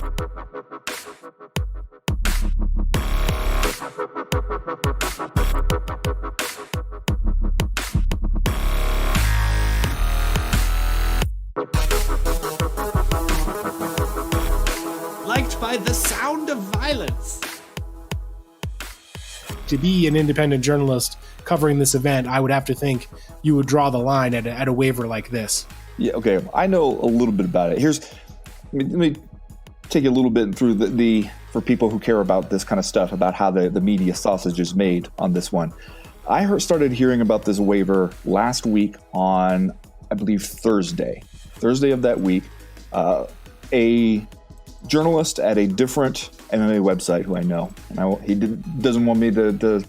Liked by the sound of violence. To be an independent journalist covering this event, I would have to think you would draw the line at a waiver like this. Yeah, okay. I know a little bit about it. Let me take you a little bit through the for people who care about this kind of stuff, about how the media sausage is made on this one. I started hearing about this waiver last week on, I believe, Thursday of that week. A journalist at a different MMA website who I know, and he doesn't want me to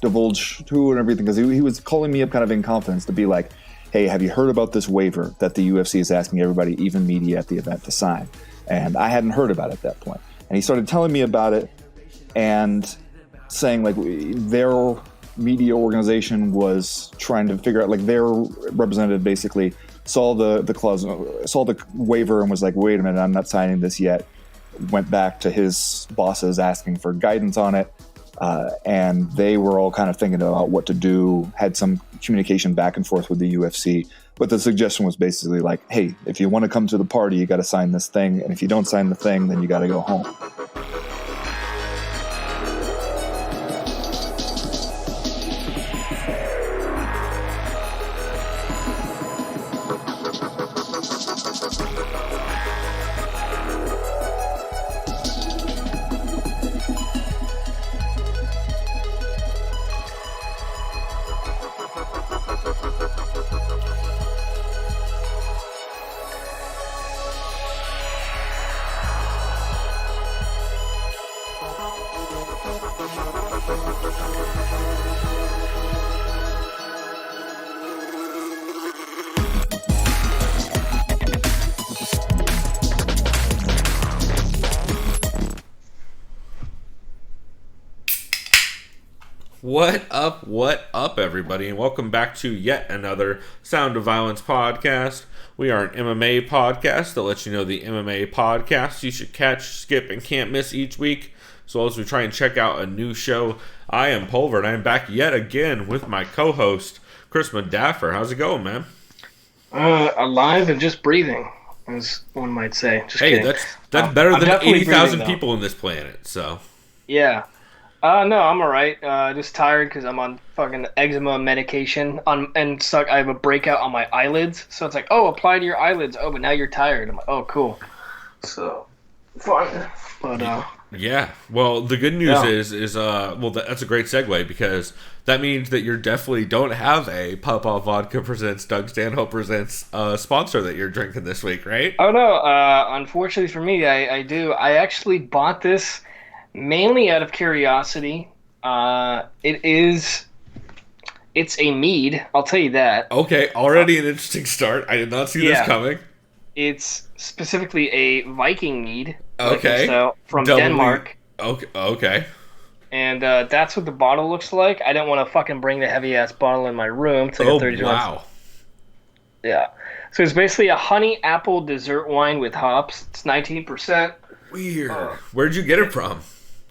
divulge who and everything, because he was calling me up kind of in confidence to be like, hey, have you heard about this waiver that the UFC is asking everybody, even media at the event, to sign? And I hadn't heard about it at that point. And he started telling me about it and saying like their media organization was trying to figure out, like their representative basically saw the clause, saw the waiver and was like, wait a minute, I'm not signing this yet. Went back to his bosses asking for guidance on it. And they were all kind of thinking about what to do, had some communication back and forth with the UFC. But the suggestion was basically like, hey, if you want to come to the party, you got to sign this thing. And if you don't sign the thing, then you got to go home. What up, everybody, and welcome back to yet another Sound of Violence podcast. We are an MMA podcast that lets you know the MMA podcasts you should catch, skip, and can't miss each week, as well as we try and check out a new show. I am Pulver, and I am back yet again with my co-host, Chris Madaffer. How's it going, man? Alive and just breathing, as one might say. Just kidding. That's better than 80,000 people on this planet, so. Yeah. No, I'm alright. Just tired because I'm on fucking eczema medication. And I have a breakout on my eyelids. So it's like, oh, apply to your eyelids. Oh, but now you're tired. I'm like, oh, cool. So, fun. But, yeah. Well, the good news is that's a great segue, because that means that you definitely don't have a Pop-Off Vodka Presents Doug Stanhope Presents sponsor that you're drinking this week, right? Oh, no. Unfortunately for me, I do. I actually bought this mainly out of curiosity. It's a mead, I'll tell you that. Okay, already an interesting start. I did not see this coming. It's specifically a Viking mead. Okay. So from Denmark. Okay. And that's what the bottle looks like. I didn't want to fucking bring the heavy ass bottle in my room. It's like a 32 wow. Yeah. So it's basically a honey apple dessert wine with hops. It's 19%. Weird. Where'd you get it from?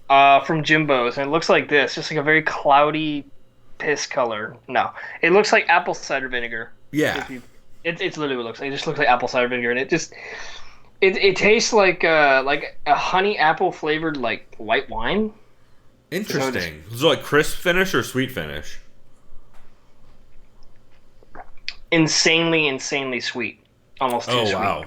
From Jimbo's, and it looks like this, just like a very cloudy piss color. No, it looks like apple cider vinegar. Yeah, it's literally what it looks like. It just looks like apple cider vinegar, and it tastes like a honey apple flavored like white wine. Interesting. So like crisp finish or sweet finish? Insanely sweet, almost too sweet. Oh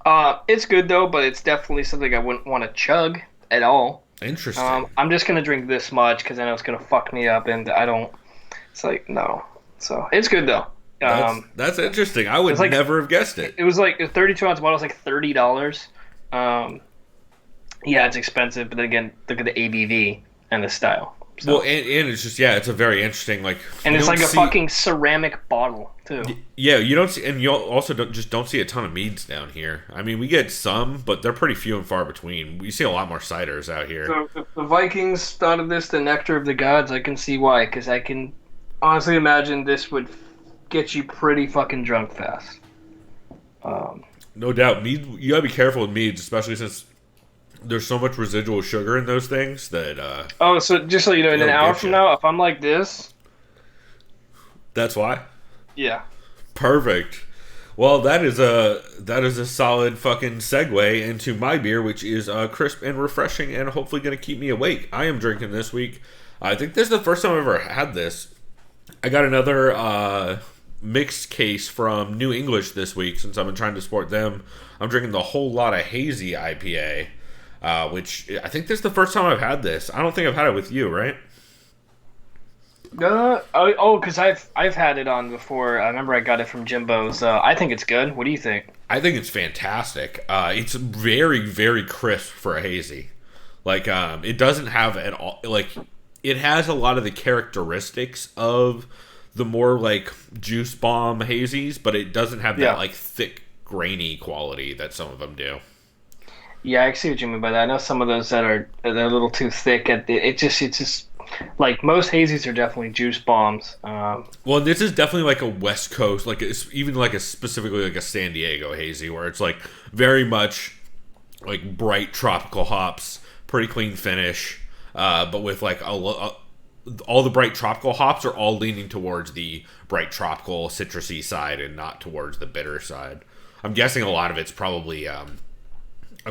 wow. It's good though, but it's definitely something I wouldn't want to chug at all. Interesting. I'm just gonna drink this much because I know it's gonna fuck me up, and I don't. It's like no. So it's good though. That's interesting. I would never have guessed it. It was like a 32-ounce bottle was like $30. Yeah, it's expensive, but then again, look at the ABV and the style. So. Well, and it's just it's a very interesting and it's like a fucking ceramic bottle too. Yeah, you don't see, and you also don't see a ton of meads down here. I mean, we get some, but they're pretty few and far between. We see a lot more ciders out here. So if the Vikings thought of this the nectar of the gods, I can see why. Because I can honestly imagine this would get you pretty fucking drunk fast. No doubt, mead. You gotta be careful with meads, especially since there's so much residual sugar in those things that. Oh, so just so you know, in an hour from now, if I'm like this. That's why? Yeah. Perfect. Well, that is a solid fucking segue into my beer, which is crisp and refreshing and hopefully going to keep me awake. I am drinking this week. I think this is the first time I've ever had this. I got another mixed case from New English this week since I've been trying to support them. I'm drinking the Whole Lotta Hazy IPA, which I think this is the first time I've had this. I don't think I've had it with you, right? Because I've had it on before. I remember I got it from Jimbo's. I think it's good. What do you think? I think it's fantastic. It's very, very crisp for a hazy. Like, it doesn't have at all, like, it has a lot of the characteristics of the more, like, juice bomb hazies, but it doesn't have that, like, thick, grainy quality that some of them do. Yeah, I see what you mean by that. I know some of those they're a little too thick. It's just like most hazies are definitely juice bombs. Well, this is definitely like a West Coast, like it's even like specifically like a San Diego hazy, where it's like very much like bright tropical hops, pretty clean finish, but with like all the bright tropical hops are all leaning towards the bright tropical citrusy side and not towards the bitter side. I'm guessing a lot of it's probably. I'm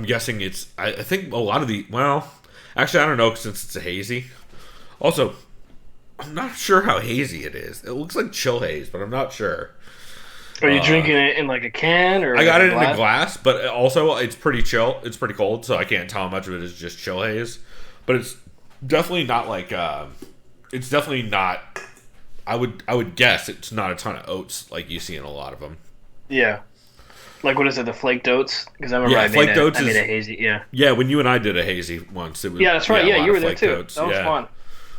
guessing it's. I think a lot of the. Well, actually, I don't know since it's a hazy. Also, I'm not sure how hazy it is. It looks like chill haze, but I'm not sure. Are you drinking it in like a can or? I got it in a glass, but also it's pretty chill. It's pretty cold, so I can't tell how much of it is just chill haze. But it's definitely not like. It's definitely not. I would guess it's not a ton of oats like you see in a lot of them. Yeah. Like, what is it, the flaked oats? Because I remember I made a hazy, yeah. Yeah, when you and I did a hazy once. It was, yeah, that's right. Yeah, you were there too. Oats. That was fun.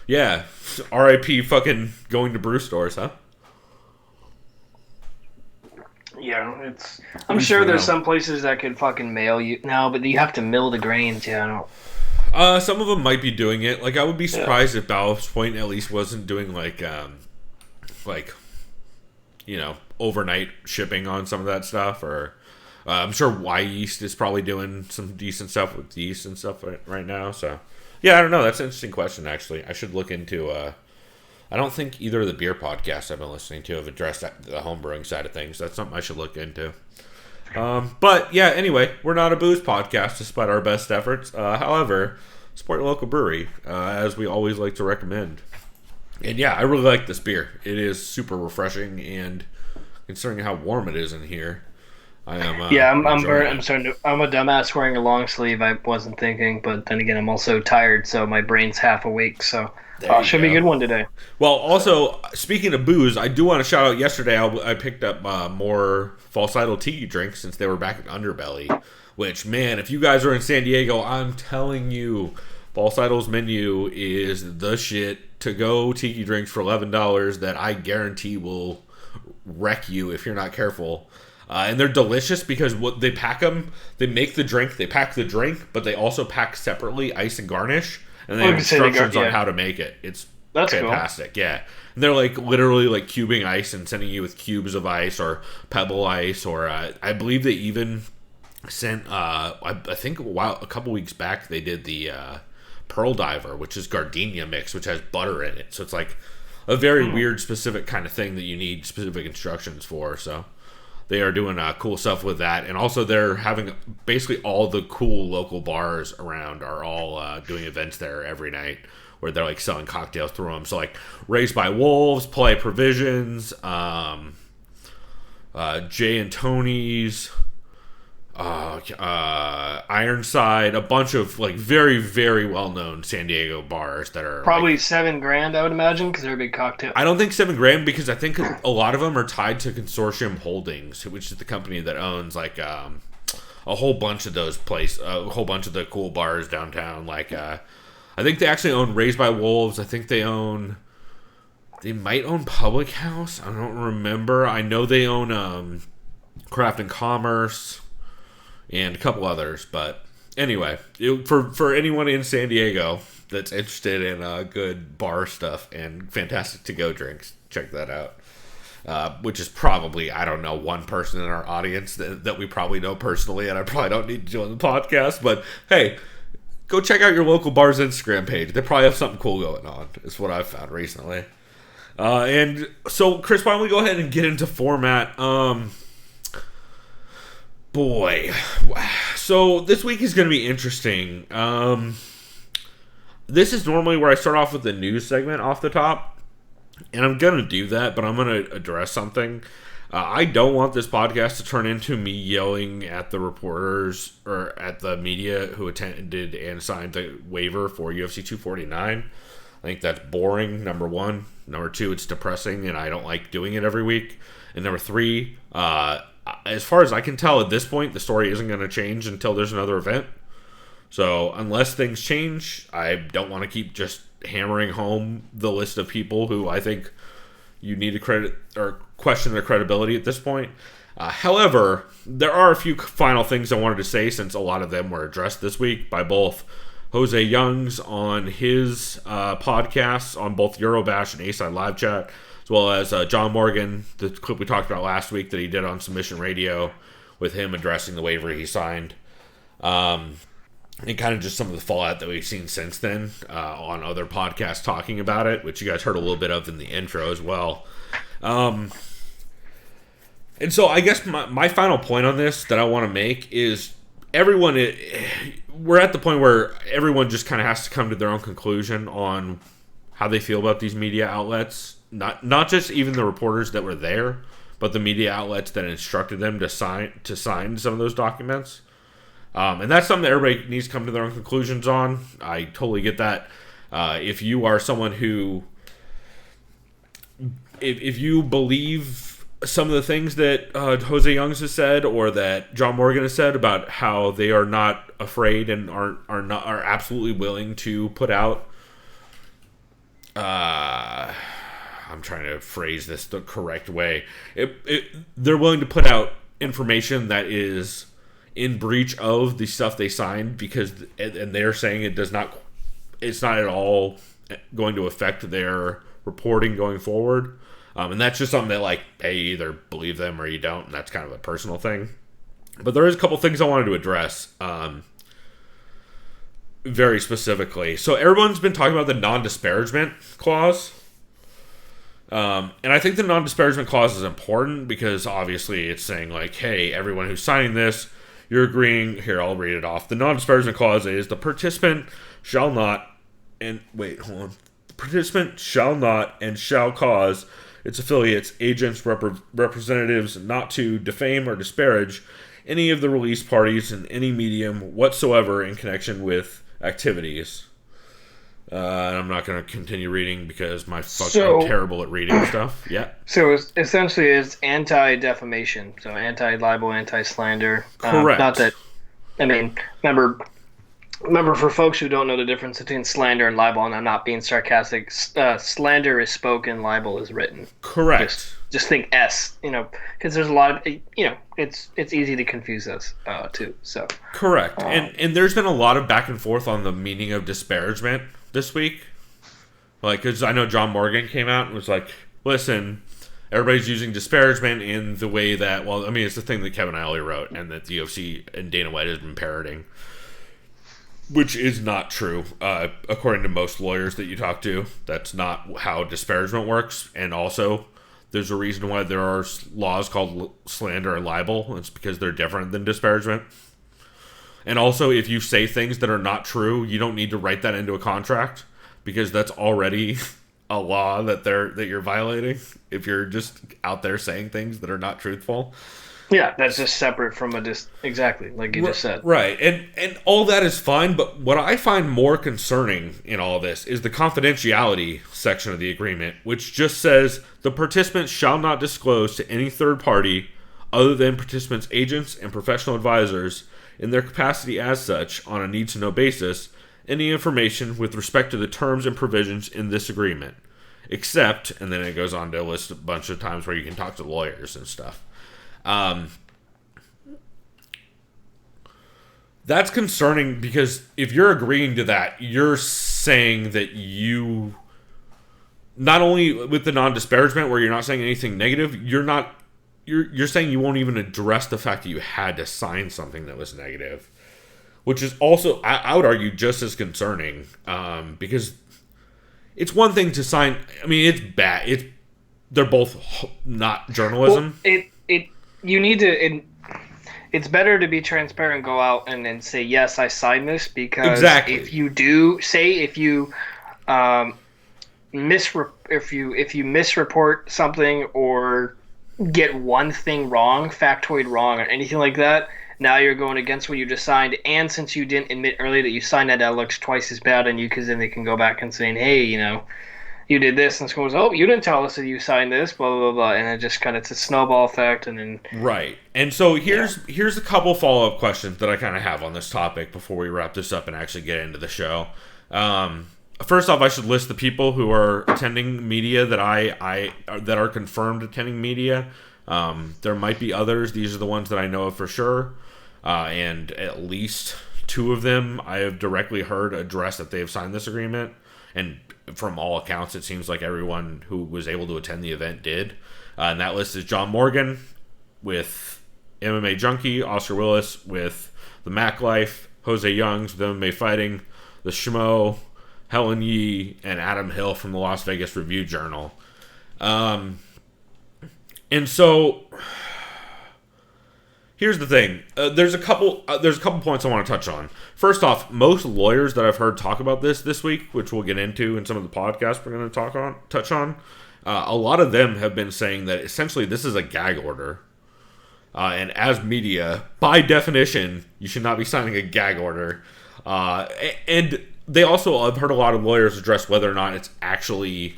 Yeah. R.I.P. fucking going to brew stores, huh? Yeah, I'm sure there's some places that could fucking mail you. No, but you have to mill the grains, yeah, I don't. Some of them might be doing it. Like, I would be surprised if Ballast Point at least wasn't doing, like, you know, overnight shipping on some of that stuff, or I'm sure Y Yeast is probably doing some decent stuff with yeast and stuff right now. So, yeah, I don't know. That's an interesting question, actually. I should look into. I don't think either of the beer podcasts I've been listening to have addressed the homebrewing side of things. That's something I should look into. But yeah, anyway, we're not a booze podcast despite our best efforts. However, support your local brewery, as we always like to recommend. And yeah, I really like this beer. It is super refreshing, and considering how warm it is in here, I am. I'm starting to. I'm a dumbass wearing a long sleeve. I wasn't thinking, but then again, I'm also tired, so my brain's half awake. So should be a good one today. Well, also speaking of booze, I do want to shout out. Yesterday, I picked up more Falsetto Tiki drinks since they were back at Underbelly. Which, man, if you guys are in San Diego, I'm telling you, Falsetto's menu is the shit. To go tiki drinks for $11 that I guarantee will wreck you if you're not careful. And they're delicious because what they pack them, they make the drink, they pack the drink, but they also pack separately ice and garnish, and they have instructions on how to make it. That's fantastic, cool. Yeah. And they're like literally like cubing ice and sending you with cubes of ice or pebble ice, or I believe they even sent. I think a couple weeks back they did the Pearl Diver, which is gardenia mix, which has butter in it. So it's like a very weird, specific kind of thing that you need specific instructions for. So they are doing cool stuff with that. And also they're having basically all the cool local bars around are all doing events there every night where they're like selling cocktails through them. So like Raised by Wolves, Polite Provisions, Jay and Tony's, Ironside, a bunch of like very, very well-known San Diego bars that are probably like, $7,000, I would imagine, because they're a big cocktail. I don't think $7,000 because I think a lot of them are tied to Consortium Holdings, which is the company that owns like a whole bunch of those a whole bunch of the cool bars downtown. Like I think they actually own Raised by Wolves. I think they might own Public House. I don't remember. I know they own Craft and Commerce and a couple others, but anyway, for anyone in San Diego that's interested in good bar stuff and fantastic to-go drinks, check that out. Which is probably, I don't know, one person in our audience that we probably know personally, and I probably don't need to join the podcast, but hey, go check out your local bar's Instagram page. They probably have something cool going on, is what I've found recently. And so, Chris, why don't we go ahead and get into format? Boy. So, this week is going to be interesting. This is normally where I start off with the news segment off the top. And I'm going to do that, but I'm going to address something. I don't want this podcast to turn into me yelling at the reporters or at the media who attended and signed the waiver for UFC 249. I think that's boring, number one. Number two, it's depressing, and I don't like doing it every week. And number three, as far as I can tell at this point, the story isn't going to change until there's another event. So unless things change, I don't want to keep just hammering home the list of people who I think you need to credit or question their credibility at this point. However, there are a few final things I wanted to say since a lot of them were addressed this week by both Jose Youngs on his podcasts on both Eurobash and A-Side Live Chat, as well as John Morgan, the clip we talked about last week that he did on Submission Radio with him addressing the waiver he signed. And kind of just some of the fallout that we've seen since then on other podcasts talking about it, which you guys heard a little bit of in the intro as well. And so I guess my final point on this that I want to make is we're at the point where everyone just kind of has to come to their own conclusion on how they feel about these media outlets. Not just even the reporters that were there, but the media outlets that instructed them to sign some of those documents. And that's something that everybody needs to come to their own conclusions on. I totally get that. If you are someone who, if you believe some of the things that Jose Youngs has said or that John Morgan has said about how they are not afraid and are absolutely willing to put out, I'm trying to phrase this the correct way. They're willing to put out information that is in breach of the stuff they signed and they're saying it's not at all going to affect their reporting going forward. And that's just something that, like, hey, you either believe them or you don't, and that's kind of a personal thing. But there is a couple things I wanted to address very specifically. So everyone's been talking about the non-disparagement clause. And I think the non-disparagement clause is important because obviously it's saying, like, hey, everyone who's signing this, you're agreeing. Here, I'll read it off. The non-disparagement clause is the participant shall not and shall cause its affiliates, agents, representatives not to defame or disparage any of the released parties in any medium whatsoever in connection with activities. And I'm not going to continue reading because I'm terrible at reading stuff. Yeah. So essentially it's anti-defamation. So anti-libel, anti-slander. Correct. Not that, I mean, remember for folks who don't know the difference between slander and libel, and I'm not being sarcastic, slander is spoken, libel is written. Correct. Just think S, because there's a lot of, it's easy to confuse us too. So correct. And there's been a lot of back and forth on the meaning of disparagement this week. Like, because I know John Morgan came out and was like, listen, everybody's using disparagement in the way that, well, I mean, it's the thing that Kevin Alley wrote and that the UFC and Dana White has been parroting, which is not true. According to most lawyers that you talk to, that's not how disparagement works. And also, there's a reason why there are laws called slander and libel. It's because they're different than disparagement. And also, if you say things that are not true, you don't need to write that into a contract because that's already a law that you're violating if you're just out there saying things that are not truthful. Yeah, that's just separate from exactly like you just said. Right, and all that is fine, but what I find more concerning in all this is the confidentiality section of the agreement, which just says the participants shall not disclose to any third party other than participants' agents and professional advisors in their capacity as such on a need-to-know basis any information with respect to the terms and provisions in this agreement, except, and then it goes on to list a bunch of times where you can talk to lawyers and stuff. That's concerning because if you're agreeing to that, you're saying that you, not only with the non-disparagement where you're not saying anything negative, you're saying you won't even address the fact that you had to sign something that was negative, which is also, I would argue, just as concerning, because it's one thing to sign. I mean, it's bad. They're both not journalism. Well, you need to. It's better to be transparent, go out and then say, yes, I signed this, because exactly. if you do say, if you misreport something or get one thing wrong, factoid wrong, or anything like that, now you're going against what you just signed. And since you didn't admit earlier that you signed that looks twice as bad on you, because then they can go back and saying, hey, you did this, and school goes, oh, you didn't tell us that you signed this, blah, blah, blah, and it just kind of, it's a snowball effect, and then... Right. And so here's a couple follow-up questions that I kind of have on this topic before we wrap this up and actually get into the show. First off, I should list the people who are attending media that that are confirmed attending media. There might be others. These are the ones that I know of for sure. And at least 2 of them I have directly heard address that they have signed this agreement. And from all accounts, it seems like everyone who was able to attend the event did. And that list is John Morgan with MMA Junkie, Oscar Willis with the Mac Life, Jose Youngs with MMA Fighting, the Schmo, Helen Yee, and Adam Hill from the Las Vegas Review-Journal. And so here's the thing. There's a couple points I want to touch on. First off, most lawyers that I've heard talk about this week, which we'll get into in some of the podcasts we're going to touch on, a lot of them have been saying that essentially this is a gag order. And as media, by definition, you should not be signing a gag order. And they also, I've heard a lot of lawyers address whether or not it's actually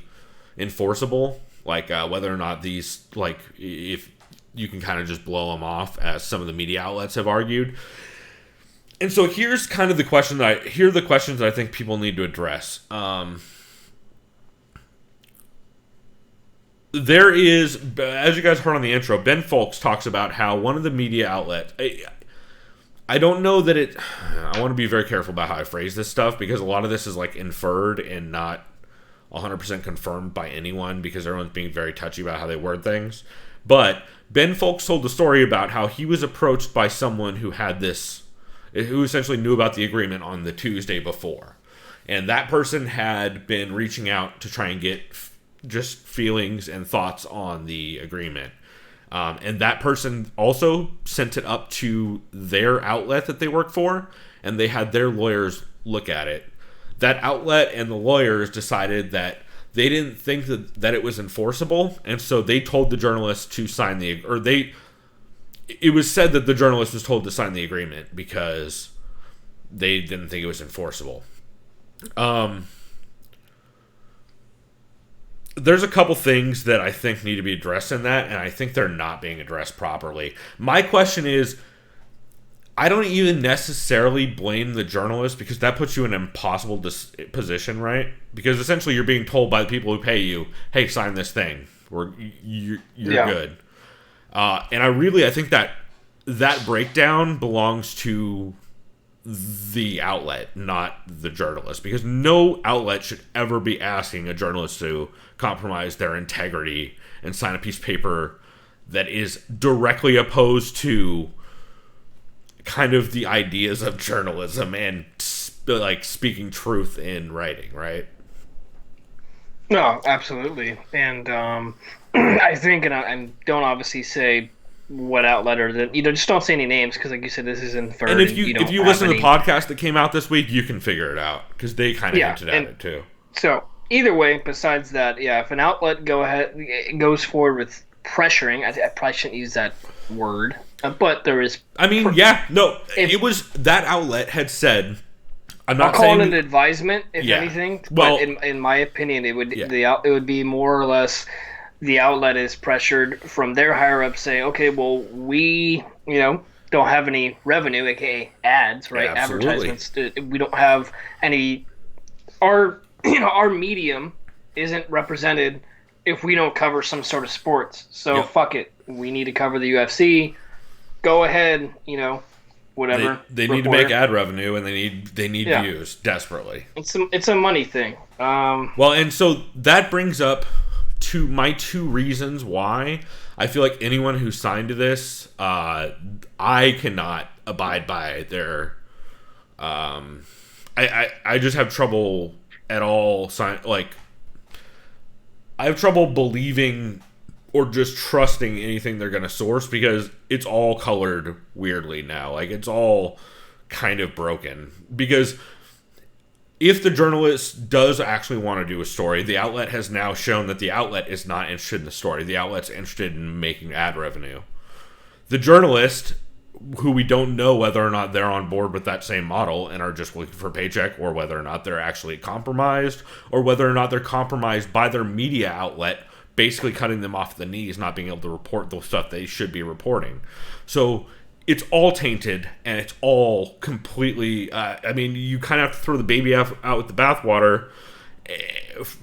enforceable. Like whether or not these, like, if you can kind of just blow them off, as some of the media outlets have argued. And so here's kind of the question here are the questions that I think people need to address. There is, as you guys heard on the intro, Ben Folks talks about how one of the media outlets, I don't know that I want to be very careful about how I phrase this stuff, because a lot of this is like inferred and not 100% confirmed by anyone, because everyone's being very touchy about how they word things. But Ben Folks told the story about how he was approached by someone who essentially knew about the agreement on the Tuesday before. And that person had been reaching out to try and get just feelings and thoughts on the agreement. And that person also sent it up to their outlet that they work for, and they had their lawyers look at it. That outlet and the lawyers decided that they didn't think that it was enforceable, and so they told the journalist to sign it was said that the journalist was told to sign the agreement because they didn't think it was enforceable. There's a couple things that I think need to be addressed in that, and I think they're not being addressed properly. My question is, I don't even necessarily blame the journalist, because that puts you in an impossible position, right? Because essentially you're being told by the people who pay you, hey, sign this thing, or you're good. And I think that breakdown belongs to the outlet, not the journalist, because no outlet should ever be asking a journalist to compromise their integrity and sign a piece of paper that is directly opposed to kind of the ideas of journalism and like speaking truth in writing, right? No, absolutely. And I think, and don't obviously say what outlet or just don't say any names, because like you said, this is inferred. And if you listen to the podcast that came out this week, you can figure it out, because they kind of hinted at it too. So either way, besides that, if an outlet goes forward with pressuring, I probably shouldn't use that word, but there is. It was that outlet had said. I'm not calling saying it an advisement, if anything. Well, but in my opinion, it would be more or less the outlet is pressured from their higher up, saying, okay, well, we don't have any revenue, aka ads, right? Yeah, advertisements. We don't have any. Our medium isn't represented if we don't cover some sort of sports. So fuck it. We need to cover the UFC. Go ahead, whatever. They need to make ad revenue, and they need views desperately. It's a money thing. And so that brings up to my 2 reasons why I feel like anyone who signed to this, I cannot abide by their I just have trouble at all. Like, I have trouble believing or just trusting anything they're going to source because it's all colored weirdly now. Like, it's all kind of broken. Because if the journalist does actually want to do a story, the outlet has now shown that the outlet is not interested in the story. The outlet's interested in making ad revenue. The journalist, who we don't know whether or not they're on board with that same model and are just looking for a paycheck, or whether or not they're actually compromised, or whether or not they're compromised by their media outlet, basically cutting them off the knees, not being able to report the stuff they should be reporting. So it's all tainted, and it's all completely... I mean, you kind of have to throw the baby out with the bathwater.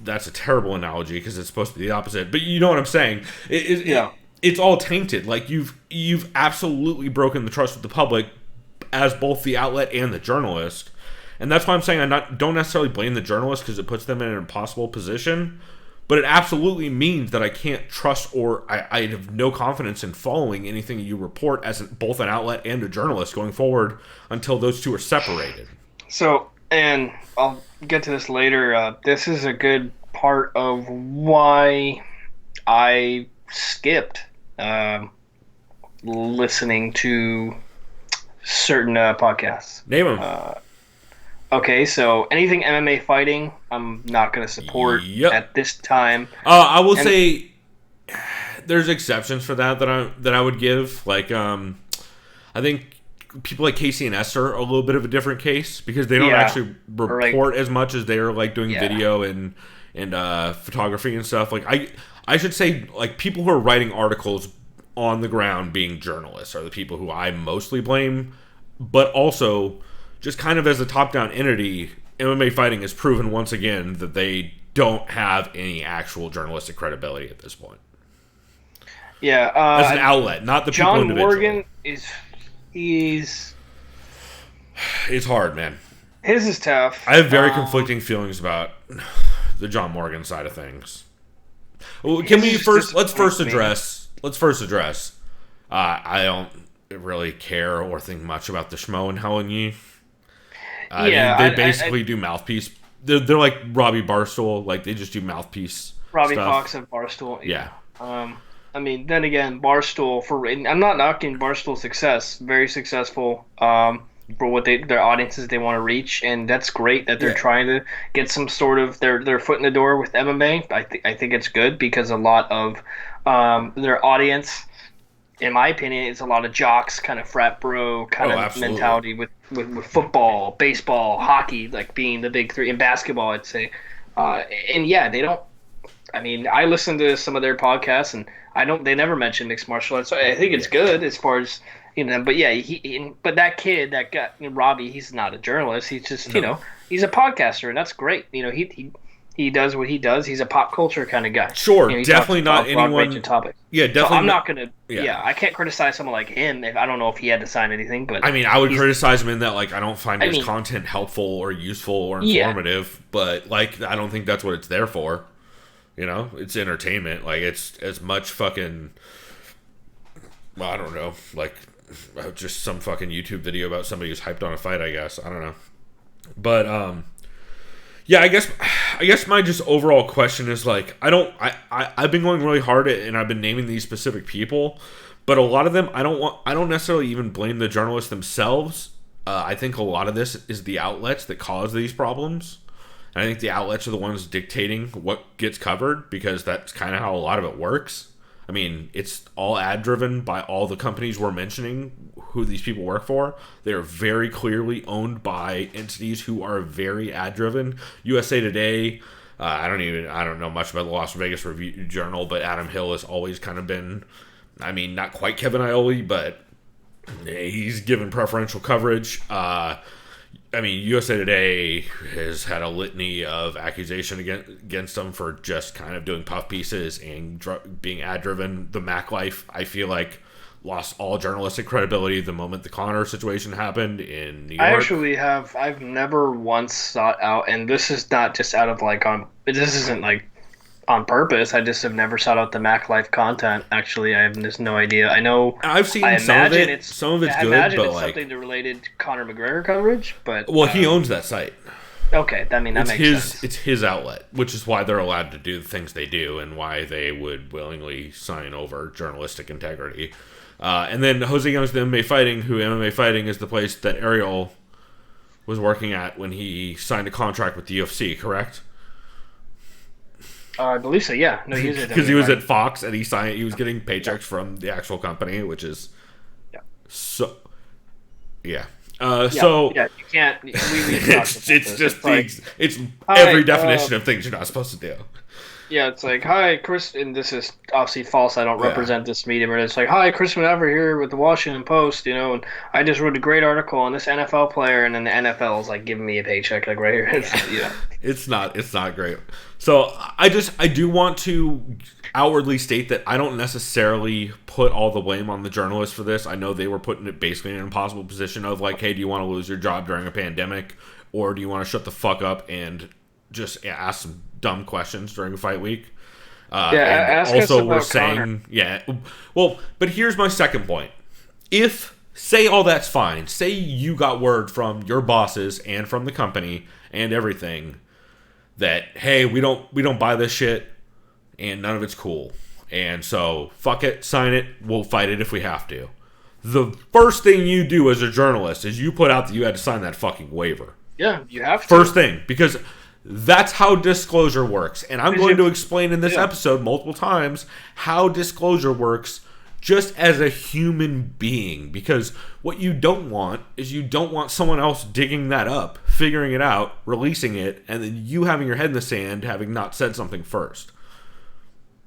That's a terrible analogy, because it's supposed to be the opposite. But you know what I'm saying. It's all tainted. Like, you've absolutely broken the trust with the public as both the outlet and the journalist. And that's why I'm saying don't necessarily blame the journalist, because it puts them in an impossible position. But it absolutely means that I can't trust, or I have no confidence in following anything you report as both an outlet and a journalist going forward until those two are separated. So, and I'll get to this later. This is a good part of why I skipped listening to certain podcasts. Name them. Okay, so anything MMA fighting, I'm not going to support at this time. I will say there's exceptions for that I would give. Like, I think people like Casey and Esther are a little bit of a different case, because they don't actually report as much as they're like doing video and photography and stuff. Like, I should say, like, people who are writing articles on the ground being journalists are the people who I mostly blame, but also, just kind of as a top-down entity, MMA fighting has proven once again that they don't have any actual journalistic credibility at this point. Yeah, as an outlet, not the people individually. John Morgan he's it's hard, man. His is tough. I have very conflicting feelings about the John Morgan side of things. Well, let's first address. I don't really care or think much about the Schmo and Helen Yee. They basically do mouthpiece. They're like Robbie Barstool. Like, they just do mouthpiece Robbie stuff. Fox and Barstool. Yeah. I mean, then again, Barstool, I'm not knocking Barstool's success. Very successful for what their audiences they want to reach, and that's great that they're trying to get some sort of their foot in the door with MMA. I think it's good, because a lot of their audience, in my opinion, is a lot of jocks, kind of frat bro kind of mentality with football, baseball, hockey, like being the big three, and basketball, I'd say. And yeah, they don't. I mean, I listen to some of their podcasts, and they never mention mixed martial arts. So I think it's good as far as, but yeah, but that kid, that guy, Robbie, he's not a journalist. He's just, he's a podcaster, and that's great. He does what he does. He's a pop culture kind of guy. Sure, definitely not anyone. Topics. Yeah, definitely. So I'm not gonna. Yeah, I can't criticize someone like him. If I don't know if he had to sign anything, but I mean, I would criticize him in that, like, I don't find his content helpful or useful or informative. But, like, I don't think that's what it's there for. It's entertainment. Like, it's as much fucking. Well, I don't know, like, just some fucking YouTube video about somebody who's hyped on a fight, I guess. I don't know, but yeah, I guess my just overall question is, like, I've been going really hard at, and I've been naming these specific people, but a lot of them I don't necessarily even blame the journalists themselves. I think a lot of this is the outlets that cause these problems. And I think the outlets are the ones dictating what gets covered, because that's kind of how a lot of it works. I mean, it's all ad driven by all the companies we're mentioning who these people work for. They are very clearly owned by entities who are very ad driven. USA Today, I don't know much about the Las Vegas Review Journal, but Adam Hill has always kind of been, I mean, not quite Kevin Aioli, but he's given preferential coverage. I mean, USA Today has had a litany of accusation against them for just kind of doing puff pieces and being ad-driven. The Mac Life, I feel like, lost all journalistic credibility the moment the Connor situation happened in New York. I've never once sought out, and this is not just out of, like, this isn't, like, on purpose. I just have never sought out the Mac Life content. Actually, I have just no idea. I know. I've seen I some of imagine it. it's Some of it's I good, imagine but it's like, something related to Conor McGregor coverage. But well, he owns that site. okay, that makes sense. It's his outlet, which is why they're allowed to do the things they do and why they would willingly sign over journalistic integrity. And then Jose Young's the MMA Fighting, who MMA Fighting is the place that Ariel was working at when he signed a contract with the UFC, correct? I believe so. Yeah, no, he was Because he was at Fox and he was getting paychecks from the actual company, which is so. Yeah. So yeah, you can't. it's just like, it's hi, every definition of things you're not supposed to do. Yeah, it's like, hi, Chris, and this is obviously false. I don't represent this medium, but it's like, hi, Chris Whenever here with the Washington Post, and I just wrote a great article on this NFL player, and then the NFL is like giving me a paycheck, like right here. It's not great. So I do want to outwardly state that I don't necessarily put all the blame on the journalists for this. I know they were put in it basically in an impossible position of like, hey, do you want to lose your job during a pandemic, or do you want to shut the fuck up and just ask some dumb questions during a fight week? Ask also us about we're saying Conor. well, but here's my second point. If say all that's fine, say you got word from your bosses and from the company and everything that, hey, we don't buy this shit and none of it's cool, and so fuck it, sign it, we'll fight it if we have to. The first thing you do as a journalist is you put out that you had to sign that fucking waiver. Yeah, you have to. First thing, because that's how disclosure works. And I'm going to explain in this episode multiple times how disclosure works just as a human being. Because what you don't want is you don't want someone else digging that up, figuring it out, releasing it, and then you having your head in the sand, having not said something first.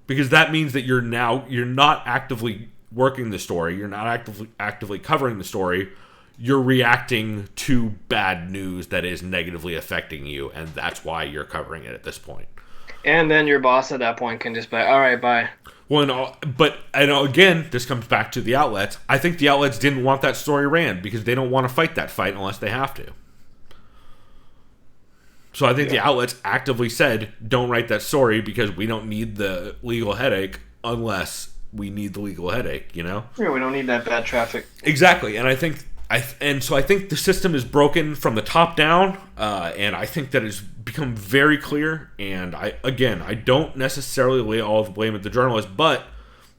Because that means that you're not actively working the story, you're not actively covering the story. You're reacting to bad news that is negatively affecting you, and that's why you're covering it at this point. And then your boss at that point can just be, all right, bye. Well, but again, this comes back to the outlets. I think the outlets didn't want that story ran because they don't want to fight that fight unless they have to. So I think the outlets actively said, don't write that story because we don't need the legal headache unless we need the legal headache, Yeah, we don't need that bad traffic. Exactly, and I think the system is broken from the top down, and I think that it's become very clear. And I don't necessarily lay all the blame at the journalists, but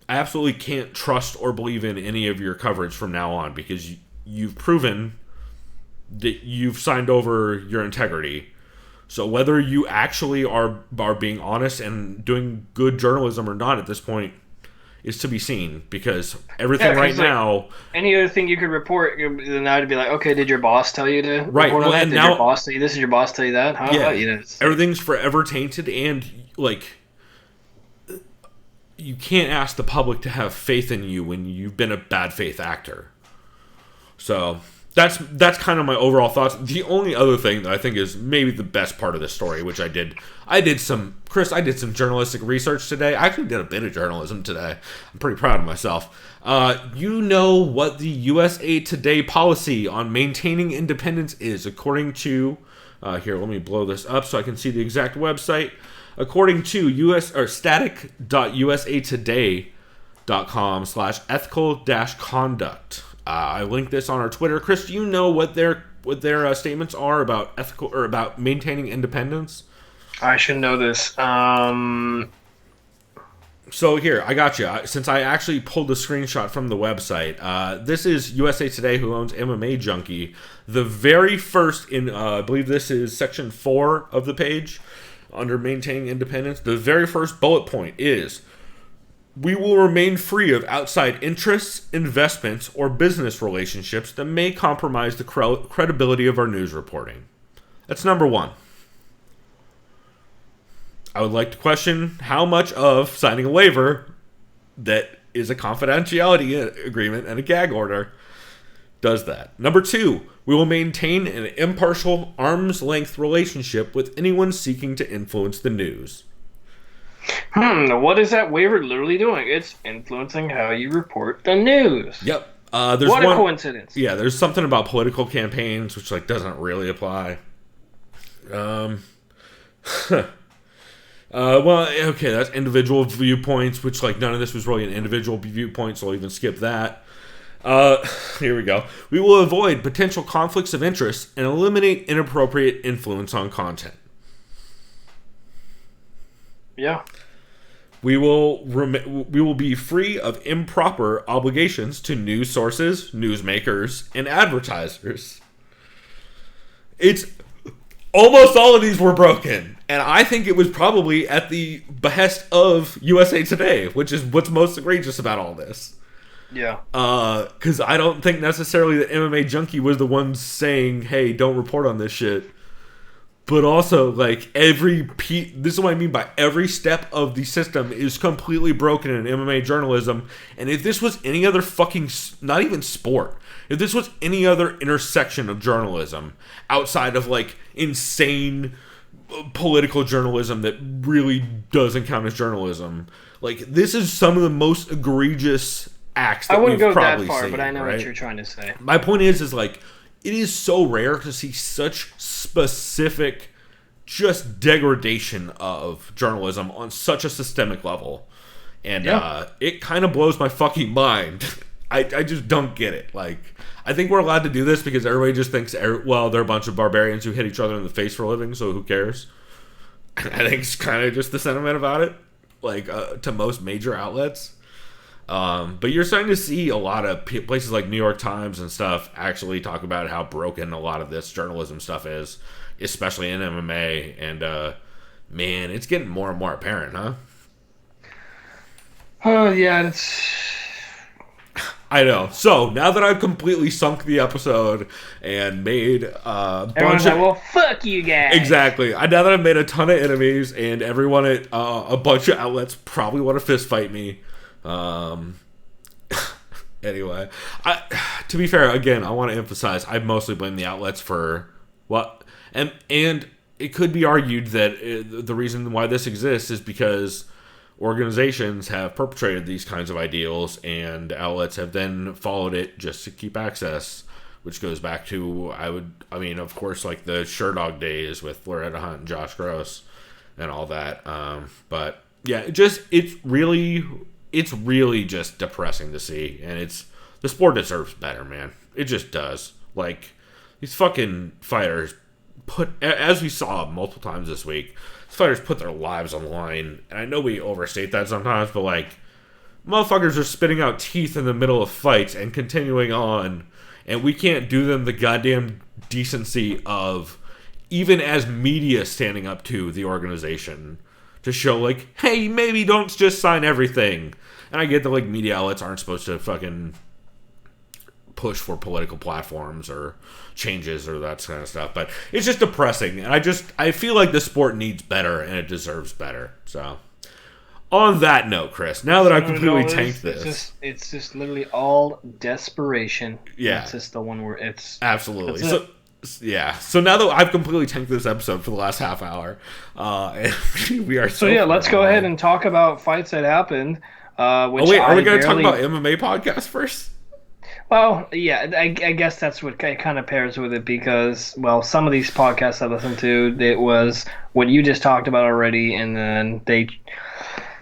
I absolutely can't trust or believe in any of your coverage from now on because you've proven that you've signed over your integrity. So whether you actually are being honest and doing good journalism or not at this point is to be seen, because everything right now. Any other thing you could report, then I'd be like, okay, did your boss tell you to right? report on Well, that? and Did now your boss tell you this? Did your boss tell you that? How about everything's forever tainted, and like you can't ask the public to have faith in you when you've been a bad faith actor. So that's kind of my overall thoughts. The only other thing that I think is maybe the best part of this story, which I did some journalistic research today. I actually did a bit of journalism today. I'm pretty proud of myself. You know what the USA Today policy on maintaining independence is, according to here, let me blow this up so I can see the exact website. According to static.usatoday.com/ethical-conduct. I linked this on our Twitter. Chris, do you know what their statements are about ethical or about maintaining independence? I should know this. So here, I got you. Since I actually pulled a screenshot from the website, this is USA Today, who owns MMA Junkie. The very first I believe this is section 4 of the page under maintaining independence. The very first bullet point is, we will remain free of outside interests, investments, or business relationships that may compromise the credibility of our news reporting. That's number 1. I would like to question how much of signing a waiver that is a confidentiality agreement and a gag order does that. Number 2, we will maintain an impartial, arm's-length relationship with anyone seeking to influence the news. What is that waiver literally doing? It's influencing how you report the news. Yep. What a coincidence. Yeah, there's something about political campaigns which doesn't really apply. Well, okay, that's individual viewpoints, which, like, none of this was really an individual viewpoint, so I'll even skip that. Here we go. We will avoid potential conflicts of interest and eliminate inappropriate influence on content. Yeah. We will be free of improper obligations to news sources, newsmakers, and advertisers. It's almost all of these were broken, and I think it was probably at the behest of USA Today, which is what's most egregious about all this. Yeah. Because I don't think necessarily that MMA Junkie was the one saying, "Hey, don't report on this shit." But also, like, this is what I mean by every step of the system is completely broken in MMA journalism. And if this was any other fucking, not even sport, if this was any other intersection of journalism outside of, like, insane political journalism that really doesn't count as journalism, like, this is some of the most egregious acts that we've probably seen. I wouldn't go that far, but I know right? what you're trying to say. My point is like, it is so rare to see such specific just degradation of journalism on such a systemic level. And it kind of blows my fucking mind. I just don't get it. Like, I think we're allowed to do this because everybody just thinks, well, they're a bunch of barbarians who hit each other in the face for a living, so who cares? I think it's kind of just the sentiment about it, like, to most major outlets. But you're starting to see a lot of places like New York Times and stuff actually talk about how broken a lot of this journalism stuff is, especially in MMA. And, man, it's getting more and more apparent, huh? Oh, yeah, I know. So, now that I've completely sunk the episode and made everyone's like, well, fuck you guys. Exactly. Now that I've made a ton of enemies and everyone at a bunch of outlets probably want to fist fight me. Anyway, to be fair, again, I want to emphasize I mostly blame the outlets for what, and it could be argued that the reason why this exists is because organizations have perpetrated these kinds of ideals and outlets have then followed it just to keep access, which goes back to of course, like the Sherdog days with Loretta Hunt and Josh Gross and all that. But yeah, it's really just depressing to see, and the sport deserves better, man. It just does. Like, these fucking fighters as we saw multiple times this week, these fighters put their lives on the line, and I know we overstate that sometimes, but, like, motherfuckers are spitting out teeth in the middle of fights and continuing on, and we can't do them the goddamn decency of, even as media standing up to the organization, to show, like, hey, maybe don't just sign everything. And I get that, like, media outlets aren't supposed to fucking push for political platforms or changes or that kind of stuff, but it's just depressing. And I feel like the sport needs better and it deserves better. So, on that note, Chris, now that I've completely tanked this, it's just literally all desperation. Yeah, it's just the one where it's absolutely so. Yeah, so now that I've completely tanked this episode for the last half hour, we are let's go ahead and talk about fights that happened. Are we going to talk about MMA podcast first? Well, yeah, I guess that's what kind of pairs with it because, well, some of these podcasts I listened to, it was what you just talked about already, and then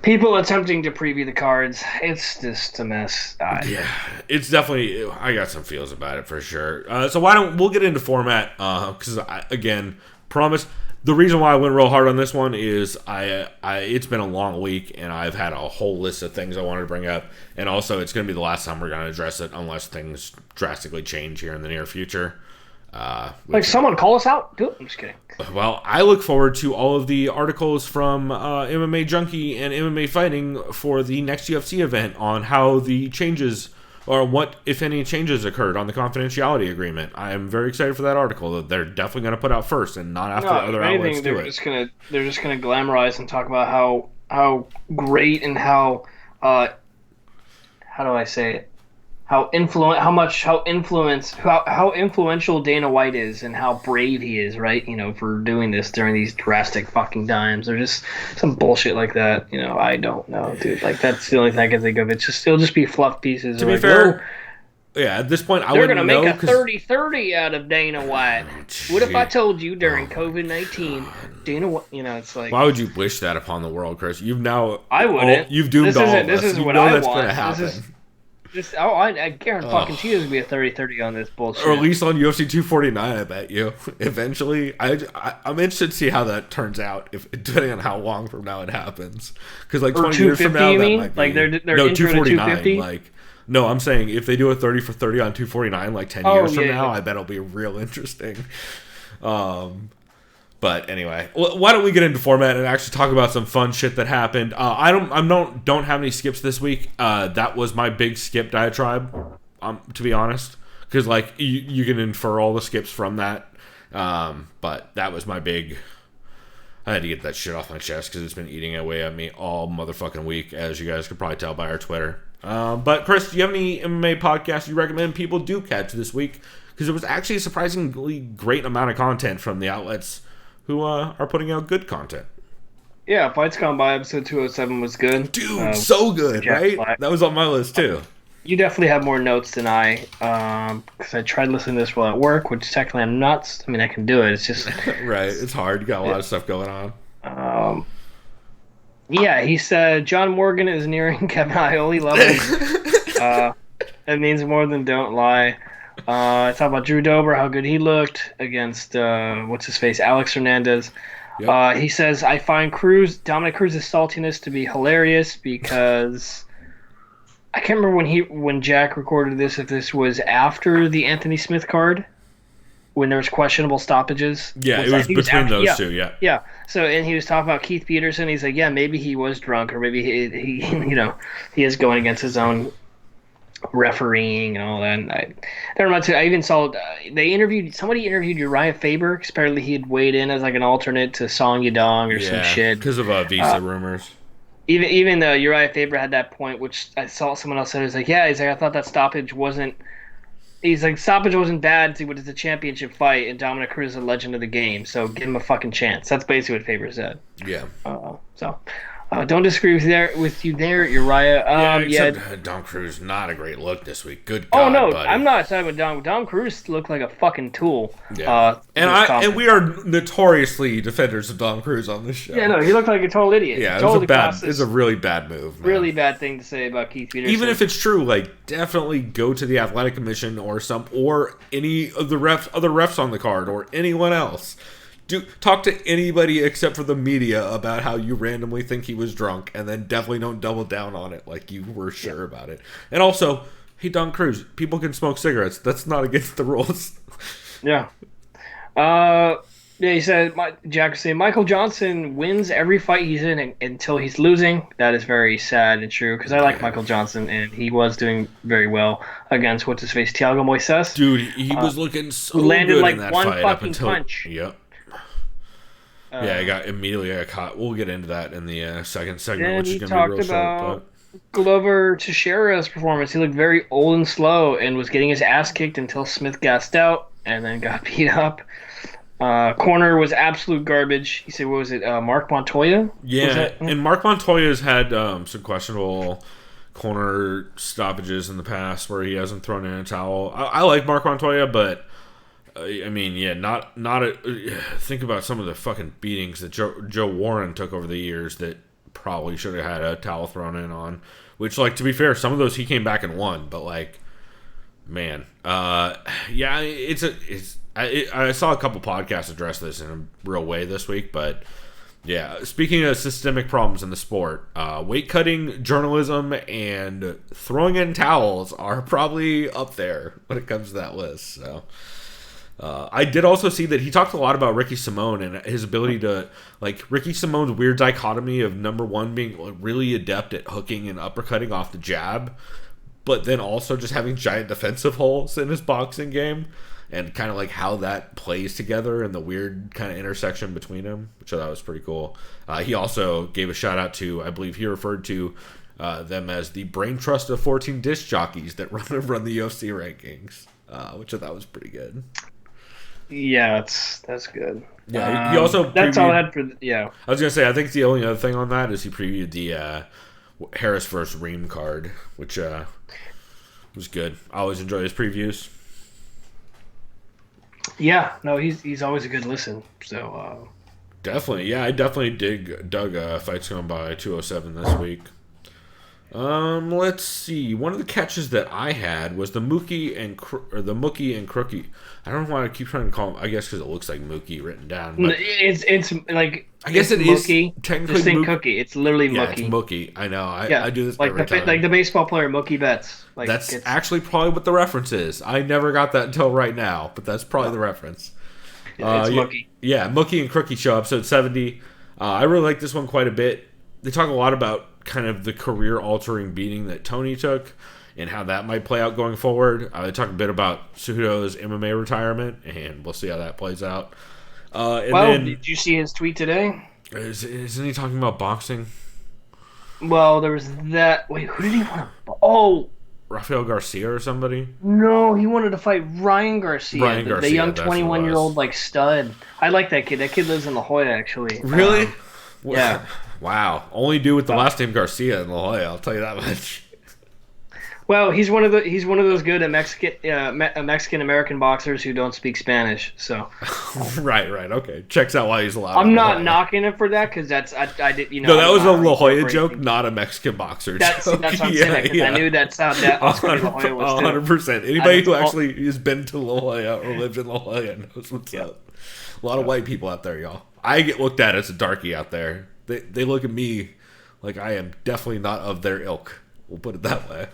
people attempting to preview the cards. It's just a mess. Yeah, it's definitely. I got some feels about it for sure. So we'll get into format because again, promise. The reason why I went real hard on this one is it's been a long week and I've had a whole list of things I wanted to bring up, and also it's going to be the last time we're going to address it unless things drastically change here in the near future. Like someone call us out? Do it. I'm just kidding. Well, I look forward to all of the articles from MMA Junkie and MMA Fighting for the next UFC event on how the changes or what, if any, changes occurred on the confidentiality agreement. I am very excited for that article that they're definitely going to put out first and not after other outlets do it. They're just gonna glamorize and talk about how great and how do I say it? How influential Dana White is and how brave he is, right? You know, for doing this during these drastic fucking times. Or just some bullshit like that. You know, I don't know, dude. Like, that's the only thing I can think of. It'll just be fluff pieces. To be fair, Yeah, at this point, I They're wouldn't going to know. make a 30-30 out of Dana White. What if I told you during COVID-19, Dana White, it's like... Why would you wish that upon the world, Chris? You've now... I wouldn't. You've doomed all of us. This is you what know I that's want. going to happen. I guarantee fucking there's going to be a 30-30 on this bullshit. Or at least on UFC 249, I bet you. Eventually. I'm interested to see how that turns out, depending on how long from now it happens. Because, 20 years from now, that might be... Like, they're no, intro to 249. No, I'm saying if they do a 30 for 30 on 249, 10 years from now, I bet it'll be real interesting. But anyway, why don't we get into format and actually talk about some fun shit that happened? I don't have any skips this week. That was my big skip diatribe, to be honest, because you can infer all the skips from that. But that was my big. I had to get that shit off my chest because it's been eating away at me all motherfucking week, as you guys could probably tell by our Twitter. But Chris, do you have any MMA podcasts you recommend people do catch this week? Because it was actually a surprisingly great amount of content from the outlets who are putting out good content. Yeah, Fights Gone By episode 207 was good. Dude, so good, right? Black. That was on my list too. You definitely have more notes than I, because I tried listening to this while at work, which technically I'm not. I mean, I can do it. It's just right. It's hard. You got a lot of stuff going on. Yeah, he said John Morgan is nearing Kevin Iole levels. That means more than don't lie. Talk about Drew Dober, how good he looked against what's-his-face, Alex Hernandez. Yep. He says, I find Dominic Cruz's saltiness to be hilarious because I can't remember when Jack recorded this, if this was after the Anthony Smith card, when there was questionable stoppages. Yeah, it was between those two, yeah. Yeah. So, and he was talking about Keith Peterson. He's like, yeah, maybe he was drunk, or maybe he he is going against his own refereeing and all that. And I even saw somebody interviewed Uriah Faber. Apparently he had weighed in as an alternate to Song Yadong or some shit because of visa rumors. Even Uriah Faber had that point, which I saw someone else said. He's like, I thought that stoppage wasn't. He's like, stoppage wasn't bad. It's a championship fight, and Dominic Cruz is a legend of the game, so give him a fucking chance. That's basically what Faber said. Yeah. Don't disagree with you there, Uriah. Except Dom Cruz, not a great look this week. Good God, no, buddy. I'm not excited with Dom. Dom Cruz looked like a fucking tool. Yeah. And we are notoriously defenders of Dom Cruz on this show. Yeah, no, he looked like a total idiot. Yeah, it was a really bad move. Man. Really bad thing to say about Keith Peterson. Even if it's true, definitely go to the athletic commission or any of the other refs on the card, or anyone else. Talk to anybody except for the media about how you randomly think he was drunk, and then definitely don't double down on it like you were sure about it. And also, hey, Don Cruz, people can smoke cigarettes. That's not against the rules. Yeah. He said, Jack was saying, Michael Johnson wins every fight he's in until he's losing. That is very sad and true, because I like Michael Johnson, and he was doing very well against what's-his-face, Thiago Moises. Dude, he was looking so landed good like in that one fight fucking up until... punch. Yep. I got caught. We'll get into that in the second segment, which is going to be real short. But Glover Teixeira's performance. He looked very old and slow and was getting his ass kicked until Smith gassed out and then got beat up. Corner was absolute garbage. He said, what was it, Mark Montoya? Yeah, and Mark Montoya's had some questionable corner stoppages in the past where he hasn't thrown in a towel. I like Mark Montoya, but... think about some of the fucking beatings that Joe Warren took over the years that probably should have had a towel thrown in on. Which, to be fair, some of those he came back and won, but man, I saw a couple podcasts address this in a real way this week, but yeah. Speaking of systemic problems in the sport, weight cutting, journalism, and throwing in towels are probably up there when it comes to that list. So. I did also see that he talked a lot about Ricky Simone and his ability to, Ricky Simone's weird dichotomy of, number one, being really adept at hooking and uppercutting off the jab, but then also just having giant defensive holes in his boxing game, and kind of how that plays together and the weird kind of intersection between them, which I thought was pretty cool. He also gave a shout out to, I believe he referred to them as the brain trust of 14 disc jockeys that run the UFC rankings, which I thought was pretty good. Yeah, that's good. Yeah, he also that's all I had for I was gonna say, I think the only other thing on that is he previewed the Harris versus Reem card, which was good. I always enjoy his previews. Yeah, no, he's always a good listen. So Definitely, yeah, I definitely dug Fights Gone By 207 this week. Let's see. One of the catches that I had was the Mookie and Crookie. I don't know why I keep trying to call him. I guess because it looks like Mookie written down. But it's like I guess it Mookie, is technically just think Mookie. Cookie. It's literally Yeah, Mookie. it's Mookie. I know. I do this like every time. like the baseball player Mookie Betts. Like That's actually probably what the reference is. I never got that until right now, but that's probably the reference. It's Mookie. Yeah, Mookie and Crookie Show, episode 70. I really like this one quite a bit. They talk a lot about kind of the career-altering beating that Tony took and how that might play out going forward. They talk a bit about Cejudo's MMA retirement, and we'll see how that plays out. Did you see his tweet today? Isn't he talking about boxing? Well, there was that. Wait, who did he want to? Oh, Rafael Garcia or somebody? no, he wanted to fight Ryan Garcia, the young that's what it 21-year-old was. like stud. I like that kid. That kid lives in La Jolla, actually. Really? Yeah. Wow. Only dude with the last name Garcia in La Jolla, I'll tell you that much. Well, he's one of those good Mexican American boxers who don't speak Spanish. So Right. Okay. Checks out why he's allowed. I'm in La not Jolla. knocking him for that because I did No, that was a La Jolla joke, joke, not a Mexican boxer That's joke. what I'm saying. 'Cause I knew that's how that Oscar La Jolla was too. 100%. Anybody who I- actually has been to La Jolla or lived in La Jolla knows what's up. A lot of white people out there, y'all. I get looked at as a darkie out there. They look at me like I am definitely not of their ilk. We'll put it that way.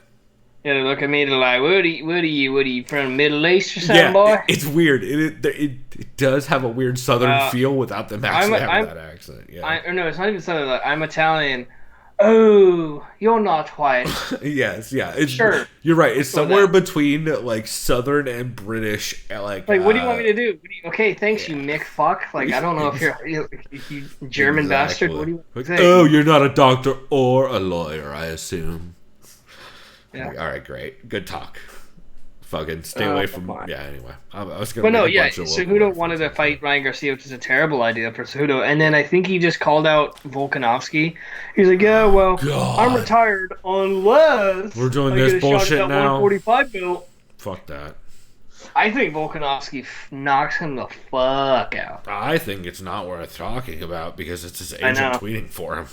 Yeah, they look at me like, what are you from the Middle East or something, boy? It's weird. It does have a weird southern feel without them actually having that accent. Yeah. No, it's not even something like I'm Italian. Oh, you're not white. Yes, yeah. It's, Sure. You're right. It's So somewhere that- between like southern and British. Like Like, what do you want me to do? Okay, thanks, you Mick fuck. Like, I don't know if you're you German bastard. What do you want to say? Oh, you're not a doctor or a lawyer, I assume. Yeah. All right, great. Good talk. Fucking stay away from. fine. Yeah, anyway. I was going to But no, yeah, Cejudo wanted to fight Ryan Garcia, which is a terrible idea for Cejudo. And then I think he just called out Volkanovski. He's like, yeah, well, God. I'm retired unless We're doing I this get a shot at bullshit that now? 145 belt. Fuck that. I think Volkanovski knocks him the fuck out. I think it's not worth talking about because it's his I agent know. tweeting for him.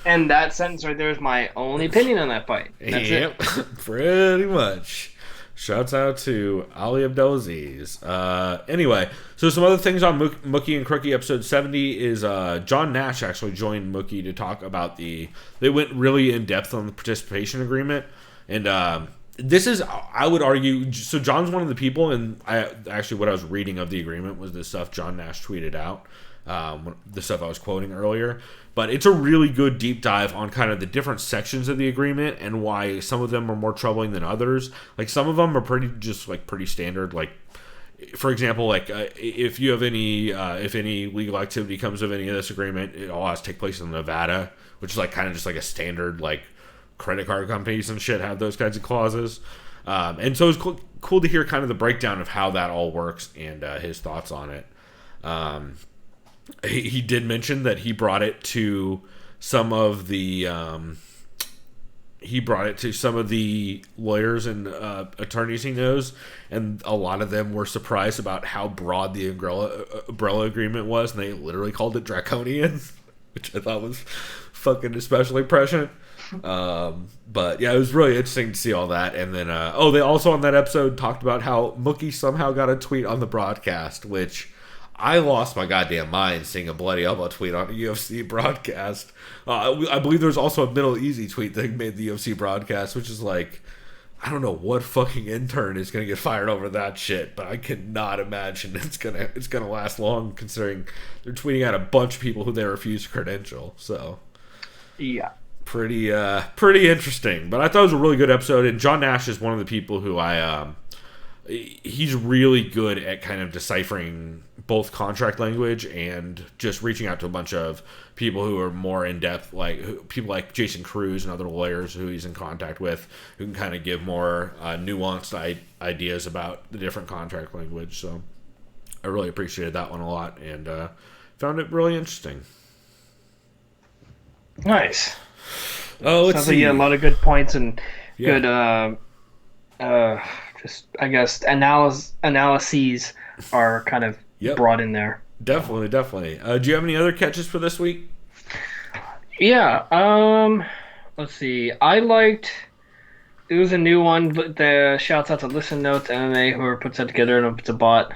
And that sentence right there is my only opinion on that fight. That's it. Pretty much. Shouts out to Ali Abdelaziz. Anyway, so some other things on Mookie and Crookie episode 70 is John Nash actually joined Mookie to talk about they went really in depth on the participation agreement. And this is, I would argue, so John's one of the people, and what I was reading of the agreement was the stuff John Nash tweeted out, the stuff I was quoting earlier. But it's a really good deep dive on kind of the different sections of the agreement and why some of them are more troubling than others. Like some of them are pretty standard. Like, for example, like if you have if any legal activity comes of any of this agreement, it all has to take place in Nevada, which is like kind of just like a standard, like credit card companies and shit have those kinds of clauses. And so it's cool to hear kind of the breakdown of how that all works and his thoughts on it. He did mention that he brought it to some of the lawyers and attorneys he knows, and a lot of them were surprised about how broad the umbrella agreement was, and they literally called it draconian, which I thought was fucking especially prescient. But yeah, it was really interesting to see all that. And then they also on that episode talked about how Mookie somehow got a tweet on the broadcast, which I lost my goddamn mind seeing a bloody elbow tweet on a UFC broadcast. I believe there's also a Middle Easy tweet that made the UFC broadcast, which is like, I don't know what fucking intern is gonna get fired over that shit, but I cannot imagine it's gonna last long considering they're tweeting at a bunch of people who they refuse to credential. So Yeah. pretty interesting. But I thought it was a really good episode, and John Nash is one of the people who he's really good at kind of deciphering both contract language and just reaching out to a bunch of people who are more in depth, like people like Jason Cruz and other lawyers who he's in contact with, who can kind of give more nuanced ideas about the different contract language. So I really appreciated that one a lot and found it really interesting. Nice. Oh, let's Sounds see. like you had a lot of good points and Yeah. good just I guess analyses are kind of brought in there. Definitely. Do you have any other catches for this week? Yeah. Let's see. It was a new one, but the shouts out to Listen Notes MMA, whoever puts that together. I don't know if it's a bot.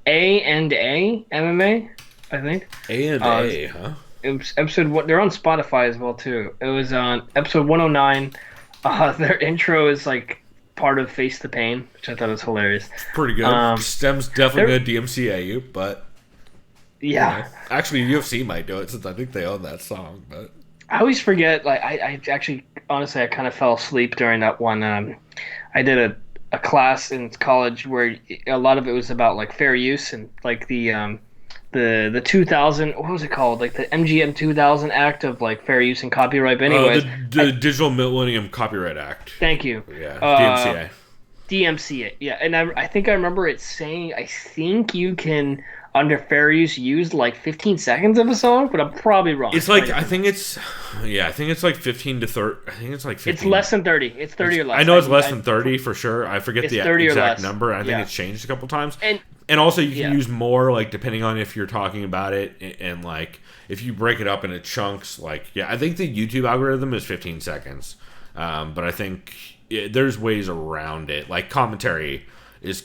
A&A MMA, I think. A&A, huh? It was episode one. They're on Spotify as well too. It was on episode 109. Their intro is like part of Face the Pain, which I thought was hilarious. Pretty good. Stem's definitely going to DMCA you, but yeah. Actually, UFC might do it since I think they own that song. But I always forget. Like I actually, honestly, I kind of fell asleep during that one. I did a class in college where a lot of it was about like fair use and like the 2000, what was it called? Like the MGM 2000 Act of like fair use and copyright. But anyways, the Digital Millennium Copyright Act. Thank you. Yeah, DMCA. DMCA. Yeah, and I think I remember it saying I think you can under fair use use like 15 seconds of a song, but I'm probably wrong. It's like I think it's like 15 to 30. I think it's like 15. It's less than 30. It's 30 or less. I know it's less than 30 for sure. I forget the exact number. I think it's changed a couple times. And also you can use more like depending on if you're talking about it and like if you break it up into chunks. Like I think the YouTube algorithm is 15 seconds, but I think there's ways around it. Like commentary is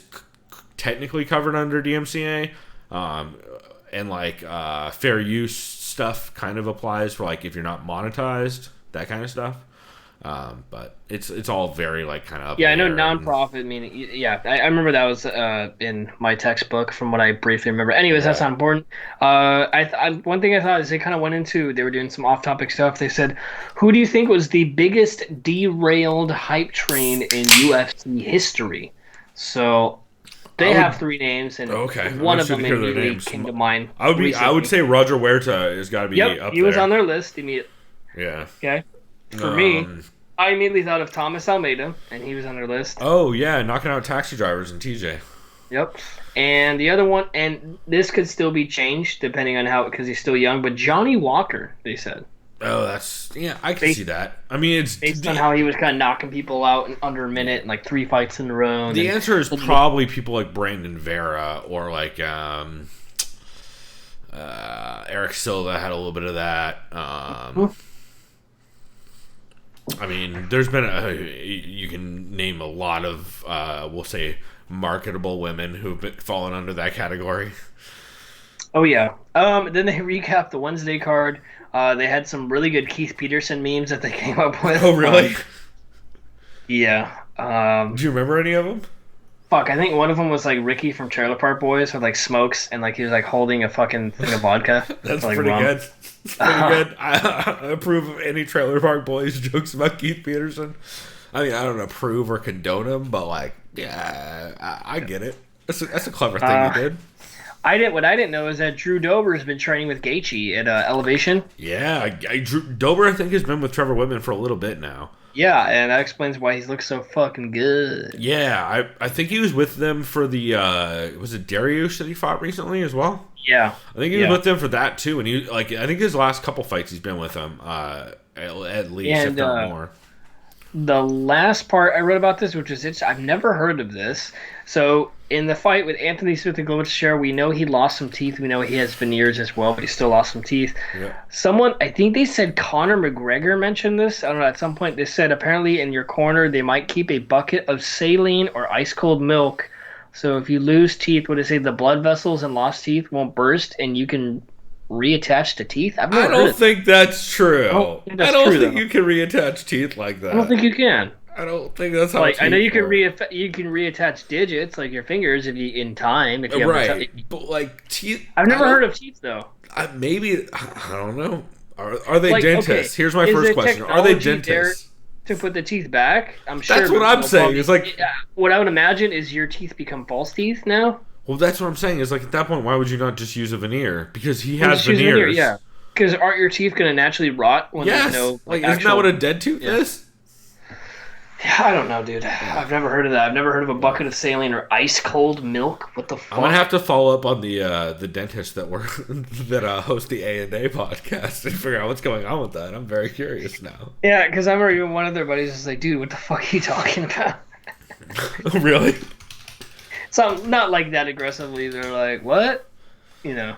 technically covered under DMCA. And like fair use stuff kind of applies for like if you're not monetized, that kind of stuff. But it's all very like kind of I know nonprofit meaning I remember that was in my textbook from what I briefly remember. Anyways, that's not important. One thing I thought is they kind of went into, they were doing some off-topic stuff. They said, who do you think was the biggest derailed hype train in UFC history? So they have three names, and one of them immediately came to mind. I would say Roger Huerta has got to be up there. He was on their list immediately. Yeah. Okay. For me, I immediately thought of Thomas Almeida, and he was on their list. Oh yeah, knocking out taxi drivers and TJ. Yep. And the other one, and this could still be changed depending on how, because he's still young, but Johnny Walker, they said. Oh, I can see that. I mean, it's based on how he was kind of knocking people out in under a minute and like 3 fights in a row. The answer is probably people like Brandon Vera or like Eric Silva had a little bit of that. I mean, there's been you can name a lot of we'll say marketable women who've been fallen under that category. Oh yeah. Then they recapped the Wednesday card. They had some really good Keith Peterson memes that they came up with. Oh really? Yeah. Do you remember any of them? Fuck, I think one of them was like Ricky from Trailer Park Boys with like smokes and like he was like holding a fucking thing of vodka. That's like, pretty good. That's pretty good. I approve of any Trailer Park Boys jokes about Keith Peterson. I mean, I don't approve or condone them, but like, yeah, I get it. That's a clever thing you did. What I didn't know is that Drew Dober has been training with Gaethje at Elevation. Yeah, Dober I think has been with Trevor Whitman for a little bit now. Yeah, and that explains why he's looked so fucking good. Yeah, I think he was with them for the was it Dariush that he fought recently as well? Yeah, I think he was with them for that too, and he I think his last couple fights he's been with them at least, if not more. The last part I read about this, which is I've never heard of this. So in the fight with Anthony Smith and Glover Teixeira, we know he lost some teeth. We know he has veneers as well, but he still lost some teeth. Yeah. Someone, I think they said Conor McGregor mentioned this. I don't know. At some point they said apparently in your corner they might keep a bucket of saline or ice cold milk. So if you lose teeth, what do they say? The blood vessels and lost teeth won't burst, and you can reattach the teeth. I don't think that's true. I don't think you can reattach teeth like that. I don't think you can. I don't think that's how. Like I know you can reattach digits like your fingers if you in time. If you right, but like teeth. I've never heard of teeth though. Maybe I don't know. Are they like, dentists? Okay, here's my first question: are they dentists? To put the teeth back, I'm sure. That's what I'm saying. It's like what I would imagine is your teeth become false teeth now. Well, that's what I'm saying. Is like at that point, why would you not just use a veneer? Because he has veneers. Yeah. Because aren't your teeth going to naturally rot when there's no? Like isn't that what a dead tooth is? I don't know, dude. I've never heard of that. I've never heard of a bucket of saline or ice cold milk. What the fuck? I'm gonna have to follow up on the dentist that host the A&A podcast and figure out what's going on with that. I'm very curious now. Yeah, because I remember even one of their buddies was like, "Dude, what the fuck are you talking about?" Really? So not like that aggressively. They're like, "What?" You know.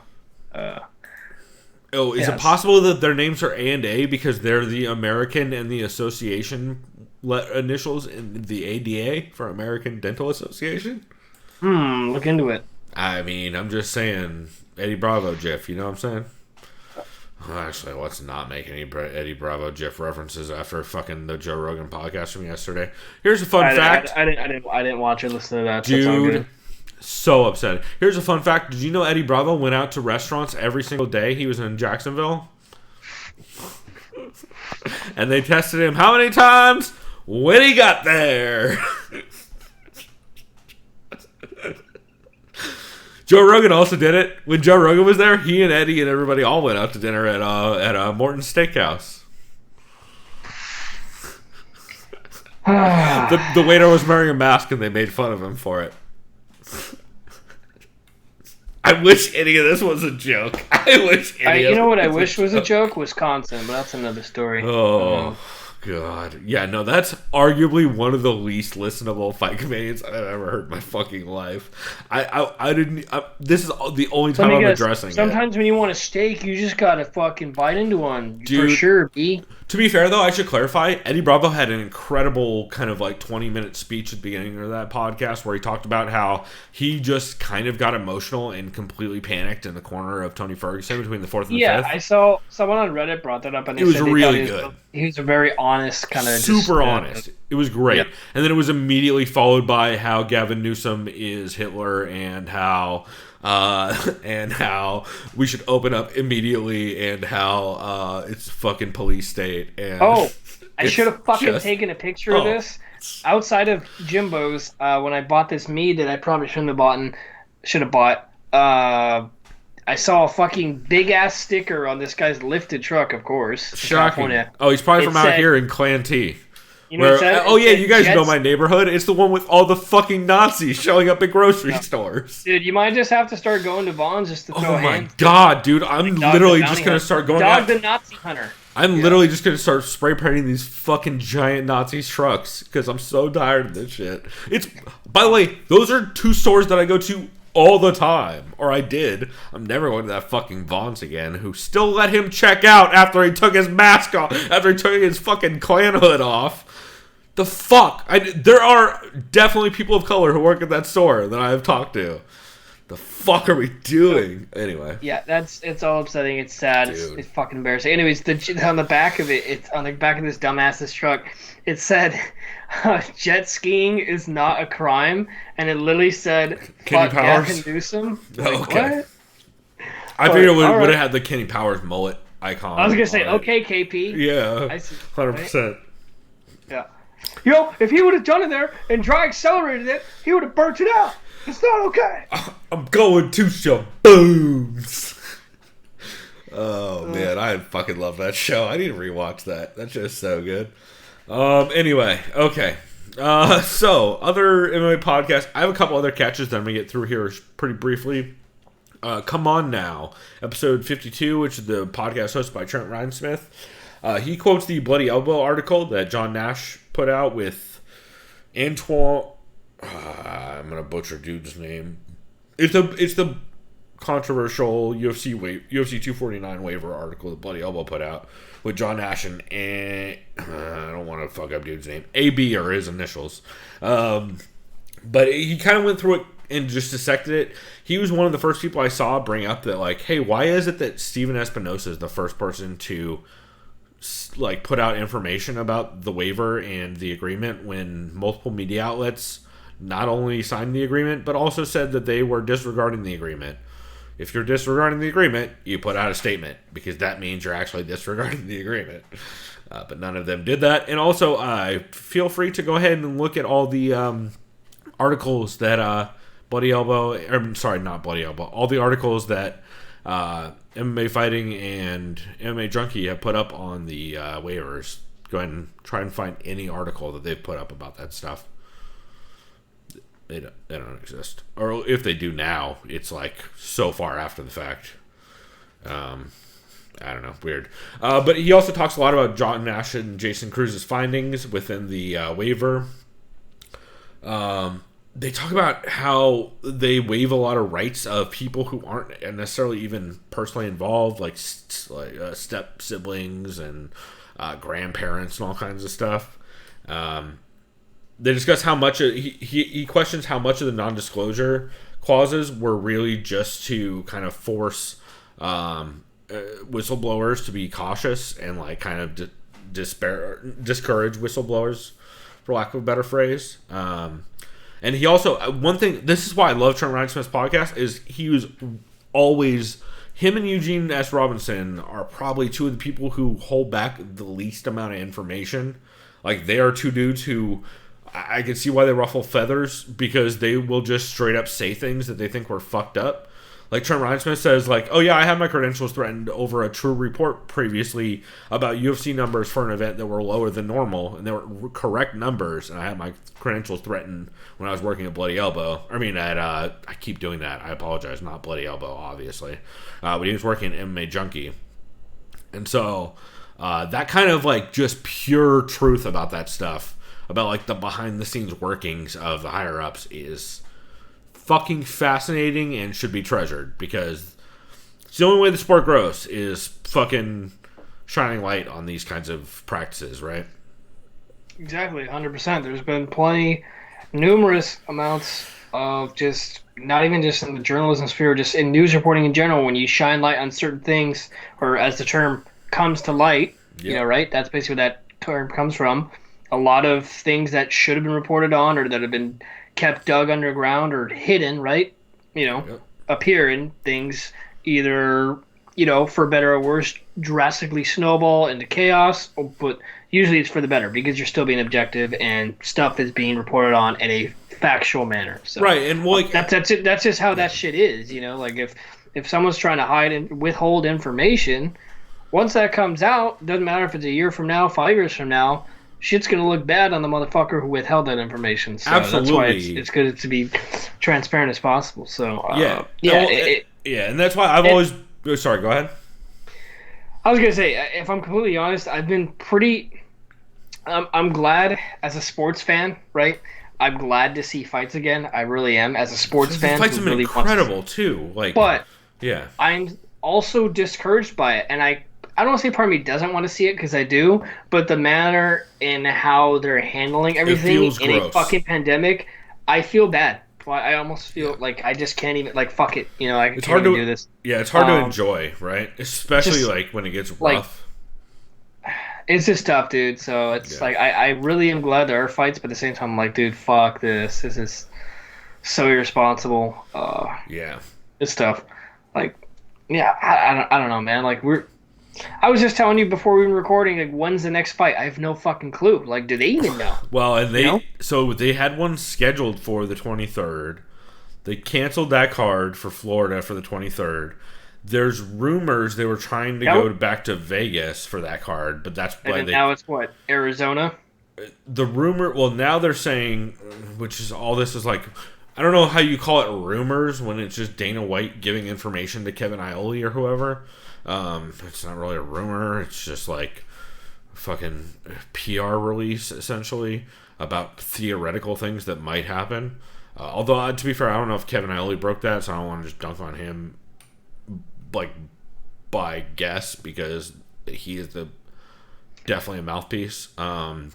Oh, is Yes. it possible that their names are A&A because they're the American and the association initials in the ADA for American Dental Association? Look into it. I mean, I'm just saying, Eddie Bravo GIF, you know what I'm saying? Actually, let's not make any Eddie Bravo GIF references after fucking the Joe Rogan podcast from yesterday. Here's a fun fact. I didn't watch or listen to that. So it's all Dude, good. so upsetting. Here's a fun fact. Did you know Eddie Bravo went out to restaurants every single day he was in Jacksonville? And they tested him how many times when he got there? Joe Rogan also did it. When Joe Rogan was there, he and Eddie and everybody all went out to dinner at Morton's Steakhouse. the waiter was wearing a mask and they made fun of him for it. I wish any of this was a joke. You know what I wish was a joke? Wisconsin, but that's another story. Oh, God. Yeah, no, that's arguably one of the least listenable fight comedians I've ever heard in my fucking life. This is the only time I'm addressing it. Sometimes when you want a steak, you just gotta fucking bite into one. Dude, for sure, B. To be fair, though, I should clarify, Eddie Bravo had an incredible kind of like 20-minute speech at the beginning of that podcast where he talked about how he just kind of got emotional and completely panicked in the corner of Tony Ferguson between the fourth and the fifth. I saw someone on Reddit brought that up, and it was really good. He was a very honest kind of super honest. It was great, Yep. and then it was immediately followed by how Gavin Newsom is Hitler and how we should open up immediately and how it's fucking police state. And I should have fucking taken a picture of this outside of Jimbo's when I bought this mead that I probably shouldn't have bought. I saw a fucking big ass sticker on this guy's lifted truck, of course. Shocking. Oh, he's probably from out here in Clan T. You know you guys know my neighborhood. It's the one with all the fucking Nazis showing up at grocery stores. Dude, you might just have to start going to Vaughn's just to throw hands. Oh my god, dude! I'm literally just gonna start going. Dog the Nazi hunter. I'm literally just gonna start spray painting these fucking giant Nazi trucks because I'm so tired of this shit. By the way, those are two stores that I go to all the time, or I did. I'm never going to that fucking Vaughn's again, who still let him check out after he took his mask off, after he took his fucking Klan hood off. The fuck? There are definitely people of color who work at that store that I have talked to. The fuck are we doing? Anyway. Yeah, it's all upsetting. It's sad. It's fucking embarrassing. Anyways, on the back of it, it's on the back of this dumbass's truck. It said, "Jet skiing is not a crime," and it literally said, "Fuck Gavin Newsom." Like, okay. What? I figured it would have had the Kenny Powers mullet icon. I was gonna say, okay, KP. Yeah, I see. 100%. Yeah. If he would have done it there and dry accelerated it, he would have burnt it out. It's not okay. I'm going to Shabooms. Oh, man. I fucking love that show. I need to rewatch that. That's just so good. Anyway, okay. So, other MMA podcasts. I have a couple other catches that I'm going to get through here pretty briefly. Come On Now, episode 52, which is the podcast hosted by Trent Reinsmith. He quotes the Bloody Elbow article that John Nash put out with Antoine. I'm gonna butcher dude's name. It's the controversial UFC 249 waiver article that Bloody Elbow put out with John Nash and I don't want to fuck up dude's name. AB are his initials. But he kind of went through it and just dissected it. He was one of the first people I saw bring up that, like, hey, why is it that Steven Espinosa is the first person to put out information about the waiver and the agreement when multiple media outlets not only signed the agreement but also said that they were disregarding the agreement. If you're disregarding the agreement, you put out a statement because that means you're actually disregarding the agreement. But none of them did that. And also, feel free to go ahead and look at all the articles that Bloody Elbow, not Bloody Elbow, all the articles that MMA Fighting and MMA Junkie have put up on the waivers, go ahead and try and find any article that they've put up about that stuff. They don't exist. Or if they do now, it's like so far after the fact. I don't know. Weird. But he also talks a lot about John Nash and Jason Cruz's findings within the waiver. They talk about how they waive a lot of rights of people who aren't necessarily even personally involved, like step siblings and grandparents and all kinds of stuff. They discuss how much he questions how much of the non-disclosure clauses were really just to kind of force whistleblowers to be cautious and like kind of discourage whistleblowers, for lack of a better phrase. And he also, one thing, this is why I love Trent Ryan-Smith's podcast, is he was always, him and Eugene S. Robinson are probably two of the people who hold back the least amount of information. Like, they are two dudes who, I can see why they ruffle feathers, because they will just straight up say things that they think were fucked up. Like, Trent Ryan-Smith says, like, oh yeah, I had my credentials threatened over a true report previously about UFC numbers for an event that were lower than normal, and they were correct numbers, and I had my credentials threatened when I was working at Bloody Elbow. I mean, I keep doing that. I apologize. Not Bloody Elbow, obviously. But he was working at MMA Junkie. And so, that kind of, like, just pure truth about that stuff, about, like, the behind-the-scenes workings of the higher-ups is fucking fascinating and should be treasured, because it's the only way the sport grows is fucking shining light on these kinds of practices, right? Exactly, 100%. There's been numerous amounts of just, not even just in the journalism sphere, just in news reporting in general, when you shine light on certain things, or as the term comes to light, you know, right? That's basically where that term comes from. A lot of things that should have been reported on, or that have been kept dug underground or hidden, right? You know, appear in things, either, you know, for better or worse, drastically snowball into chaos, but usually it's for the better, because you're still being objective and stuff is being reported on in a factual manner. So, right, and like, that's it. That's just how that shit is, you know. Like, if someone's trying to hide and withhold information, once that comes out, doesn't matter if it's a year from now, 5 years from now, shit's gonna look bad on the motherfucker who withheld that information. So absolutely, that's why it's good to be transparent as possible. So and that's why I've always. Sorry, go ahead. I was gonna say, if I'm completely honest, I've been pretty. I'm glad as a sports fan, right? I'm glad to see fights again. I really am, as a sports fan. The fights have been incredible too. Like, but yeah, I'm also discouraged by it, and I don't want to say part of me doesn't want to see it, because I do, but the manner in how they're handling everything in a fucking pandemic, I feel bad. I almost feel like I just can't even, like, fuck it, you know, I can't even do this. Yeah, it's hard to enjoy, right? Especially just, like, when it gets rough. Like, it's just tough, dude. So it's like, I really am glad there are fights, but at the same time, I'm like, dude, fuck this. This is so irresponsible. It's tough. Like, yeah, I don't know, man. Like, I was just telling you before we were recording, like, when's the next fight? I have no fucking clue. Like, do they even know? Well, and so they had one scheduled for the 23rd. They canceled that card for Florida for the 23rd. There's rumors they were trying to go back to Vegas for that card, but that's why now it's what, Arizona? The rumor, well, now they're saying, which is all this is like, I don't know how you call it rumors when it's just Dana White giving information to Kevin Iole or whoever. It's not really a rumor. It's just like a fucking PR release, essentially, about theoretical things that might happen. Although, to be fair, I don't know if Kevin Iole broke that, so I don't want to just dunk on him, like, by guess, because he is definitely a mouthpiece. I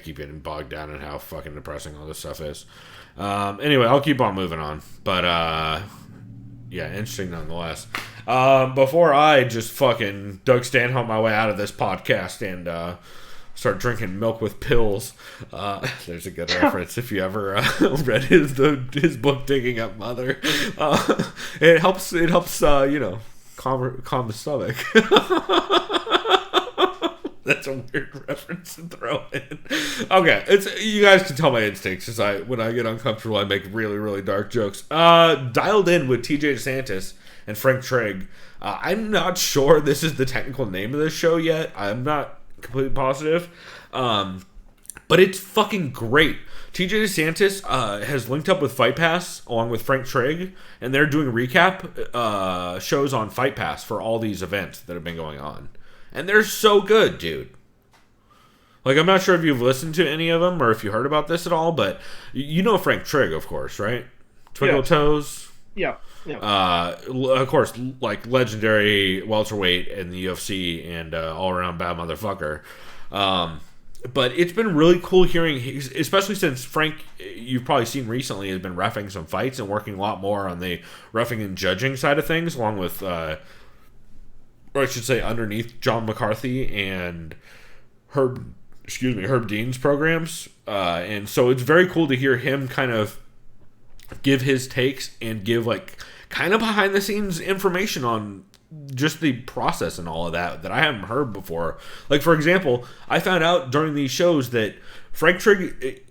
keep getting bogged down in how fucking depressing all this stuff is. Anyway, I'll keep on moving on. But, interesting nonetheless. Before I just fucking Doug Stanhope my way out of this podcast and start drinking milk with pills, there's a good reference if you ever read his book, Digging Up Mother. It helps calm the stomach. That's a weird reference to throw in. Okay, you guys can tell my instincts, because when I get uncomfortable, I make really, really dark jokes. Dialed in with TJ DeSantis and Frank Trigg. I'm not sure this is the technical name of this show yet. I'm not completely positive. But it's fucking great. TJ DeSantis has linked up with Fight Pass along with Frank Trigg, and they're doing recap shows on Fight Pass for all these events that have been going on. And they're so good, dude. Like, I'm not sure if you've listened to any of them or if you heard about this at all, but you know Frank Trigg, of course, right? Twinkle Toes? Yeah. Of course, like, legendary welterweight in the UFC and all-around bad motherfucker. But it's been really cool hearing, especially since Frank, you've probably seen recently, has been reffing some fights and working a lot more on the reffing and judging side of things, along with, or I should say, underneath John McCarthy and Herb Dean's programs. And so it's very cool to hear him kind of give his takes and give, like, kind of behind the scenes information on just the process and all of that I haven't heard before. Like, for example, I found out during these shows that Frank Trigg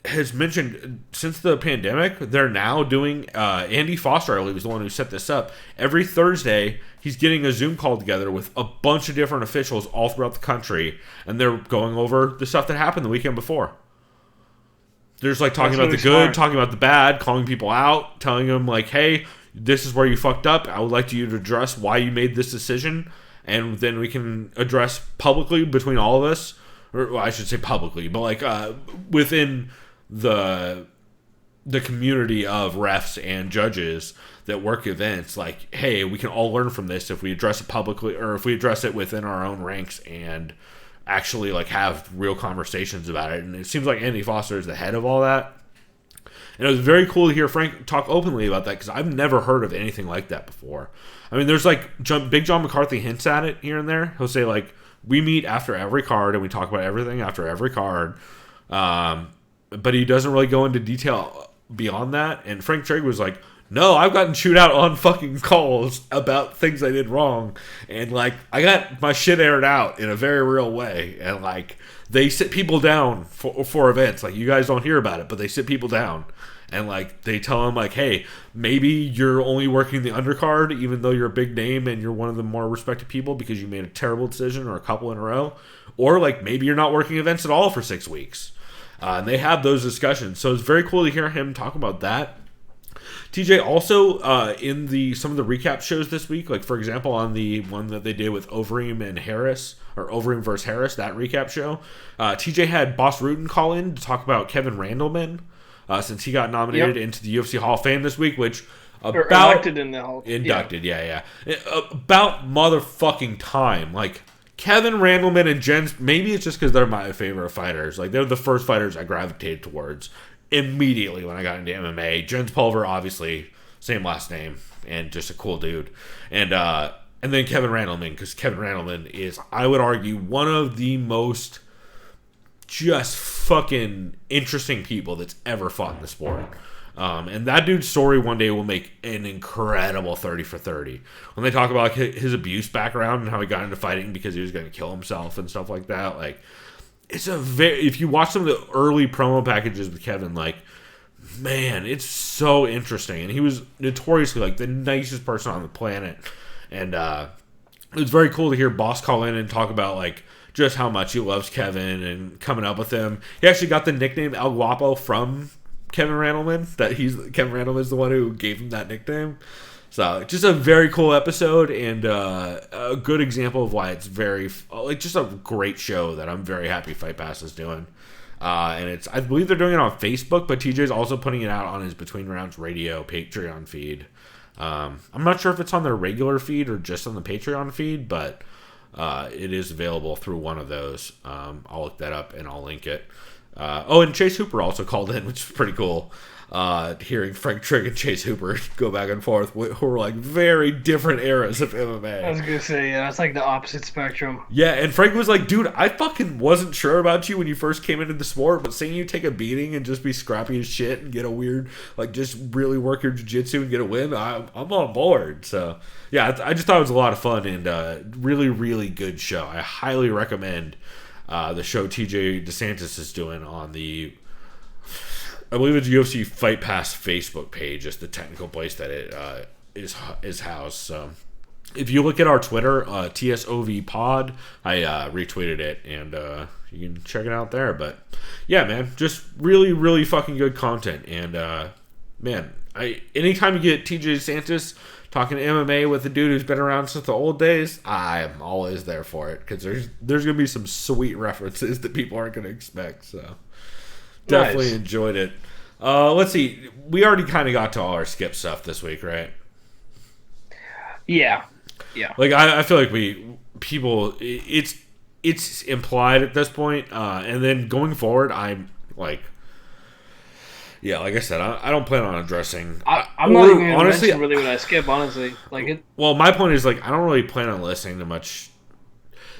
has mentioned since the pandemic, they're now doing, Andy Foster, I believe, is the one who set this up. Every Thursday, he's getting a Zoom call together with a bunch of different officials all throughout the country, and they're going over the stuff that happened the weekend before. They're just, like, talking about the good, talking about the bad, calling people out, telling them, like, hey, this is where you fucked up. I would like you to address why you made this decision, and then we can address publicly between all of us, or well, I should say publicly, but like within the community of refs and judges that work events, like, hey, we can all learn from this if we address it publicly, or if we address it within our own ranks and actually, like, have real conversations about it. And it seems like Andy Foster is the head of all that. And it was very cool to hear Frank talk openly about that, because I've never heard of anything like that before. I mean, there's, like, Big John McCarthy hints at it here and there. He'll say, like, we meet after every card and we talk about everything after every card. But he doesn't really go into detail beyond that. And Frank Trigg was like, no, I've gotten chewed out on fucking calls about things I did wrong. And, like, I got my shit aired out in a very real way. And, like, they sit people down for events. Like, you guys don't hear about it, but they sit people down. And, like, they tell them, like, hey, maybe you're only working the undercard, even though you're a big name and you're one of the more respected people because you made a terrible decision or a couple in a row. Or, like, maybe you're not working events at all for 6 weeks. And they have those discussions. So it's very cool to hear him talk about that. TJ also, in some of the recap shows this week, like, for example, on the one that they did with Overeem and Harris, or Overeem versus Harris, that recap show, TJ had Boss Rutan call in to talk about Kevin Randleman, since he got nominated into the UFC Hall of Fame this week, which elected in the Hall. Inducted, yeah. About motherfucking time. Like, Kevin Randleman and Jens, maybe it's just because they're my favorite fighters. Like, they're the first fighters I gravitated towards immediately when I got into MMA. Jens Pulver, obviously, same last name, and just a cool dude. And then Kevin Randleman, because Kevin Randleman is, I would argue, one of the most just fucking interesting people that's ever fought in the sport. And that dude's story one day will make an incredible 30 for 30. When they talk about his abuse background and how he got into fighting because he was going to kill himself and stuff like that, like, it's if you watch some of the early promo packages with Kevin, like, man, it's so interesting. And he was notoriously, like, the nicest person on the planet. And it was very cool to hear Boss call in and talk about, like, just how much he loves Kevin and coming up with him. He actually got the nickname El Guapo from Kevin Randleman. Kevin Randleman is the one who gave him that nickname. So, just a very cool episode and a good example of why it's very, like, just a great show that I'm very happy Fight Pass is doing. And I believe they're doing it on Facebook, but TJ's also putting it out on his Between Rounds Radio Patreon feed. I'm not sure if it's on their regular feed or just on the Patreon feed, but it is available through one of those. I'll look that up and I'll link it. And Chase Hooper also called in, which is pretty cool. Hearing Frank Trigg and Chase Hooper go back and forth, who are, like, very different eras of MMA. I was gonna say, yeah, it's like the opposite spectrum. Yeah, and Frank was like, dude, I fucking wasn't sure about you when you first came into the sport, but seeing you take a beating and just be scrappy as shit and get a weird, like, just really work your jiu-jitsu and get a win, I'm on board. So, yeah, I just thought it was a lot of fun and really, really good show. I highly recommend the show TJ DeSantis is doing on the, I believe it's UFC Fight Pass Facebook page, just the technical place that it is housed. So if you look at our Twitter, TSOV Pod, I retweeted it, and you can check it out there. But yeah, man, just really, really fucking good content. And man, anytime you get TJ Santis talking MMA with a dude who's been around since the old days, I'm always there for it, because there's gonna be some sweet references that people aren't gonna expect. So definitely enjoyed it. Let's see, we already kind of got to all our skip stuff this week, right? Yeah. Like I feel like it's implied at this point, and then going forward, I'm like, yeah, like I said, I don't plan on addressing. I'm not even gonna mention really what I skip, honestly. Like it. Well, my point is, like, I don't really plan on listening to much.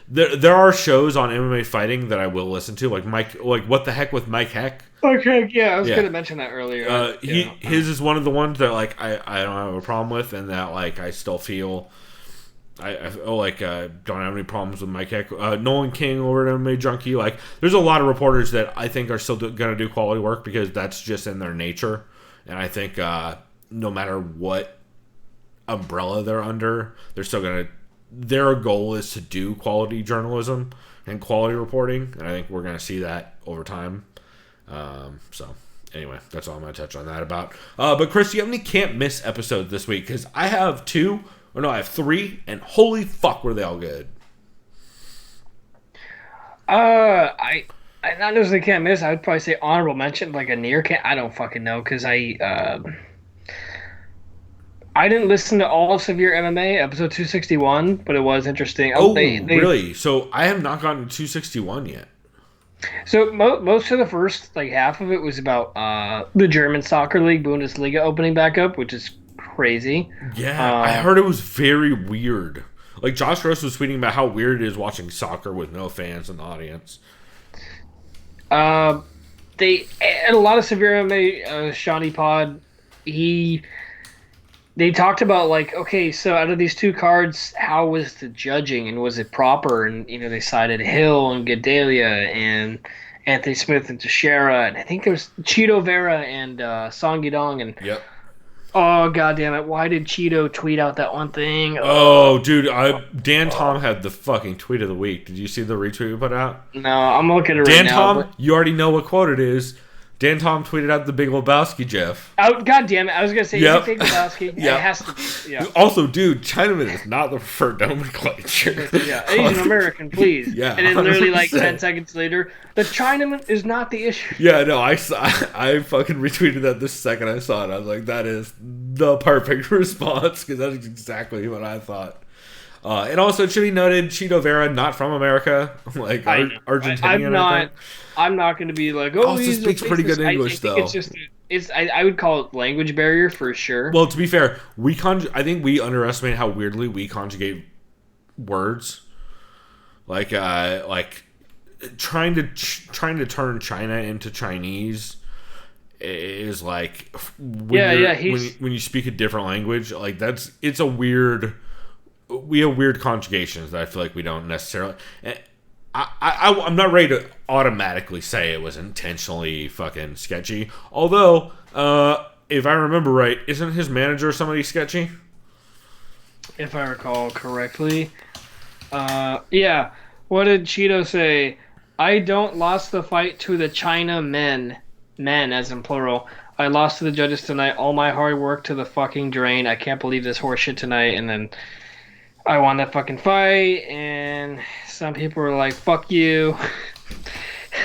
There are shows on MMA fighting that I will listen to, like What the Heck with Mike Heck. Okay, yeah, I was gonna mention that earlier. His is one of the ones that, like, I don't have a problem with, and that, like, I still feel I feel like don't have any problems with Mike Heck. Nolan King over at MMA Junkie. Like, there's a lot of reporters that I think are still going to do quality work, because that's just in their nature. And I think no matter what umbrella they're under, they're still going to. Their goal is to do quality journalism and quality reporting, and I think we're going to see that over time. So anyway, that's all I'm going to touch on that about. But Chris, do you have any can't miss episodes this week? Because I have 2. Or no, I have 3, and holy fuck, were they all good. I not necessarily can't miss. I would probably say honorable mention, like a near can't. I don't fucking know, because I didn't listen to all of Severe MMA episode 261, but it was interesting. Really? So I have not gotten to 261 yet. So most of the first half of it was about the German soccer league Bundesliga opening back up, which is crazy. Yeah, I heard it was very weird. Like, Josh Gross was tweeting about how weird it is watching soccer with no fans in the audience. They at a lot of Severe MMA, Shawnee Pod, they talked about, like, okay, so out of these 2 cards, how was the judging, and was it proper? And they cited Hill and Gedalia and Anthony Smith and Teixeira, and I think there was Cheeto Vera and Song Yidong, and yep. Oh, god damn it. Why did Cheeto tweet out that one thing? Oh, dude, Dan Tom had the fucking tweet of the week. Did you see the retweet we put out? No, I'm looking at it Dan right Tom, now. you already know what quote it is. Dan Tom tweeted out the Big Lebowski GIF. Oh, god damn it. I was going to say, Yep. Big Lebowski. Yep. It has to be. Yeah. Also, dude, Chinaman is not the preferred nomenclature. Yeah, Asian American, please. Yeah, and then literally 100%. 10 seconds later, the Chinaman is not the issue. Yeah, no, I fucking retweeted that the second I saw it. I was like, that is the perfect response, because that's exactly what I thought. And also, it should be noted, Cheeto Vera, not from America, like Argentinian. I'm not going to be like, oh, also he's speaks pretty good English, I think though. it's just, I would call it language barrier for sure. Well, to be fair, I think we underestimate how weirdly we conjugate words. Like trying to turn China into Chinese is like when you speak a different language, like it's a weird. We have weird conjugations that I feel like we don't necessarily. I'm not ready to automatically say it was intentionally fucking sketchy. Although, if I remember right, isn't his manager somebody sketchy? If I recall correctly. Yeah. What did Cheeto say? I don't lost the fight to the China men as in plural. I lost to the judges tonight. All my hard work to the fucking drain. I can't believe this horseshit tonight. And then I won that fucking fight, and some people were like, fuck you.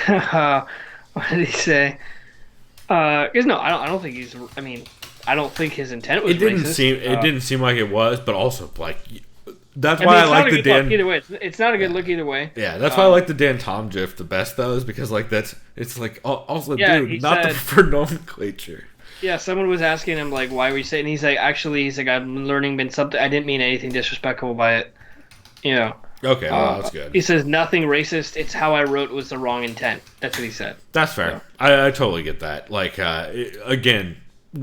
What did he say? Because no, I don't think he's, I don't think his intent was racist. It didn't seem like it was, but also, like, that's why I like the Dan. Either way, it's not a good look either way. Yeah, that's why I like the Dan Tom GIF the best, though, is because, like, it's like, also, yeah, dude, not the preferred nomenclature. Yeah, someone was asking him, like, why were you saying? And he's like, I'm learning been something. I didn't mean anything disrespectful by it. Okay, well, that's good. He says, nothing racist. It's how I wrote was the wrong intent. That's what he said. That's fair. Yeah. I totally get that. Like, again,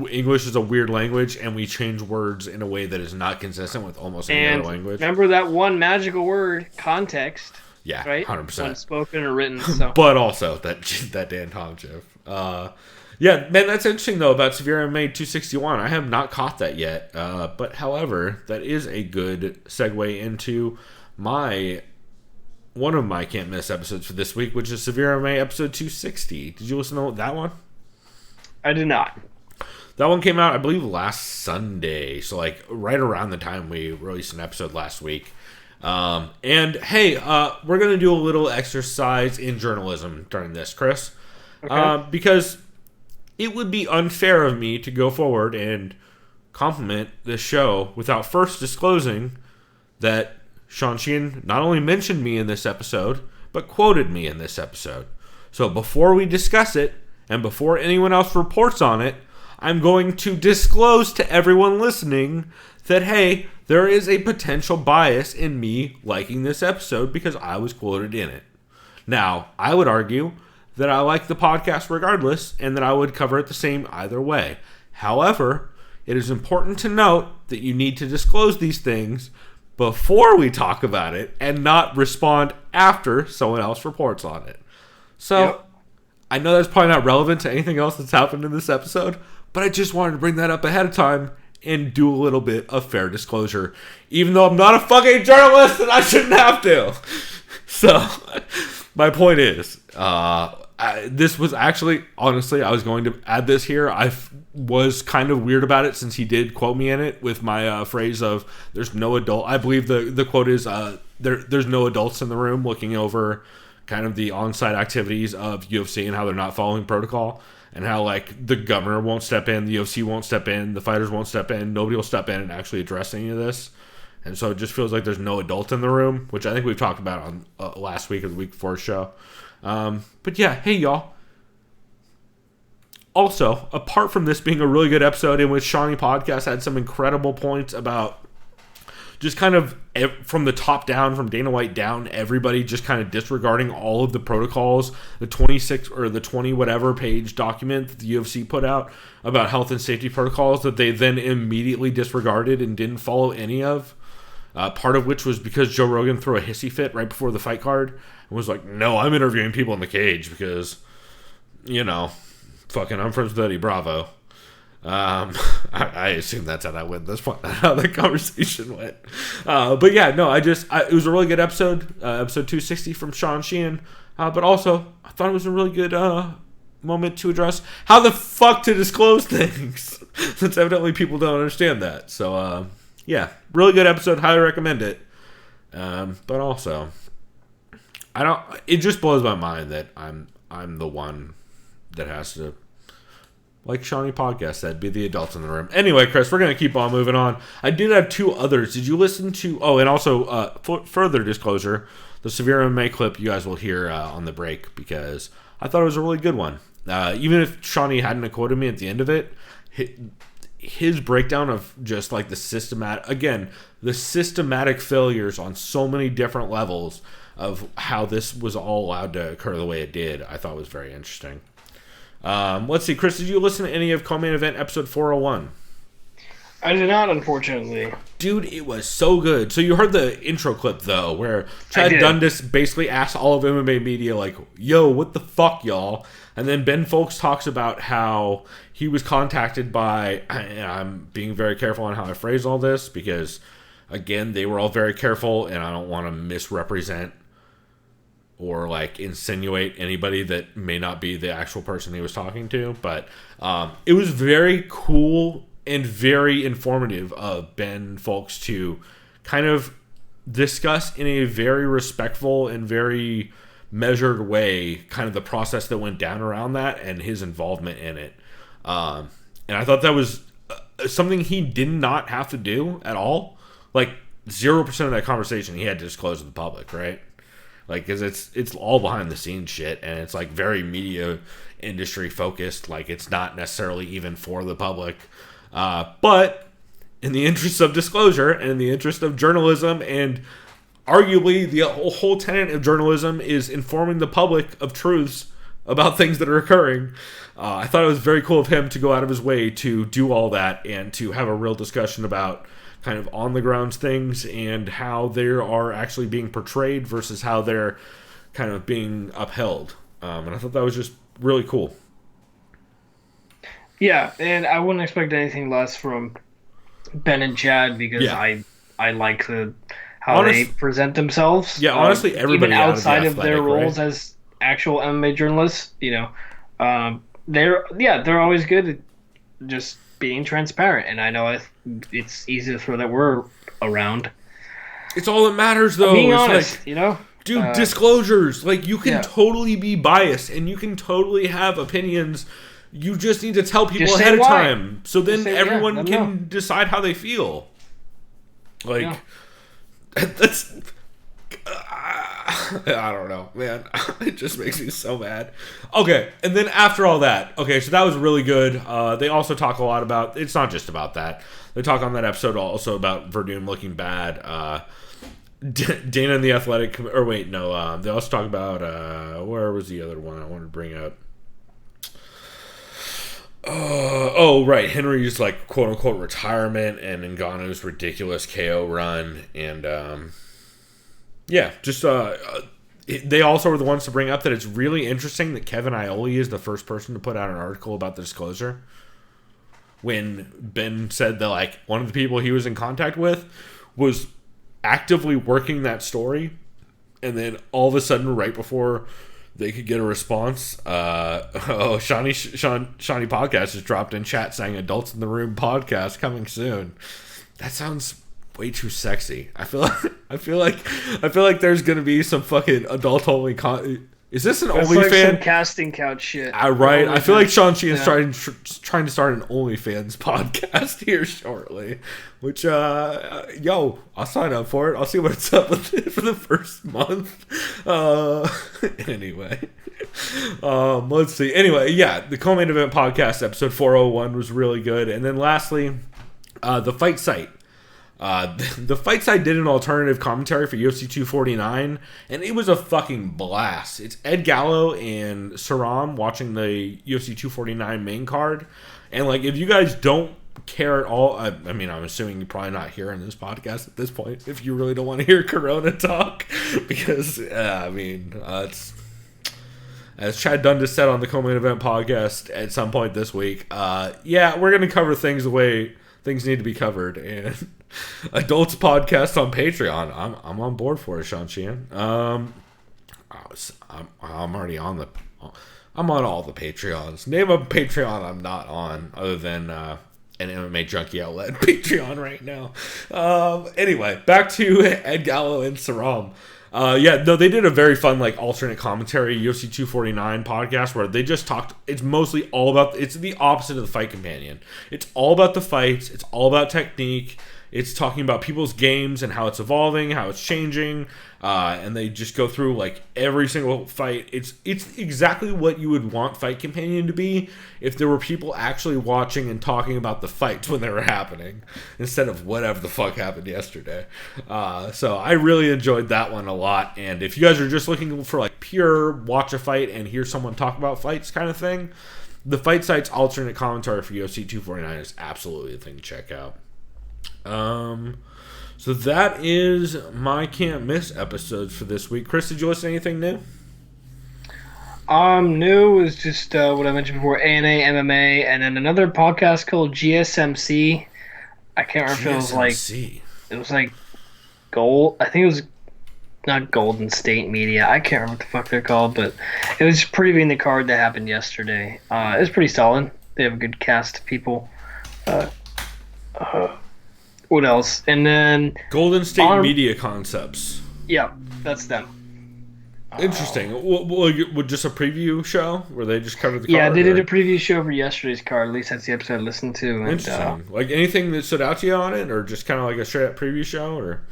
English is a weird language, and we change words in a way that is not consistent with almost any other language. Remember that one magical word, context. Yeah, right? 100%. When spoken or written. So. But also, that Dan Tom GIF. Yeah, man, that's interesting, though, about Severe MMA 261. I have not caught that yet. But, however, that is a good segue into one of my can't miss episodes for this week, which is Severe MMA episode 260. Did you listen to that one? I did not. That one came out, I believe, last Sunday. So, like, right around the time we released an episode last week. And, hey, we're going to do a little exercise in journalism during this, Chris. Okay. Because it would be unfair of me to go forward and compliment this show without first disclosing that Sean Sheehan not only mentioned me in this episode, but quoted me in this episode. So before we discuss it, and before anyone else reports on it, I'm going to disclose to everyone listening that, hey, there is a potential bias in me liking this episode because I was quoted in it. Now, I would argue that I like the podcast regardless, and that I would cover it the same either way. However, it is important to note that you need to disclose these things before we talk about it and not respond after someone else reports on it. So, Yep. I know that's probably not relevant to anything else that's happened in this episode, but I just wanted to bring that up ahead of time and do a little bit of fair disclosure, even though I'm not a fucking journalist and I shouldn't have to. So, my point is, this was actually, honestly, I was going to add this here. I was kind of weird about it since he did quote me in it with my phrase of, there's no adult. I believe the quote is, there's no adults in the room looking over kind of the on-site activities of UFC and how they're not following protocol. And how, like, the governor won't step in, the UFC won't step in, the fighters won't step in, nobody will step in and actually address any of this. And so it just feels like there's no adult in the room, which I think we've talked about on last week or the week before show. But yeah, hey, y'all. Also, apart from this being a really good episode in which Shawnee Podcast had some incredible points about just kind of from the top down, from Dana White down, everybody just kind of disregarding all of the protocols, the 26 or the 20 whatever page document that the UFC put out about health and safety protocols that they then immediately disregarded and didn't follow any of. Part of which was because Joe Rogan threw a hissy fit right before the fight card and was like, no, I'm interviewing people in the cage because, fucking I'm friends with Eddie Bravo. I assume that's how that went. That's how the conversation went. But yeah, no, it was a really good episode, episode 260 from Sean Sheehan. But also, I thought it was a really good moment to address how the fuck to disclose things, since evidently people don't understand that. So yeah, really good episode. Highly recommend it. But also, it just blows my mind that I'm the one that has to, like Shawnee Podcast said, be the adult in the room. Anyway, Chris, we're going to keep on moving on. I did have two others. Did you listen to... Oh, and also, further disclosure, the Severe MMA clip you guys will hear on the break, because I thought it was a really good one. Even if Shawnee hadn't quoted me at the end of it, his breakdown of just like the systematic failures on so many different levels of how this was all allowed to occur the way it did, I thought was very interesting. Let's see, Chris, did you listen to any of Co-Main Event episode 401? I did not, unfortunately. Dude, it was so good. So you heard the intro clip, though, where Chad Dundas basically asks all of MMA media, like, yo, what the fuck, y'all? And then Ben Folks talks about how he was contacted by, and I'm being very careful on how I phrase all this, because, again, they were all very careful, and I don't want to misrepresent or like insinuate anybody that may not be the actual person he was talking to. But it was very cool and very informative of Ben Folks to kind of discuss in a very respectful and very measured way kind of the process that went down around that and his involvement in it. And I thought that was something he did not have to do at all. Like 0% of that conversation he had to disclose to the public, right? Like, because it's all behind the scenes shit, and it's like very media industry focused. Like, it's not necessarily even for the public. But in the interest of disclosure and in the interest of journalism, and arguably the whole tenet of journalism is informing the public of truths about things that are occurring, I thought it was very cool of him to go out of his way to do all that and to have a real discussion about kind of on the ground things and how they are actually being portrayed versus how they're kind of being upheld. And I thought that was just really cool. Yeah, and I wouldn't expect anything less from Ben and Chad because Yeah. I like how they present themselves. Yeah, honestly, everybody even outside out of their Athletic, roles right? as actual MMA journalists, they're always good at just being transparent. And I know it's easy to throw that word around. It's all that matters, though. Being It's honest, like, dude, disclosures. Like, you can totally be biased and you can totally have opinions. You just need to tell people Just say ahead of why. time, so then Just say, everyone let them can decide how they feel. Like, Yeah. that's. I don't know, man. It just makes me so mad. Okay, and then after all that, okay, so that was really good. They also talk a lot about. It's not just about that. They talk on that episode also about Verdun looking bad. Dana and the Athletic, or wait, no. They also talk about where was the other one I wanted to bring up? Right, Henry's like quote unquote retirement and Ngannou's ridiculous KO run, and they also were the ones to bring up that it's really interesting that Kevin Iole is the first person to put out an article about the disclosure. When Ben said that like one of the people he was in contact with was actively working that story, and then all of a sudden, right before they could get a response, Shawnee Podcast just dropped in chat saying "Adults in the Room" podcast coming soon. That sounds way too sexy. I feel like there's gonna be some fucking adult only Is this an That's like some OnlyFans? casting couch shit. Right. I feel like Sean Sheehan's trying to start an OnlyFans podcast here shortly. Which, I'll sign up for it. I'll see what's up with it for the first month. Anyway. Let's see. Anyway, yeah, the co-main event podcast, episode 401, was really good. And then lastly, the fight site. The fight side did an alternative commentary for UFC 249, and it was a fucking blast. It's Ed Gallo and Saram watching the UFC 249 main card, and like if you guys don't care at all, I mean, I'm assuming you're probably not hearing this podcast at this point if you really don't want to hear Corona talk, because it's as Chad Dundas said on the co-main event podcast at some point this week. We're gonna cover things the way things need to be covered, and adults podcast on Patreon. I'm on board for it, Sean Sheehan. I'm already on the. I'm on all the Patreons. Name a Patreon I'm not on, other than an MMA Junkie outlet Patreon right now. Anyway, back to Ed Gallo and Saram. They did a very fun like alternate commentary UFC 249 podcast where they just talked. It's mostly all about. It's the opposite of the Fight Companion. It's all about the fights. It's all about technique. It's talking about people's games and how it's evolving, how it's changing, and they just go through like every single fight. It's exactly what you would want Fight Companion to be if there were people actually watching and talking about the fights when they were happening, instead of whatever the fuck happened yesterday. So I really enjoyed that one a lot. And if you guys are just looking for like pure watch a fight and hear someone talk about fights kind of thing, the Fight Site's alternate commentary for UFC 249 is absolutely a thing to check out. So that is my can't miss episodes for this week. Chris, did you listen to anything new? New is just what I mentioned before, ANA, MMA, and then another podcast called GSMC. I can't remember if it was like Gold. I think it was not Golden State Media. I can't remember what the fuck they're called, but it was previewing the card that happened yesterday. It was pretty solid. They have a good cast of people. What else? And then Golden State Media Concepts. Yeah, that's them. Interesting. Would just a preview show where they just covered the card? Yeah, they did a preview show for yesterday's card. At least that's the episode I listened to. And, interesting. Like anything that stood out to you on it, or just kind of like a straight up preview show, or?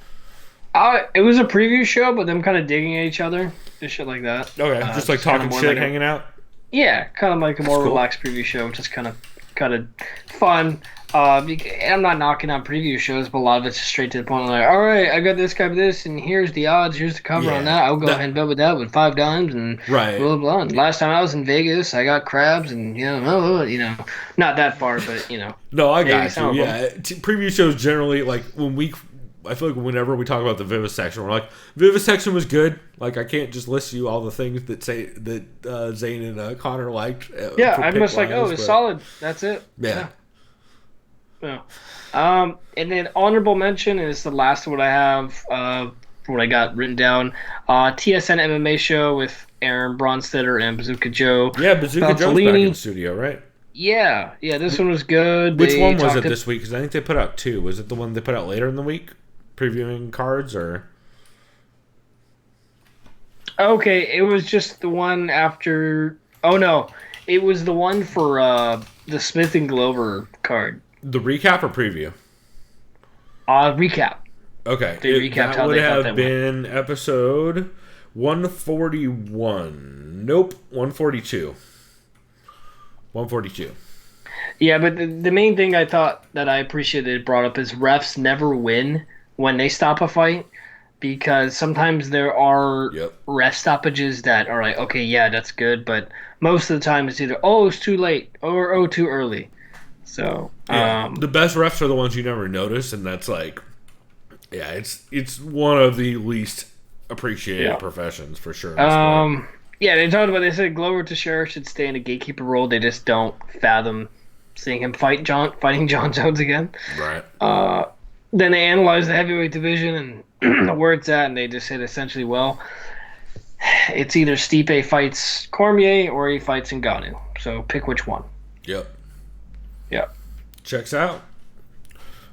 It was a preview show, but them kind of digging at each other and shit like that. Okay, just like talking shit, like hanging out. Yeah, kind of like a more relaxed preview show, which is kind of fun. I'm not knocking on preview shows, but a lot of it's just straight to the point. Like, all right, I got this guy with this, and here's the odds, here's the cover on that. I'll go ahead and bet with that with $5 and blah blah blah. And last time I was in Vegas, I got crabs, and not that far, but No, I got you. Yeah, preview shows generally like when we I feel like whenever we talk about the Vivisection, we're like, Vivisection was good. Like, I can't just list you all the things that Zane and Connor liked. Yeah, I'm just like, oh, it's solid. That's it. Yeah. And then honorable mention is the last one I have, what I got written down. TSN MMA show with Aaron Braunsteader and Bazooka Joe. Yeah, Bazooka Joe's back in the studio, right? Yeah, this one was good. Which one was it this week? Because I think they put out 2. Was it the one they put out later in the week? Previewing cards, or? Okay, it was just the one after... Oh, no. It was the one for the Smith and Glover card. The recap or preview? Recap. Okay. They recapped how they thought that would have been episode 141. Nope, 142. 142. Yeah, but the main thing I thought that I appreciated it brought up is refs never win when they stop a fight, because sometimes there are ref stoppages that are like, okay, yeah, that's good, but most of the time it's either, oh, it's too late, or oh, too early. So the best refs are the ones you never notice, and that's like, yeah, it's one of the least appreciated professions for sure. Yeah, they said Glover Teixeira should stay in a gatekeeper role. They just don't fathom seeing him fighting John Jones again. Right. Then they analyzed the heavyweight division and where it's at, and they just said essentially, well, it's either Stipe fights Cormier or he fights Ngannou. So pick which one. Yep. Checks out.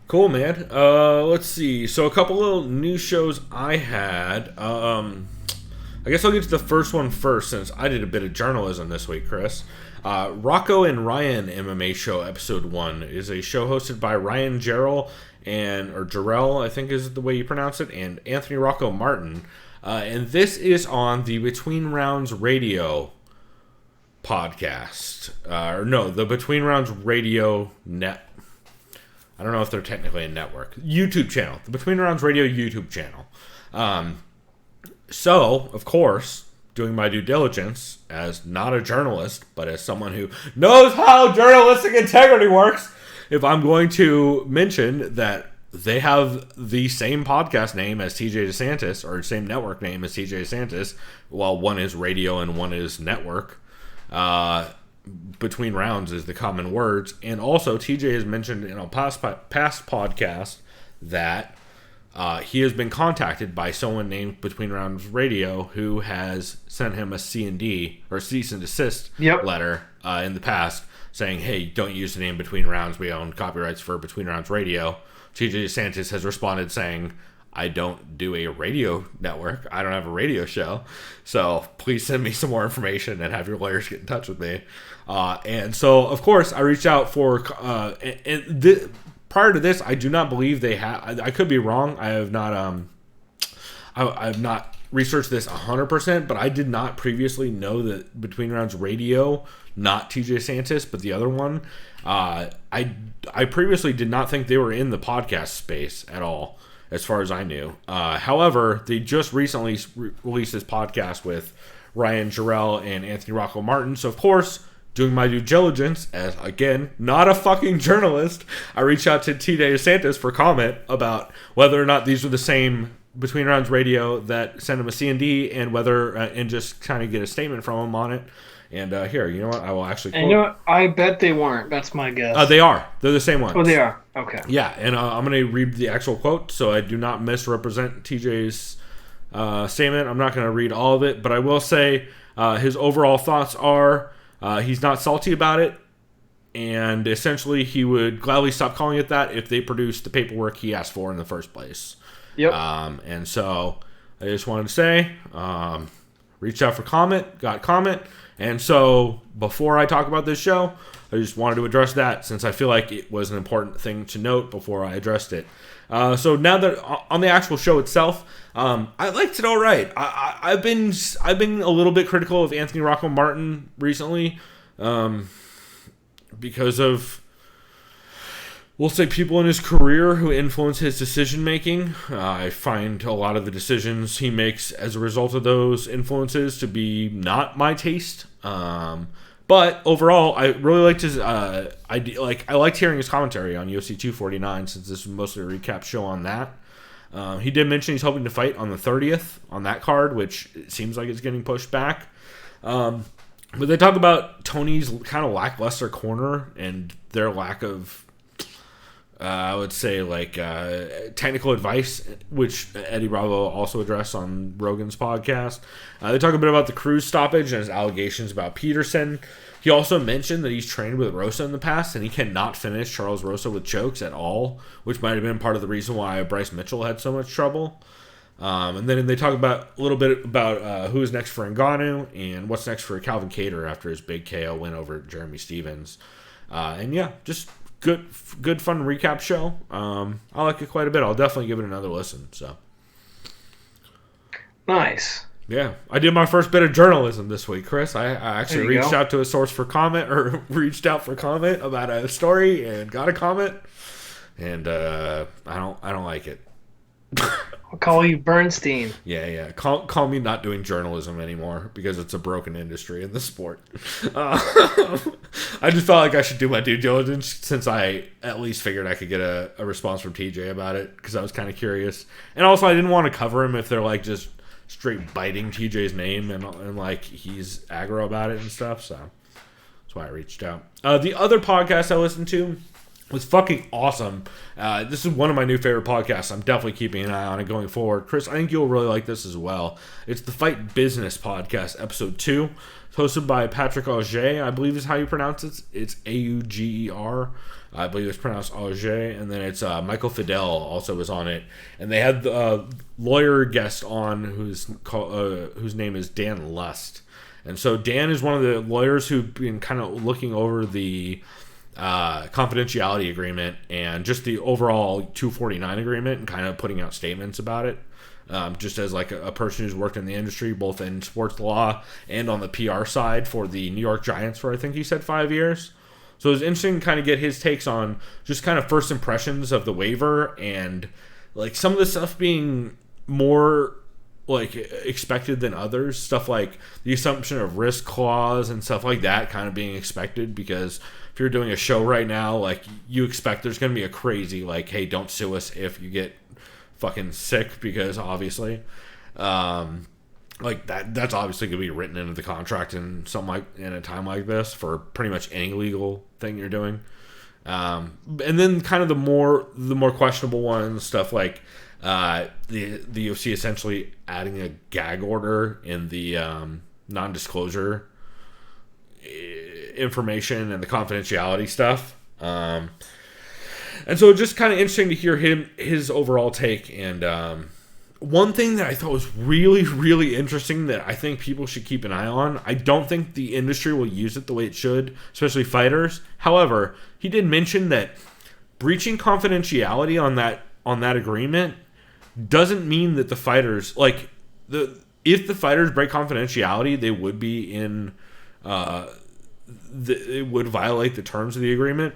Cool, man. Let's see. So a couple little new shows I had. I guess I'll get to the first one first, since I did a bit of journalism this week, Chris. Rocco and Ryan MMA show episode 1 is a show hosted by Ryan Jarrell or Jarrell, I think is the way you pronounce it, and Anthony Rocco Martin. And this is on the Between Rounds Radio podcast. The Between Rounds Radio net. I don't know if they're technically a network. YouTube channel. The Between Rounds Radio YouTube channel. So, of course, doing my due diligence as not a journalist, but as someone who knows how journalistic integrity works, if I'm going to mention that they have the same podcast name as TJ DeSantis, or same network name as TJ DeSantis, while one is radio and one is network, Between Rounds is the common words. And also, TJ has mentioned in a past podcast that he has been contacted by someone named Between Rounds Radio, who has sent him a C&D, or cease and desist letter in the past, saying, hey, don't use the name Between Rounds. We own copyrights for Between Rounds Radio. TJ DeSantis has responded saying, I don't do a radio network. I don't have a radio show. So please send me some more information and have your lawyers get in touch with me. And so, of course, I reached out for... prior to this, I do not believe they have... I could be wrong. I have not... I have not researched this 100%, but I did not previously know that Between Rounds Radio, not TJ DeSantis, but the other one, I previously did not think they were in the podcast space at all, as far as I knew. However, they just recently released this podcast with Ryan Jarrell and Anthony Rocco Martin. So, of course, doing my due diligence, as, again, not a fucking journalist, I reached out to TJ DeSantis for comment about whether or not these were the same Between Rounds Radio that sent him a C&D, and whether, and just kind of get a statement from him on it. And here, you know what? I will actually quote. And you know what? I bet they weren't. That's my guess. They are. They're the same ones. Oh, they are. Okay. Yeah, and I'm going to read the actual quote, so I do not misrepresent TJ's statement. I'm not going to read all of it, but I will say his overall thoughts are he's not salty about it, and essentially he would gladly stop calling it that if they produced the paperwork he asked for in the first place. Yep. And so I just wanted to say, reached out for comment, got comment. And so before I talk about this show, I just wanted to address that, since I feel like it was an important thing to note before I addressed it. So now that on the actual show itself, I liked it all right. I've been a little bit critical of Anthony Rocco Martin recently, because of, we'll say, people in his career who influence his decision making. I find a lot of the decisions he makes as a result of those influences to be not my taste. But overall, I really liked his I liked hearing his commentary on UFC 249, since this was mostly a recap show on that. He did mention he's hoping to fight on the 30th on that card, which it seems like it's getting pushed back. But they talk about Tony's kind of lackluster corner and their lack of, I would say, like technical advice, which Eddie Bravo also addressed on Rogan's podcast. They talk a bit about the Cruz stoppage and his allegations about Peterson. He also mentioned that he's trained with Rosa in the past, and he cannot finish Charles Rosa with chokes at all, which might have been part of the reason why Bryce Mitchell had so much trouble. And then they talk about a little bit about who is next for Ngannou and what's next for Calvin Kattar after his big KO win over Jeremy Stevens. And yeah, just good fun recap show. I like it quite a bit. I'll definitely give it another listen. So nice. Yeah, I did my first bit of journalism this week, Chris. I actually reached out to a source for comment, or reached out for comment about a story and got a comment, and I don't like it. I'll call you Bernstein. Yeah. Call me not doing journalism anymore because it's a broken industry in the sport. I just felt like I should do my due diligence since I at least figured I could get a response from TJ about it because I was kind of curious, and also I didn't want to cover him if they're like just straight biting TJ's name and like he's aggro about it and stuff. So that's why I reached out. The other podcast I listened to was fucking awesome. This is one of my new favorite podcasts. I'm definitely keeping an eye on it going forward. Chris, I think you'll really like this as well. It's the Fight Business Podcast, episode 2. It's hosted by Patrick Auger, I believe is how you pronounce it. It's Auger. I believe it's pronounced Auger. And then it's Michael Fidel also was on it. And they had the lawyer guest on whose name is Dan Lust. And so Dan is one of the lawyers who've been kind of looking over the confidentiality agreement and just the overall 249 agreement and kind of putting out statements about it. Just as like a person who's worked in the industry, both in sports law and on the PR side for the New York Giants for, I think he said 5 years. So it was interesting to kind of get his takes on just kind of first impressions of the waiver and like some of the stuff being more like expected than others. Stuff like the assumption of risk clause and stuff like that kind of being expected because if you're doing a show right now, like you expect there's going to be a crazy like, hey, don't sue us if you get fucking sick because obviously like that's obviously going to be written into the contract in a time like this for pretty much any legal thing you're doing. And then kind of the more questionable ones, stuff like the UFC essentially adding a gag order in the non-disclosure information and the confidentiality stuff. And so just kind of interesting to hear his overall take. And one thing that I thought was really, really interesting that I think people should keep an eye on, I don't think the industry will use it the way it should, especially fighters. However, he did mention that breaching confidentiality on that agreement doesn't mean that the fighters, like, if the fighters break confidentiality, they would be in, it would violate the terms of the agreement.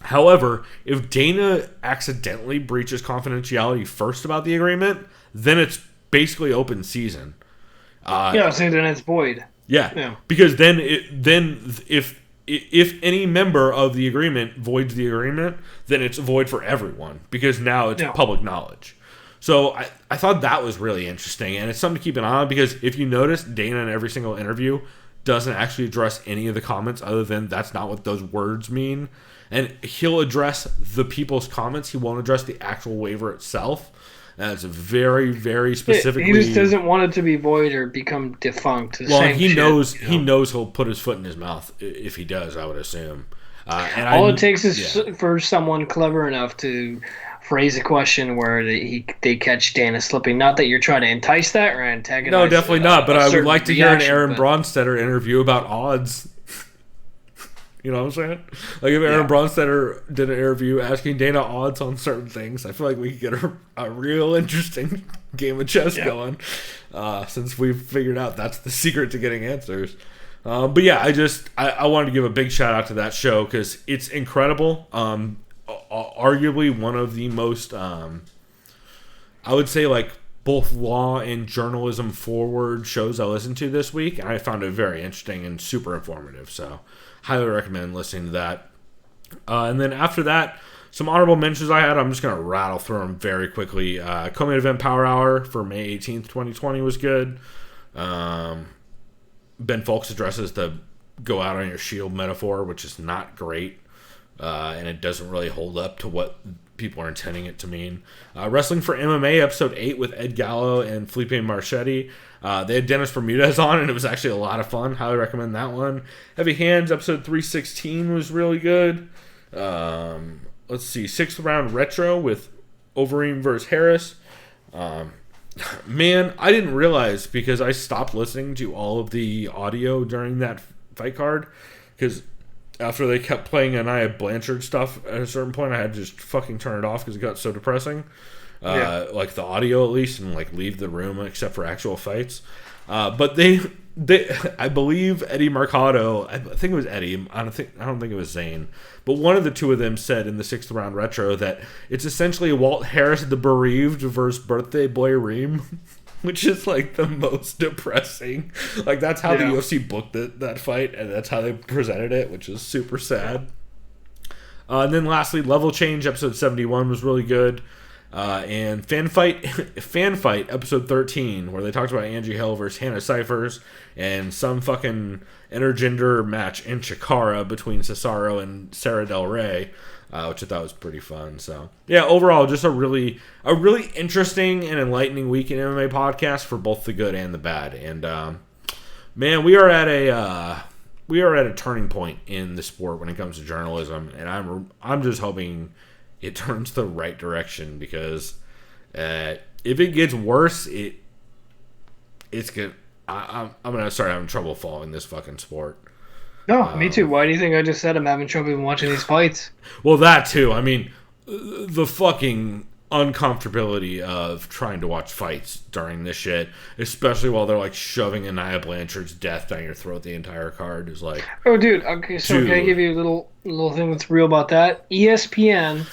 However, if Dana accidentally breaches confidentiality first about the agreement, then it's basically open season. So then it's void. Yeah. Because then if any member of the agreement voids the agreement, then it's void for everyone because now it's public knowledge. So I thought that was really interesting, and it's something to keep an eye on because if you notice, Dana in every single interview doesn't actually address any of the comments other than that's not what those words mean. And he'll address the people's comments. He won't address the actual waiver itself. And it's very, very specifically. He just doesn't want it to be void or become defunct. He knows he'll put his foot in his mouth if he does, I would assume. All it takes is for someone clever enough to phrase a question where they catch Dana slipping. Not that you're trying to entice that or antagonize. No, definitely not. But I would like to hear an Aaron Braunsteader interview about odds. You know what I'm saying? Like if Aaron Braunsteader did an interview asking Dana odds on certain things, I feel like we could get a real interesting game of chess going. Since we've figured out that's the secret to getting answers. But yeah, I wanted to give a big shout out to that show because it's incredible. Arguably one of the most, I would say like both law and journalism forward shows I listened to this week. And I found it very interesting and super informative. So highly recommend listening to that. And then after that, Some honorable mentions I had, I'm just going to rattle through them very quickly. Co-main event Power Hour for May 18th, 2020 was good. Ben Folks addresses the go out on your shield metaphor, which is not great. And it doesn't really hold up to what people are intending it to mean. Wrestling for MMA, episode 8 with Ed Gallo and Felipe Marchetti. They had Dennis Bermudez on, and it was actually a lot of fun. Highly recommend that one. Heavy Hands, episode 316 was really good. Let's see, 6th round retro with Overeem versus Harris. Man, I didn't realize, because I stopped listening to all of the audio during that fight card, because after they kept playing Anaya Blanchard stuff at a certain point, I had to just fucking turn it off because it got so depressing. Like the audio at least, and like leave the room except for actual fights. But they I believe Eddie Mercado, I think it was Eddie, I don't think it was Zane, but one of the two of them said in the 6th round retro that it's essentially Walt Harris the Bereaved versus Birthday Boy Reem, which is like the most depressing. Like that's how the UFC booked that fight, and that's how they presented it, which is super sad. And then lastly, Level Change episode 71 was really good. And Fan Fight episode 13, where they talked about Angie Hill versus Hannah Cyphers and some fucking intergender match in Chikara between Cesaro and Sarah Del Rey, which I thought was pretty fun. So yeah, overall, just a really interesting and enlightening week in MMA podcast for both the good and the bad. And man, we are at a turning point in the sport when it comes to journalism, and I'm just hoping it turns the right direction, because if it gets worse, it's good. I'm gonna start having trouble following this fucking sport. No, me too. Why do you think I just said I'm having trouble even watching these fights? Well, that too. I mean, the fucking uncomfortability of trying to watch fights during this shit, especially while they're like shoving Anaya Blanchard's death down your throat the entire card, is like, oh dude, okay, so can I give you a little thing that's real about that? ESPN,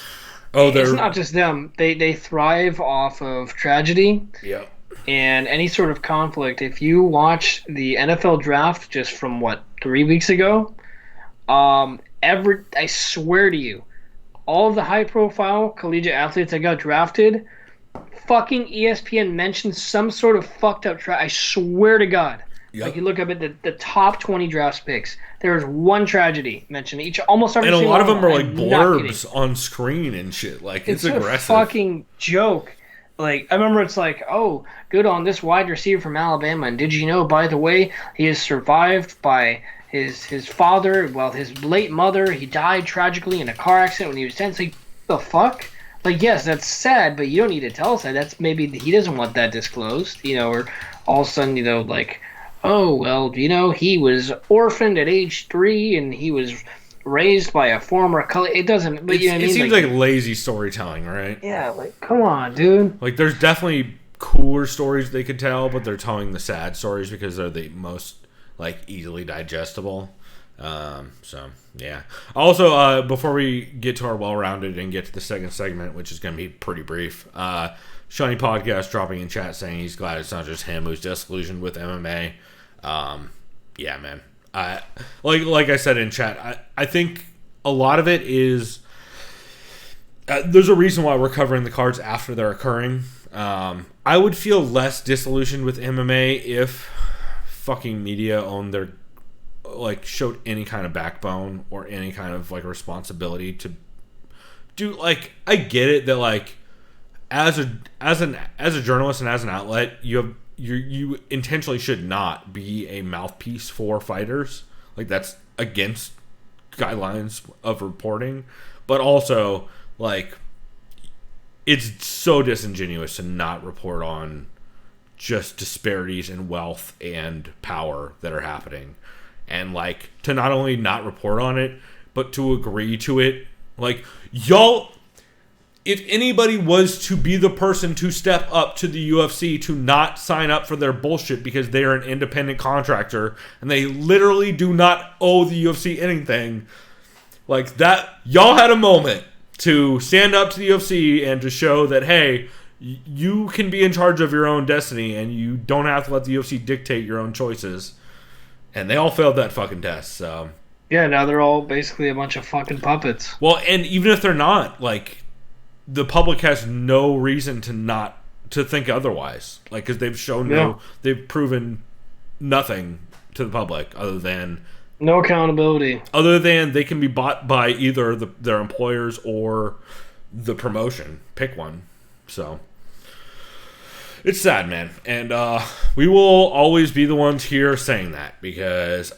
it's not just them, they thrive off of tragedy. Yeah. And any sort of conflict. If you watch the NFL draft just from 3 weeks ago, I swear to you, all of the high-profile collegiate athletes that got drafted, fucking ESPN mentioned some sort of fucked up I swear to God. Yep. Like, you look up at the top 20 draft picks, there's one tragedy mentioned almost every single one. And a lot of them are like blurbs on screen and shit. Like, it's aggressive. A fucking joke. Like, I remember it's like, oh, good on this wide receiver from Alabama, and did you know, by the way, he is survived by his father, his late mother, he died tragically in a car accident when he was 10. It's like, the fuck? Like, yes, that's sad, but you don't need to tell us that. That's maybe he doesn't want that disclosed, or all of a sudden, like, oh, well, he was orphaned at age 3, and he was raised by a former color. It doesn't, but it seems like lazy storytelling, right? Yeah, like, come on, dude. Like, there's definitely cooler stories they could tell, but they're telling the sad stories because they're the most like easily digestible. So yeah. Also, before we get to our well-rounded and get to the second segment, which is going to be pretty brief, Shiny Podcast dropping in chat saying he's glad it's not just him who's disillusioned with MMA. Yeah, man. Like I said in chat, I think a lot of it is there's a reason why we're covering the cards after they're occurring. I would feel less disillusioned with MMA if fucking media owned their, like, showed any kind of backbone or any kind of like responsibility to do. Like, I get it that like as a journalist and as an outlet, you intentionally should not be a mouthpiece for fighters. Like, that's against guidelines of reporting. But also, like, it's so disingenuous to not report on just disparities in wealth and power that are happening. And, like, to not only not report on it, but to agree to it. Like, y'all, if anybody was to be the person to step up to the UFC to not sign up for their bullshit because they are an independent contractor and they literally do not owe the UFC anything, like that, y'all had a moment to stand up to the UFC and to show that, hey, you can be in charge of your own destiny and you don't have to let the UFC dictate your own choices. And they all failed that fucking test, so... Yeah, now they're all basically a bunch of fucking puppets. Well, and even if they're not, like, the public has no reason to think otherwise. Like, because they've shown they've proven nothing to the public other than no accountability. Other than they can be bought by either their employers or the promotion. Pick one. So it's sad, man. And we will always be the ones here saying that because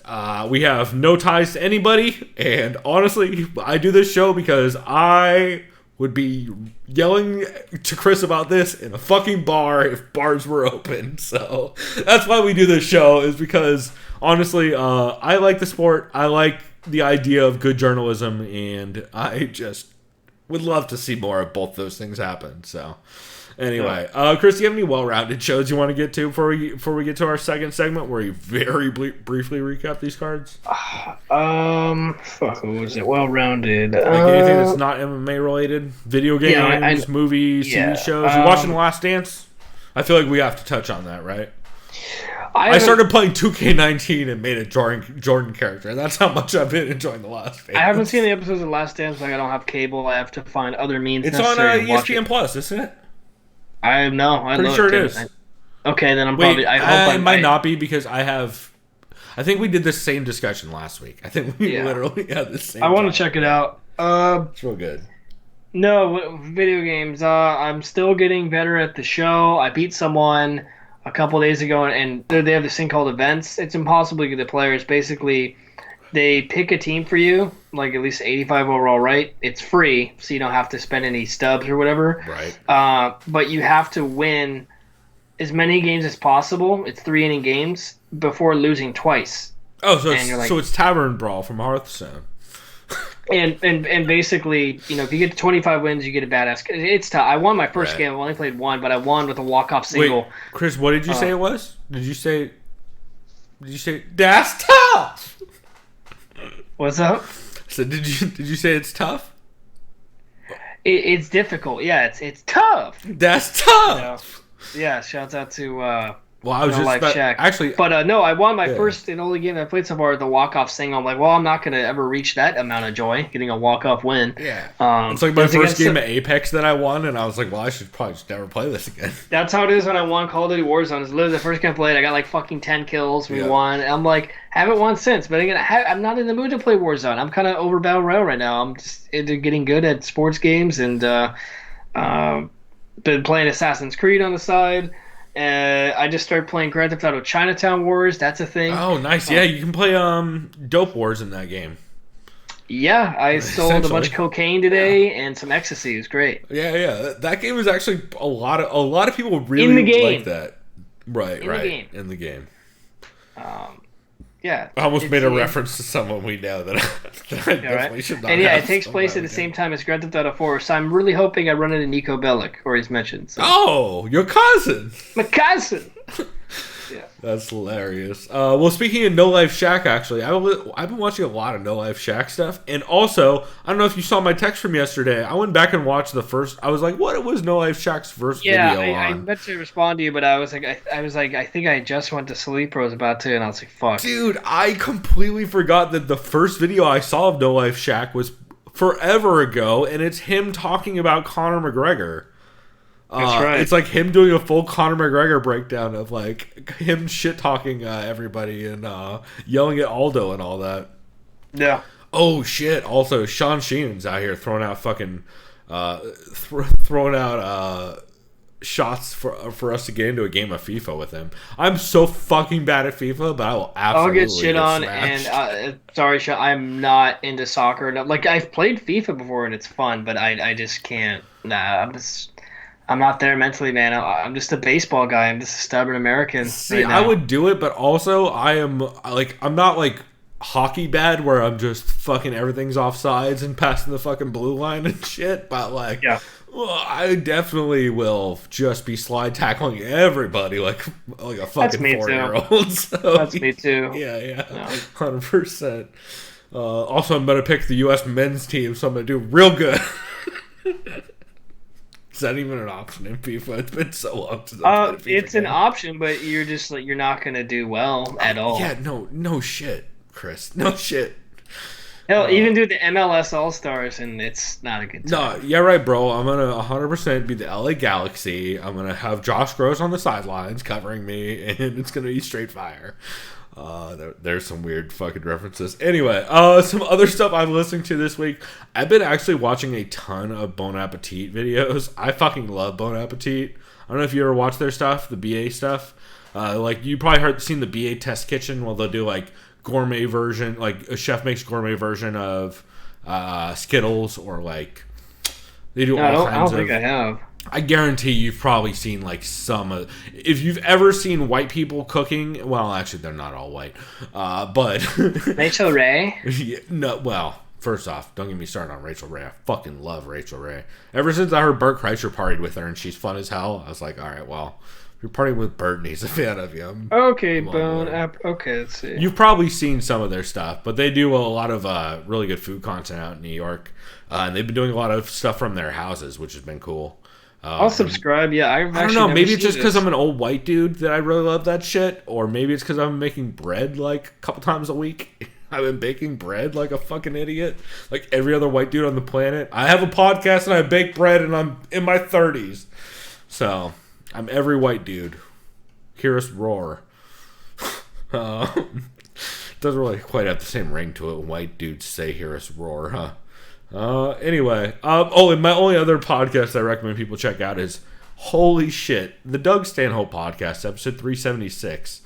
we have no ties to anybody. And honestly, I do this show because I would be yelling to Chris about this in a fucking bar if bars were open. So that's why we do this show, is because honestly, I like the sport. I like the idea of good journalism, and I just would love to see more of both those things happen. So anyway, Chris, do you have any well-rounded shows you want to get to before we get to our second segment where you very briefly recap these cards? What was it? Well-rounded. Like anything that's not MMA related? Video games, movies, TV shows? You watching The Last Dance? I feel like we have to touch on that, right? I started playing 2K19 and made a Jordan character. And that's how much I've been enjoying The Last Dance. I haven't seen the episodes of The Last Dance. Like, I don't have cable. I have to find other means. It's on ESPN Plus, isn't it? I know. Pretty sure it is. Okay, then I'm probably. It might not be because I think we did the same discussion last week. I think we literally had the same. I want to check it out. It's real good. No, video games. I'm still getting better at the show. I beat someone a couple days ago, and they have this thing called events. It's impossible to get the players. Basically, they pick a team for you, like at least 85 overall, right? It's free, so you don't have to spend any stubs or whatever. Right. But you have to win as many games as possible. It's 3-inning games before losing twice. Oh, so it's Tavern Brawl from Hearthstone. And basically, you know, if you get to 25 wins, you get a badass. It's tough. I won my first game. I've only played one, but I won with a walk-off single. Wait, Chris, what did you say it was? Did you say that's tough? What's up? So did you say it's tough? It's difficult. Yeah, it's tough. That's tough. Yeah, shouts out to I was just actually, but no, I won my first and only game I played so far, the walk-off single. I'm like, well, I'm not gonna ever reach that amount of joy getting a walk-off win. Yeah, it's like my first game of Apex that I won, and I was like, well, I should probably just never play this again. That's how it is when I won Call of Duty Warzone. It's literally the first game I played. I got like fucking 10 kills. We won. And I'm like, haven't won since. But again, I'm not in the mood to play Warzone. I'm kind of over Battle Royale right now. I'm just into getting good at sports games, and been playing Assassin's Creed on the side. I just started playing Grand Theft Auto Chinatown Wars. That's a thing. Oh, nice. Yeah, you can play Dope Wars in that game. Yeah, I sold a bunch of cocaine today and some ecstasy. It was great. Yeah. That game was actually a lot of people really like that. Right. In the game. Yeah. I almost made a reference to someone we know that I definitely should not. And yeah, it takes place at the same time as Grand Theft Auto 4, so I'm really hoping I run into Nico Bellic, or he's mentioned. So. Oh, your cousin! My cousin! Yeah. That's hilarious. Well, speaking of No Life Shack, actually, I've been watching a lot of No Life Shack stuff, and also, I don't know if you saw my text from yesterday. I went back and watched the first. I was like, "What was No Life Shack's first video on?" I meant to respond to you, but I was like, I think I just went to sleep, or was about to, and I was like, "Fuck." Dude, I completely forgot that the first video I saw of No Life Shack was forever ago, and it's him talking about Conor McGregor. That's right. It's like him doing a full Conor McGregor breakdown of like him shit talking everybody and yelling at Aldo and all that. Yeah. Oh shit! Also, Sean Sheen's out here throwing out fucking shots for us to get into a game of FIFA with him. I'm so fucking bad at FIFA, but I will absolutely I'll get shit on. smashed. And sorry, Sean, I'm not into soccer. No, like I've played FIFA before and it's fun, but I just can't. Nah, I'm not there mentally, man. I'm just a baseball guy. I'm just a stubborn American. See, I would do it, but also I'm not like hockey bad where I'm just fucking everything's offsides and passing the fucking blue line and shit. But like, I definitely will just be slide tackling everybody like a fucking 4-year-old. So, that's me too. Yeah, 100%. Also, I'm gonna pick the U.S. men's team, so I'm gonna do real good. Is that even an option in FIFA? It's been so long since I've played a FIFA It's an option, but you're just like you're not gonna do well at all. Yeah, no shit, Chris. No shit. Hell, even do the MLS All Stars, and it's not a good time. No, yeah, right, bro. I'm gonna 100% be the LA Galaxy. I'm gonna have Josh Gross on the sidelines covering me, and it's gonna be straight fire. There's some weird fucking references. Anyway, some other stuff I'm listening to this week. I've been actually watching a ton of Bon Appetit videos. I fucking love Bon Appetit. I don't know if you ever watch their stuff, the BA stuff. Like you probably seen the BA Test Kitchen. Well, they'll do like gourmet version, like a chef makes gourmet version of Skittles, or like they do all kinds of. I don't think I have. I guarantee you've probably seen like some of. If you've ever seen white people cooking, well, actually they're not all white, but Rachel Ray. Yeah, no, well. First off, don't get me started on Rachel Ray. I fucking love Rachel Ray. Ever since I heard Bert Kreischer partied with her and she's fun as hell, I was like, all right, well, if you're partying with Bert and he's a fan of you. Okay, okay, let's see. You've probably seen some of their stuff, but they do a lot of really good food content out in New York. And they've been doing a lot of stuff from their houses, which has been cool. I'll subscribe. Yeah, I don't know. Maybe it's just because I'm an old white dude that I really love that shit. Or maybe it's because I'm making bread like a couple times a week. I've been baking bread like a fucking idiot, like every other white dude on the planet. I have a podcast and I bake bread, and I'm in my 30s, so I'm every white dude. Hear us roar. Doesn't really quite have the same ring to it when white dudes say "hear us roar," huh? Anyway, and my only other podcast I recommend people check out is holy shit, the Doug Stanhope podcast, episode 376.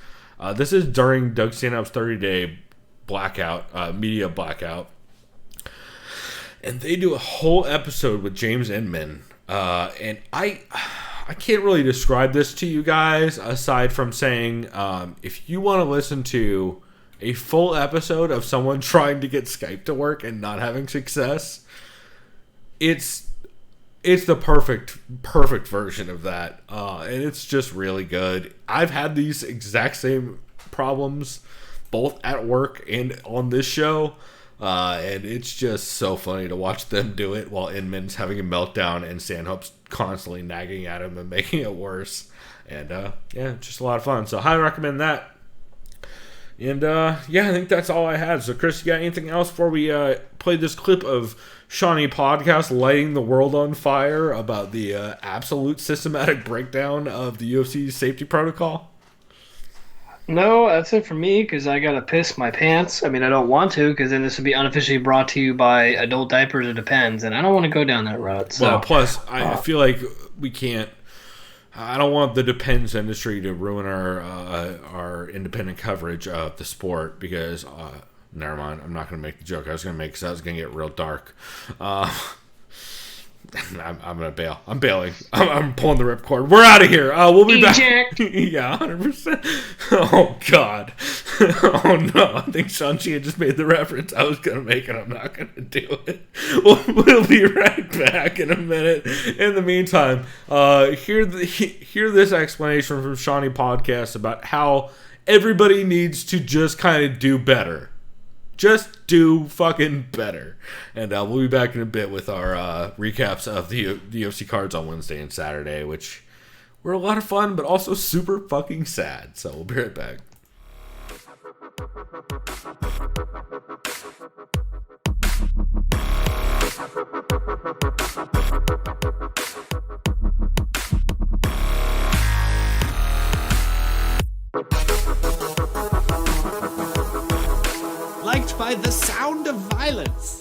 This is during Doug Stanhope's 30-day media blackout, and they do a whole episode with James Inman, and I can't really describe this to you guys aside from saying, if you want to listen to a full episode of someone trying to get Skype to work and not having success, it's the perfect version of that, and it's just really good. I've had these exact same problems both at work and on this show, and it's just so funny to watch them do it while Inman's having a meltdown and Stanhope's constantly nagging at him and making it worse. And yeah, just a lot of fun. So highly recommend that. And yeah, I think that's all I had. So Chris, you got anything else before we play this clip of Shawnee Podcast lighting the world on fire about the absolute systematic breakdown of the UFC's safety protocol? No, that's it for me, because I gotta piss my pants. I mean, I don't want to, because then this would be unofficially brought to you by Adult Diapers or Depends, and I don't want to go down that route. So. Well, plus, I feel like we can't. I don't want the Depends industry to ruin our independent coverage of the sport, because never mind. I'm not going to make the joke I was going to make, because that was going to get real dark. I'm gonna bail. I'm bailing. I'm pulling the ripcord. We're out of here. We'll be back. Yeah, 100%. Oh God. Oh no. I think Shang-Chi had just made the reference I was gonna make, and I'm not gonna do it. We'll be right back in a minute. In the meantime, hear this explanation from Shawnee Podcast about how everybody needs to just kind of do better. Just do fucking better. And we'll be back in a bit with our recaps of the UFC cards on Wednesday and Saturday, which were a lot of fun, but also super fucking sad. So we'll be right back. Liked by the sound of violence.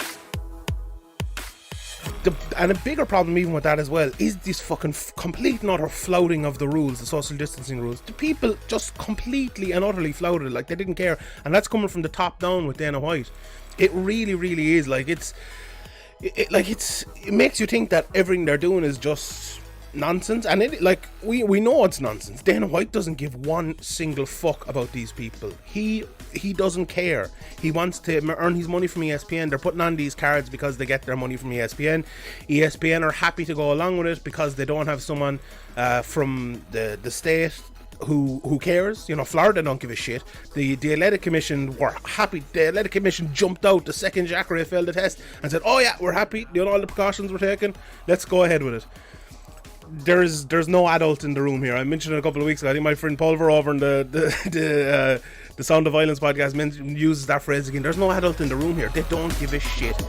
And a bigger problem even with that as well is this fucking complete and utter flouting of the rules, the social distancing rules. The people just completely and utterly flouted it, like they didn't care. And that's coming from the top down with Dana White. It really, really is. Like it makes you think that everything they're doing is just nonsense. And we know it's nonsense. Dana White doesn't give one single fuck about these people. He doesn't care. He wants to earn his money from ESPN. They're putting on these cards because they get their money from ESPN. ESPN are happy to go along with it because they don't have someone from the state who cares. You know, Florida don't give a shit. The Athletic Commission were happy. The Athletic Commission jumped out the second Jacare failed the test and said, oh yeah, we're happy. You know, all the precautions were taken. Let's go ahead with it. There's no adult in the room here. I mentioned it a couple of weeks ago. I think my friend Pulver over in the The Sound of Violence podcast uses that phrase again. There's no adult in the room here. They don't give a shit.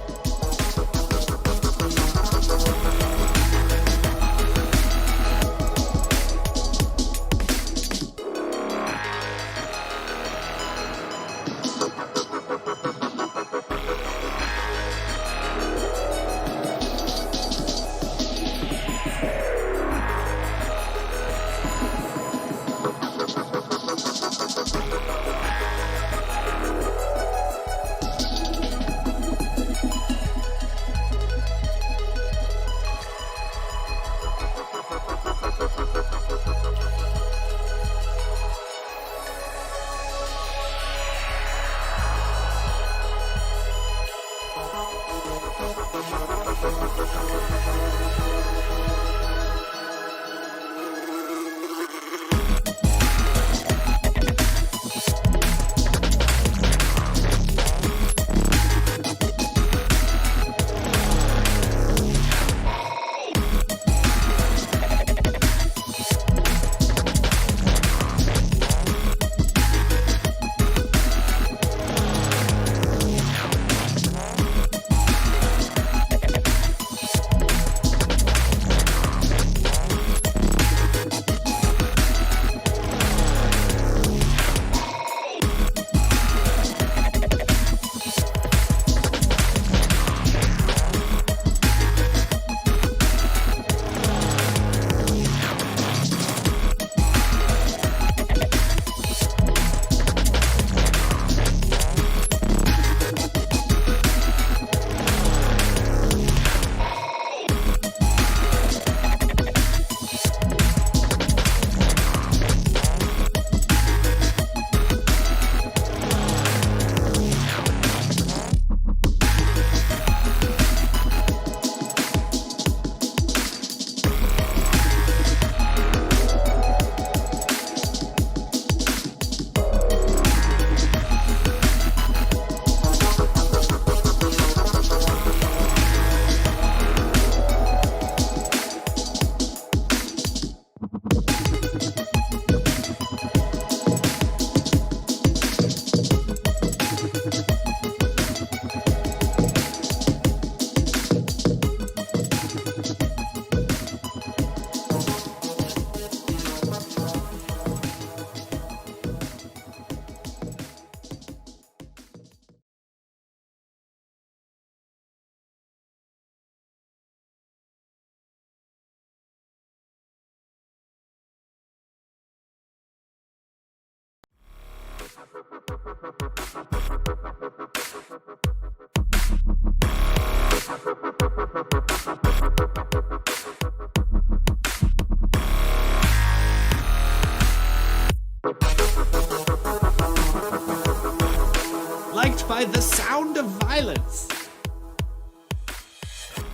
Liked by the sound of violence.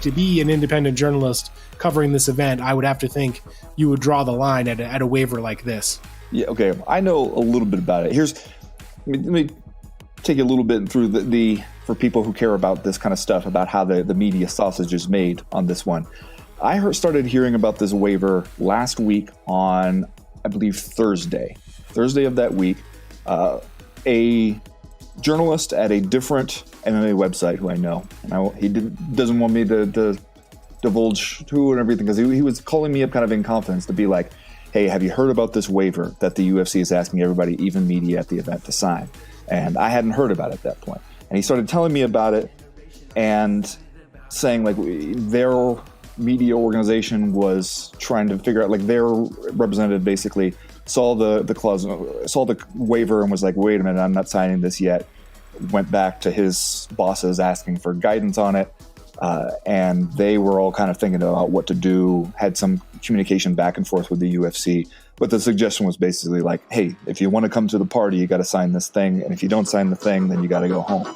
To be an independent journalist covering this event, I would have to think you would draw the line at a waiver like this. Yeah, okay. I know a little bit about it. Let me take you a little bit through the for people who care about this kind of stuff, about how the media sausage is made on this one. I started hearing about this waiver last week on, I believe, Thursday of that week. A journalist at a different MMA website who I know, and he doesn't want me to divulge who and everything, because he was calling me up kind of in confidence to be like, hey, have you heard about this waiver that the UFC is asking everybody, even media at the event, to sign? And I hadn't heard about it at that point. And he started telling me about it and saying, like, their media organization was trying to figure out, like, their representative basically saw the clause, saw the waiver and was like, wait a minute, I'm not signing this yet. Went back to his bosses asking for guidance on it. And they were all kind of thinking about what to do, had some communication back and forth with the UFC. But the suggestion was basically like, hey, if you want to come to the party, you got to sign this thing. And if you don't sign the thing, then you got to go home.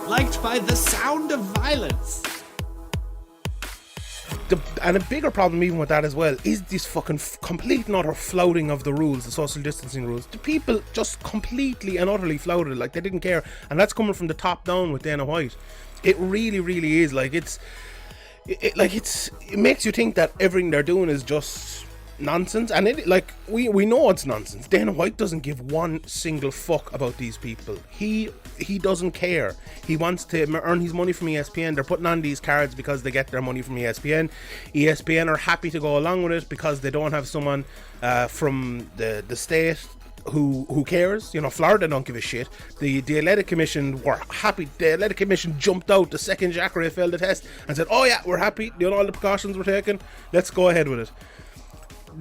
Liked by the sound of violence. And a bigger problem even with that as well is this fucking complete and utter flouting of the rules, the social distancing rules. The people just completely and utterly flouted it, like they didn't care. And that's coming from the top down with Dana White. It really, really is. Like it makes you think that everything they're doing is just nonsense. And we know it's nonsense. Dana White doesn't give one single fuck about these people. He doesn't care. He wants to earn his money from ESPN. They're putting on these cards because they get their money from ESPN. ESPN are happy to go along with it because they don't have someone from the state who cares. You know, Florida don't give a shit. The Athletic Commission were happy. The Athletic Commission jumped out the second Jacare failed the test and said, oh yeah, we're happy, you know, all the precautions were taken, let's go ahead with it.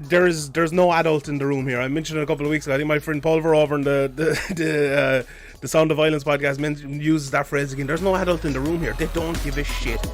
There's no adult in the room here. I mentioned it a couple of weeks ago. I think my friend Pulver over in the Sound of Violence podcast uses that phrase again. There's no adult in the room here. They don't give a shit.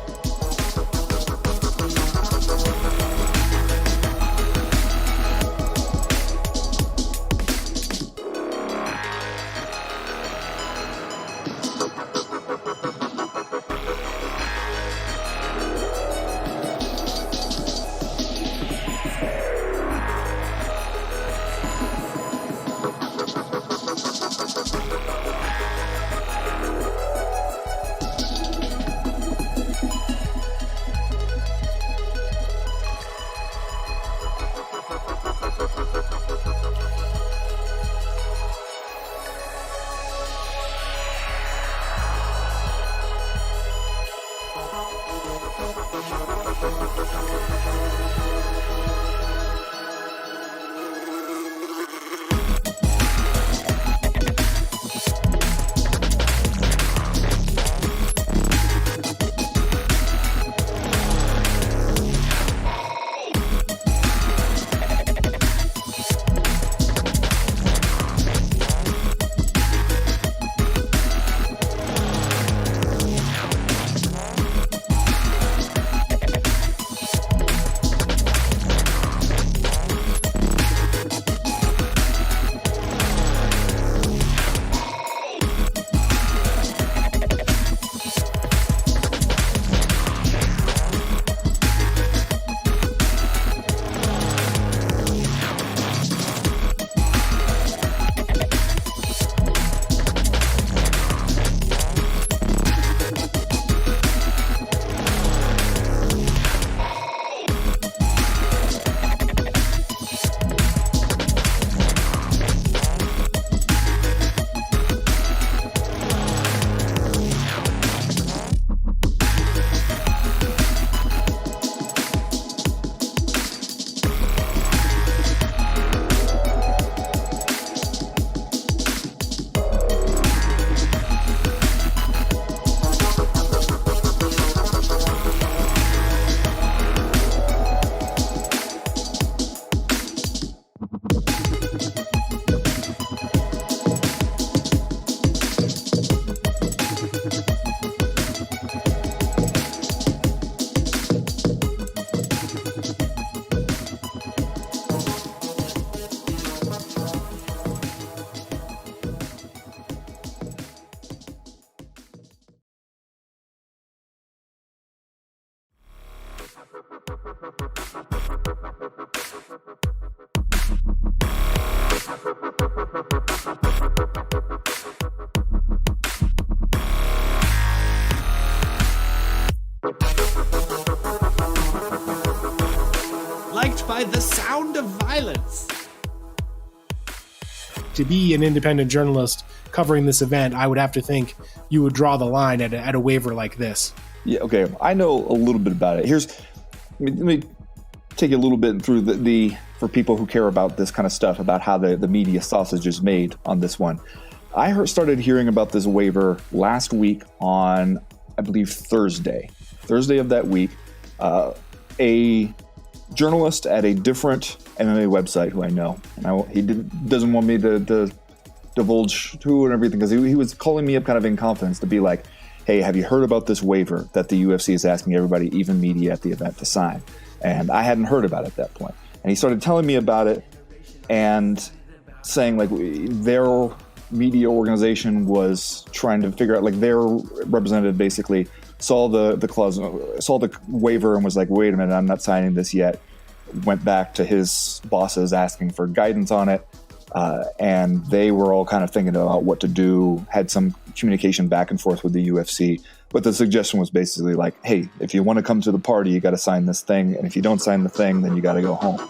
by the sound of violence. To be an independent journalist covering this event, I would have to think you would draw the line at a waiver like this. Yeah, okay. I know a little bit about it. Let me take you a little bit through the for people who care about this kind of stuff, about how the media sausage is made on this one. I started hearing about this waiver last week on, I believe, Thursday of that week. A journalist at a different MMA website who I know, and he doesn't want me to divulge who and everything, because he was calling me up kind of in confidence to be like, hey, have you heard about this waiver that the UFC is asking everybody, even media at the event, to sign? And I hadn't heard about it at that point. And he started telling me about it and saying like their media organization was trying to figure out, like their representative basically saw the clause, saw the waiver and was like, wait a minute, I'm not signing this yet. Went back to his bosses asking for guidance on it. And they were all kind of thinking about what to do, had some communication back and forth with the UFC. But the suggestion was basically like, hey, if you want to come to the party, you got to sign this thing. And if you don't sign the thing, then you got to go home.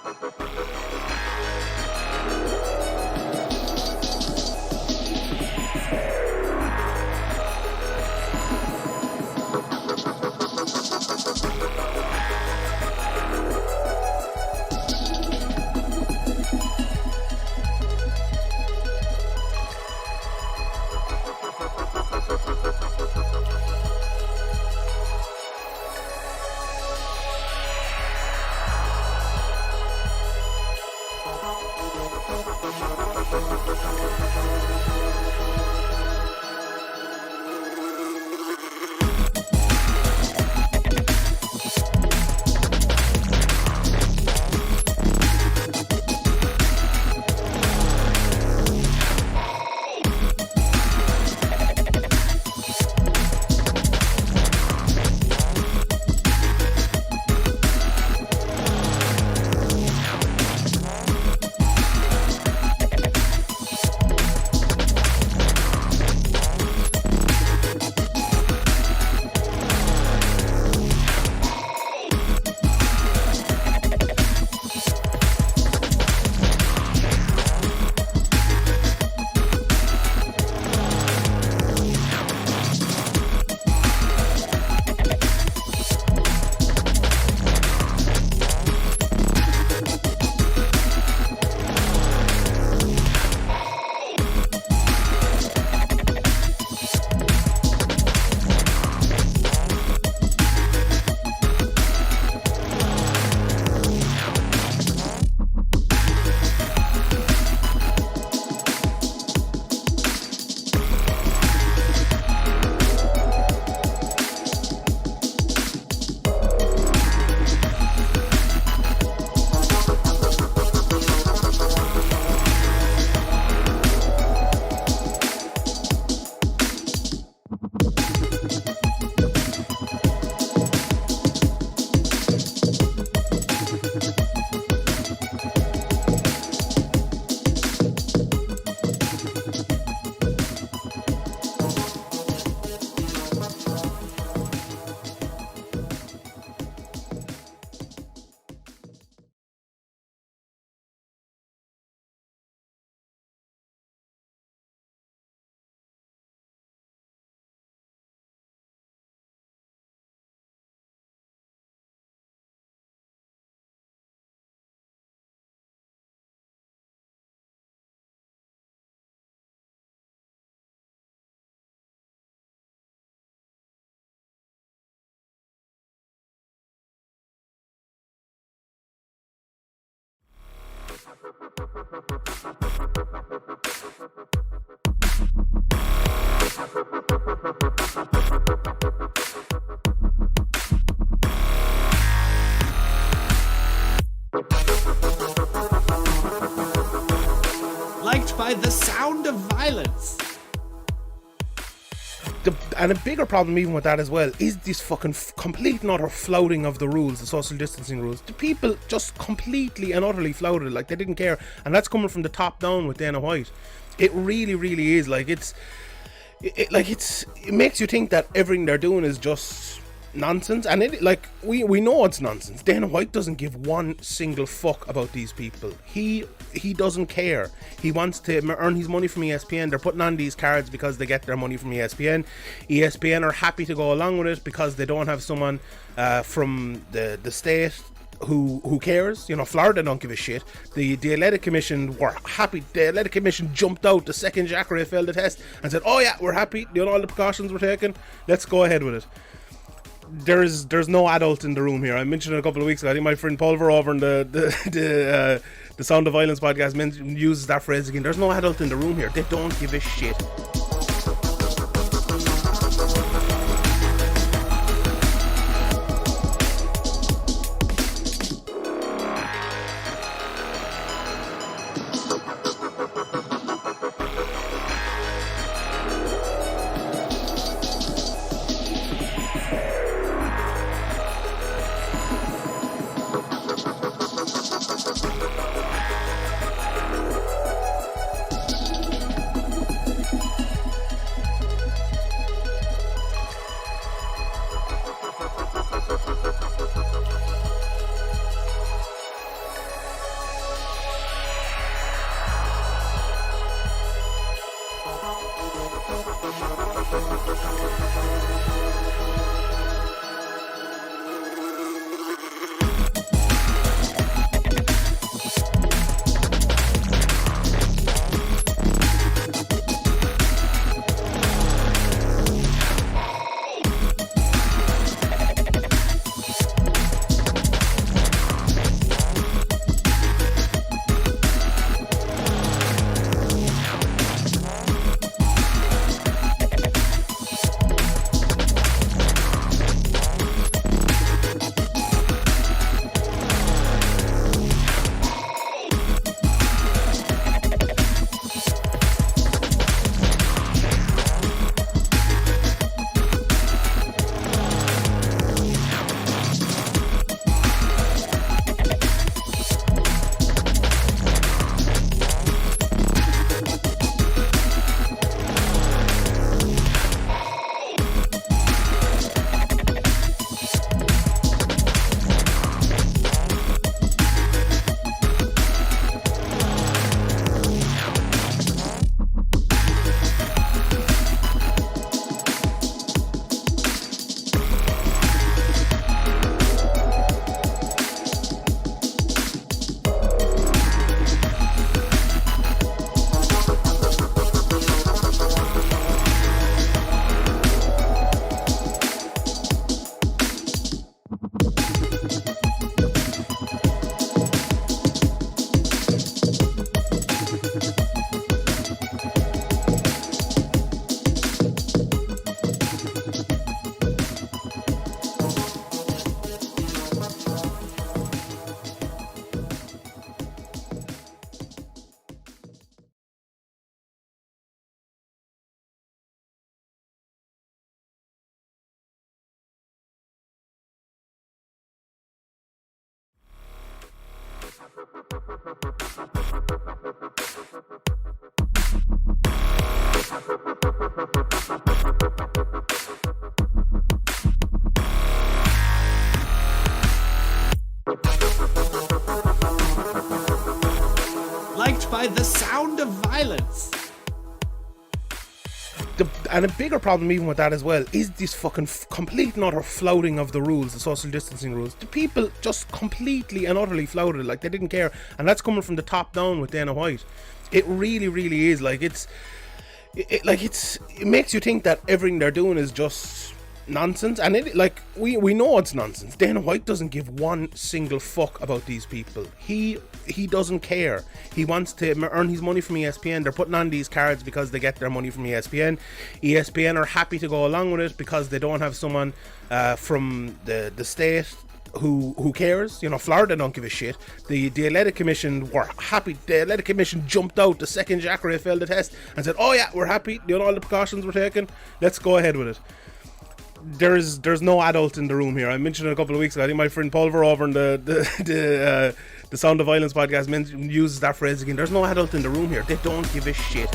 Liked by the sound of violence. And a bigger problem even with that as well is this fucking complete and utter flouting of the rules, the social distancing rules. The people just completely and utterly flouted, like they didn't care. And that's coming from the top down with Dana White. It really, really is. Like it makes you think that everything they're doing is just nonsense, and we know it's nonsense. Dana White doesn't give one single fuck about these people. He doesn't care. He wants to earn his money from ESPN. They're putting on these cards because they get their money from ESPN. ESPN are happy to go along with it because they don't have someone from the state who cares. Florida don't give a shit. The Athletic Commission were happy. The Athletic Commission jumped out the second Jacare failed the test and said, oh yeah, we're happy, all the precautions were taken, let's go ahead with it. There's no adult in the room here. I mentioned it a couple of weeks ago. I think my friend Pulver over in the Sound of Violence podcast uses that phrase again. There's no adult in the room here. They don't give a shit. Liked by the sound of violence. And a bigger problem even with that as well is this fucking complete and utter flouting of the rules, the social distancing rules. The people just completely and utterly flouted it, like they didn't care, and that's coming from the top down with Dana White. It really, really is. It makes you think that everything they're doing is just nonsense, and we know it's nonsense. Dana White doesn't give one single fuck about these people. He doesn't care. He wants to earn his money from ESPN. They're putting on these cards because they get their money from ESPN. ESPN are happy to go along with it because they don't have someone from the state who cares. Florida don't give a shit. The Athletic Commission were happy. The Athletic Commission jumped out the second Jacare failed the test and said, oh yeah, we're happy, all the precautions were taken, let's go ahead with it. There's no adult in the room here. I mentioned it a couple of weeks ago. I think my friend Pulver over in the Sound of Violence podcast uses that phrase again. There's no adult in the room here. They don't give a shit.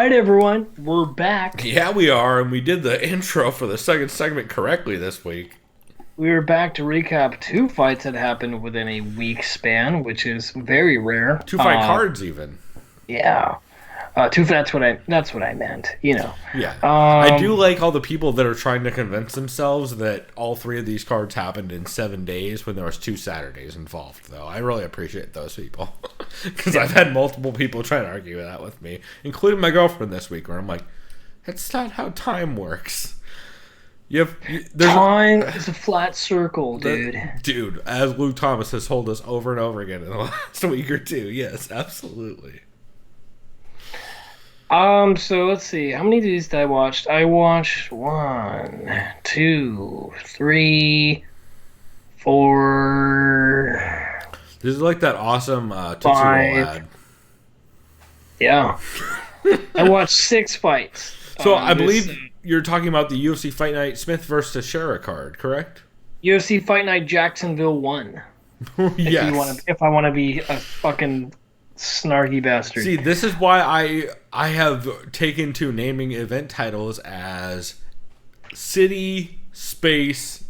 right, everyone, we're back. Yeah, we are, and we did the intro for the second segment correctly this week. We are back to recap 2 fights that happened within a week span, which is very rare. 2 fight cards, even. Yeah. That's what I meant. You know. Yeah. I do like all the people that are trying to convince themselves that all 3 of these cards happened in 7 days when there was 2 Saturdays involved, though. I really appreciate those people. Because I've had multiple people try to argue that with me, including my girlfriend this week, where I'm like, that's not how time works. Time is a flat circle, dude. Dude, as Luke Thomas has told us over and over again in the last week or 2. Yes, absolutely. So let's see. How many of these did I watch? I watched 1, 2, 3, 4. This is like that awesome Tootsie Roll 5. ad. Yeah. I watched 6 fights. So I believe you're talking about the UFC Fight Night Smith versus Teixeira card, correct? UFC Fight Night Jacksonville 1. Yes. If I want to be a fucking snarky bastard. See, this is why I have taken to naming event titles as city, space,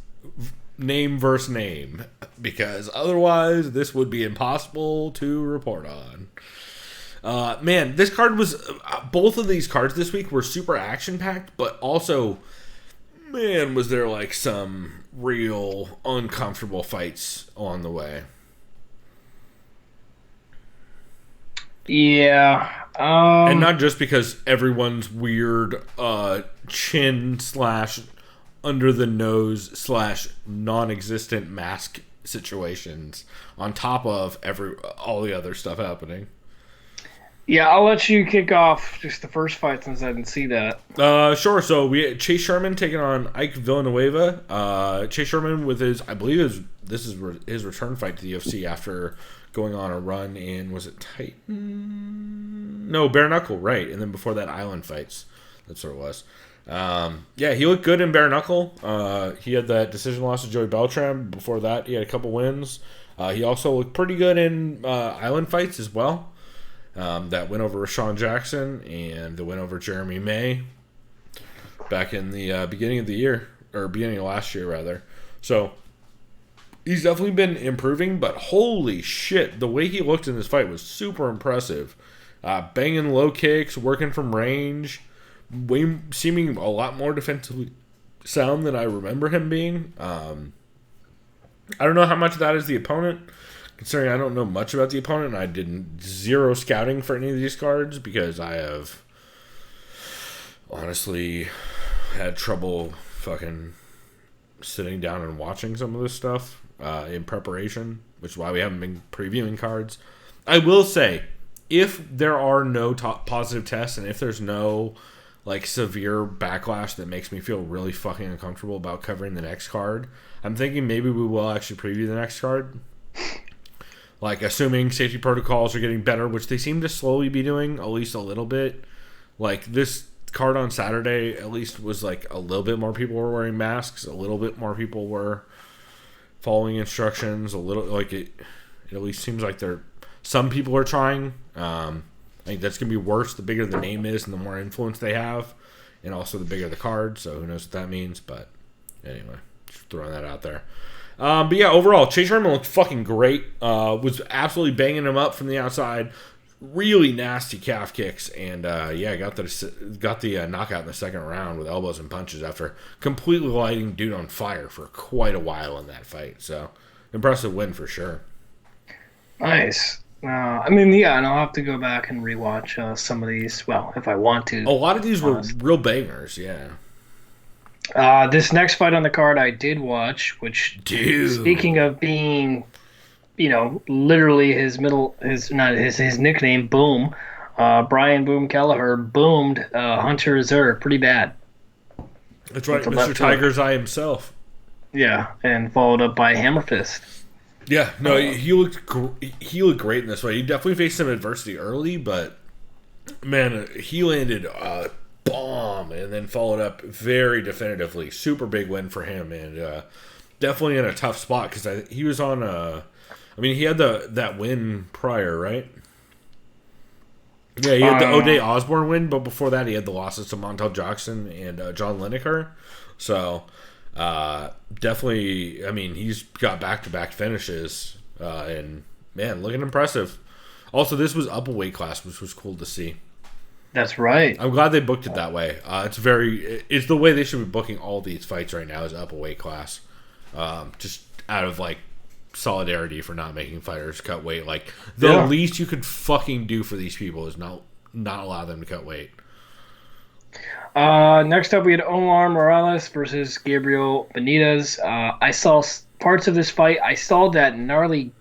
name versus name, because otherwise this would be impossible to report on. Man, this card was... both of these cards this week were super action-packed, but also, man, was there like some real uncomfortable fights on the way. Yeah. And not just because everyone's weird chin / under the nose / non-existent mask situations on top of all the other stuff happening. Yeah, I'll let you kick off just the first fight since I didn't see that. Sure. So we had Chase Sherman taking on Ike Villanueva. Chase Sherman with his his return fight to the UFC after going on a run in, was it Titan? No, Bare Knuckle, right. And then before that, Island Fights. That's what it was. Yeah, he looked good in Bare Knuckle. He had that decision loss to Joey Beltran. Before that, he had a couple wins. He also looked pretty good in Island Fights as well. That win over Rashawn Jackson and the win over Jeremy May back in the beginning of the year, or beginning of last year, rather. So he's definitely been improving, but holy shit, the way he looked in this fight was super impressive. Banging low kicks, working from range, seeming a lot more defensively sound than I remember him being. I don't know how much of that is the opponent, considering I don't know much about the opponent. I did zero scouting for any of these cards because I have honestly had trouble fucking sitting down and watching some of this stuff in preparation, which is why we haven't been previewing cards. I will say, if there are no positive tests and if there's no like severe backlash that makes me feel really fucking uncomfortable about covering the next card, I'm thinking maybe we will actually preview the next card. Like, assuming safety protocols are getting better, which they seem to slowly be doing, at least a little bit. Like, this card on Saturday, at least, was like a little bit more people were wearing masks, a little bit more people were following instructions, a little, like, it at least seems like some people are trying. I think that's going to be worse the bigger the name is and the more influence they have, and also the bigger the card, so who knows what that means, but anyway, just throwing that out there. But yeah, overall, Chase Sherman looked fucking great. Was absolutely banging him up from the outside. Really nasty calf kicks, and yeah, got the knockout in the second round with elbows and punches after completely lighting dude on fire for quite a while in that fight. So, impressive win for sure. Nice. I mean, yeah, and I'll have to go back and rewatch some of these. Well, if I want to. A lot of these were real bangers, yeah. This next fight on the card I did watch, which, speaking of being, literally his nickname, Boom, Brian Boom Kelleher boomed Hunter Azure pretty bad. That's right, Mr. Tiger's Eye himself. Yeah, and followed up by Hammer Fist. Yeah, no, he looked great in this fight. He definitely faced some adversity early, but man, he landed bomb and then followed up very definitively. Super big win for him, and definitely in a tough spot because he was on he had that win prior, right? Yeah, he had the O'Day Osborne win, but before that, he had the losses to Montel Jackson and John Lineker. So, definitely, I mean, he's got back-to-back finishes, and man, looking impressive. Also, this was up a weight class, which was cool to see. That's right. I'm glad they booked it that way. It's the way they should be booking all these fights right now is up a weight class, just out of like solidarity for not making fighters cut weight. Like the least you could fucking do for these people is not allow them to cut weight. Next up, we had Omar Morales versus Gabriel Benitez. I saw parts of this fight. I saw that gnarly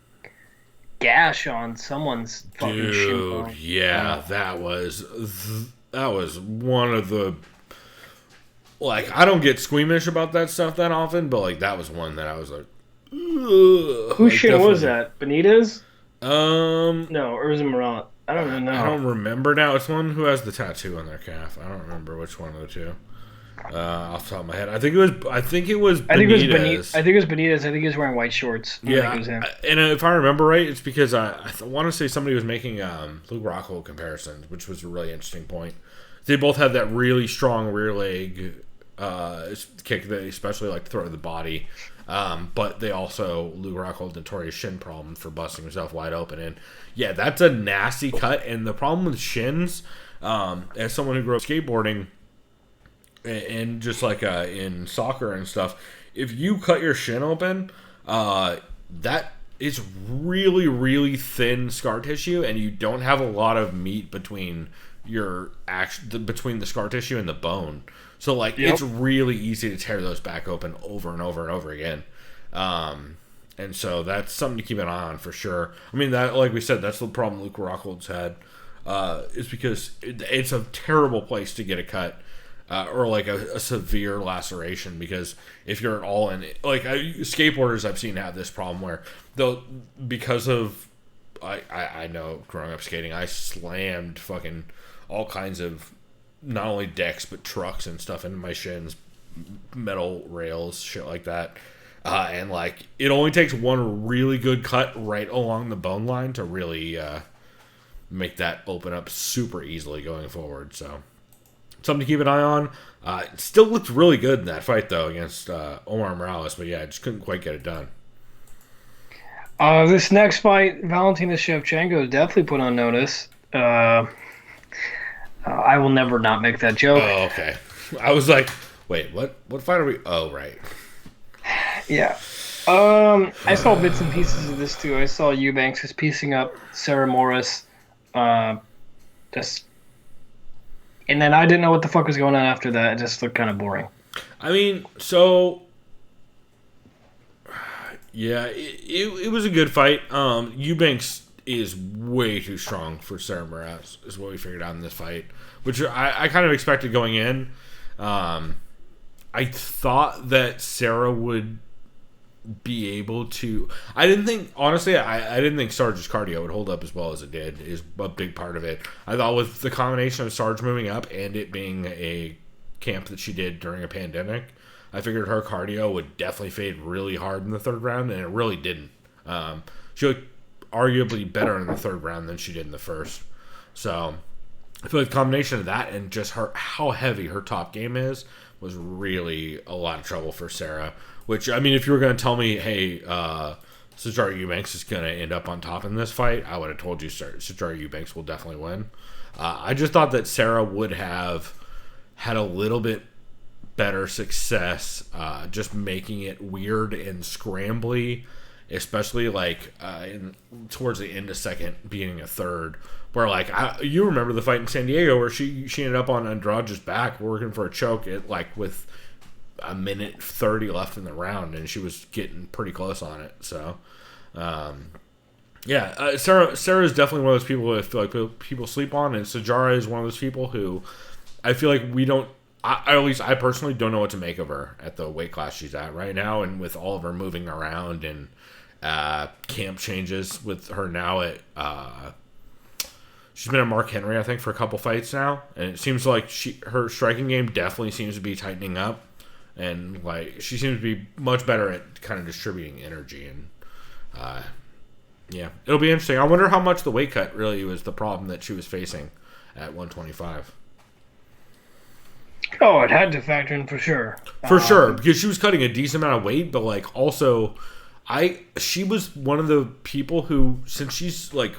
gash on someone's fucking shin bone. Yeah, that was one of the, like, I don't get squeamish about that stuff that often, but like that was one that I was like, ugh. Whose shin was that? Benitez? No, or was it Morales? I don't even know. I don't remember now. It's one who has the tattoo on their calf. I don't remember which one of the two. Off the top of my head, I think it was Benitez. I think it was Benitez. I think he was wearing white shorts. Yeah, and if I remember right, it's because I want to say somebody was making Luke Rockhold comparisons, which was a really interesting point. They both had that really strong rear leg kick that they especially like to throw to the body, but they also, Luke Rockhold, notorious shin problem for busting himself wide open, and yeah, that's a nasty cut. And the problem with shins, as someone who grew up skateboarding, and just like in soccer and stuff, if you cut your shin open, that is really, really thin scar tissue, and you don't have a lot of meat between between the scar tissue and the bone. So like it's really easy to tear those back open over and over and over again. And so that's something to keep an eye on for sure. I mean, that, like we said, that's the problem Luke Rockhold's had, is because it's a terrible place to get a cut. Or like a severe laceration, because if you're at all in, like skateboarders I've seen have this problem where they'll, because of I know growing up skating, I slammed fucking all kinds of not only decks but trucks and stuff into my shins, metal rails, shit like that, and like it only takes one really good cut right along the bone line to really make that open up super easily going forward. So something to keep an eye on. It still looked really good in that fight, though, against Omar Morales. But, yeah, I just couldn't quite get it done. This next fight, Valentina Shevchenko is definitely put on notice. I will never not make that joke. Oh, okay. I was like, wait, what fight are we... Oh, right. Yeah. I saw bits and pieces of this, too. I saw Eubanks was piecing up Sarah Morris. And then I didn't know what the fuck was going on after that. It just looked kind of boring. I mean, so... Yeah, it was a good fight. Eubanks is way too strong for Sarah Morales, is what we figured out in this fight. Which I kind of expected going in. I thought that Sarah would be able to... I didn't think Sarge's cardio would hold up as well as it did, is a big part of it. I thought with the combination of Sarge moving up and it being a camp that she did during a pandemic, I figured her cardio would definitely fade really hard in the third round, and it really didn't. She looked arguably better in the third round than she did in the first. So I feel like the combination of that and just how heavy her top game is was really a lot of trouble for Sarah. Which, I mean, if you were going to tell me, hey, Sijara Eubanks is going to end up on top in this fight, I would have told you Sijara Eubanks will definitely win. I just thought that Sarah would have had a little bit better success just making it weird and scrambly, especially like towards the end of second, beginning of third, where like you remember the fight in San Diego where she ended up on Andrade's back working for a choke with a minute 30 left in the round, and she was getting pretty close on it. So Sarah is definitely one of those people who I feel like people sleep on, and Sijara is one of those people who I feel like we don't, at least I personally don't know what to make of her at the weight class she's at right now, and with all of her moving around and camp changes with her now at she's been at Mark Henry, I think, for a couple fights now, and it seems like her striking game definitely seems to be tightening up, and like she seems to be much better at kind of distributing energy, and yeah, it'll be interesting. I wonder how much the weight cut really was the problem that she was facing. at 125. Oh, it had to factor in for sure. For sure, because she was cutting a decent amount of weight, but like also, she was one of the people who, since she's like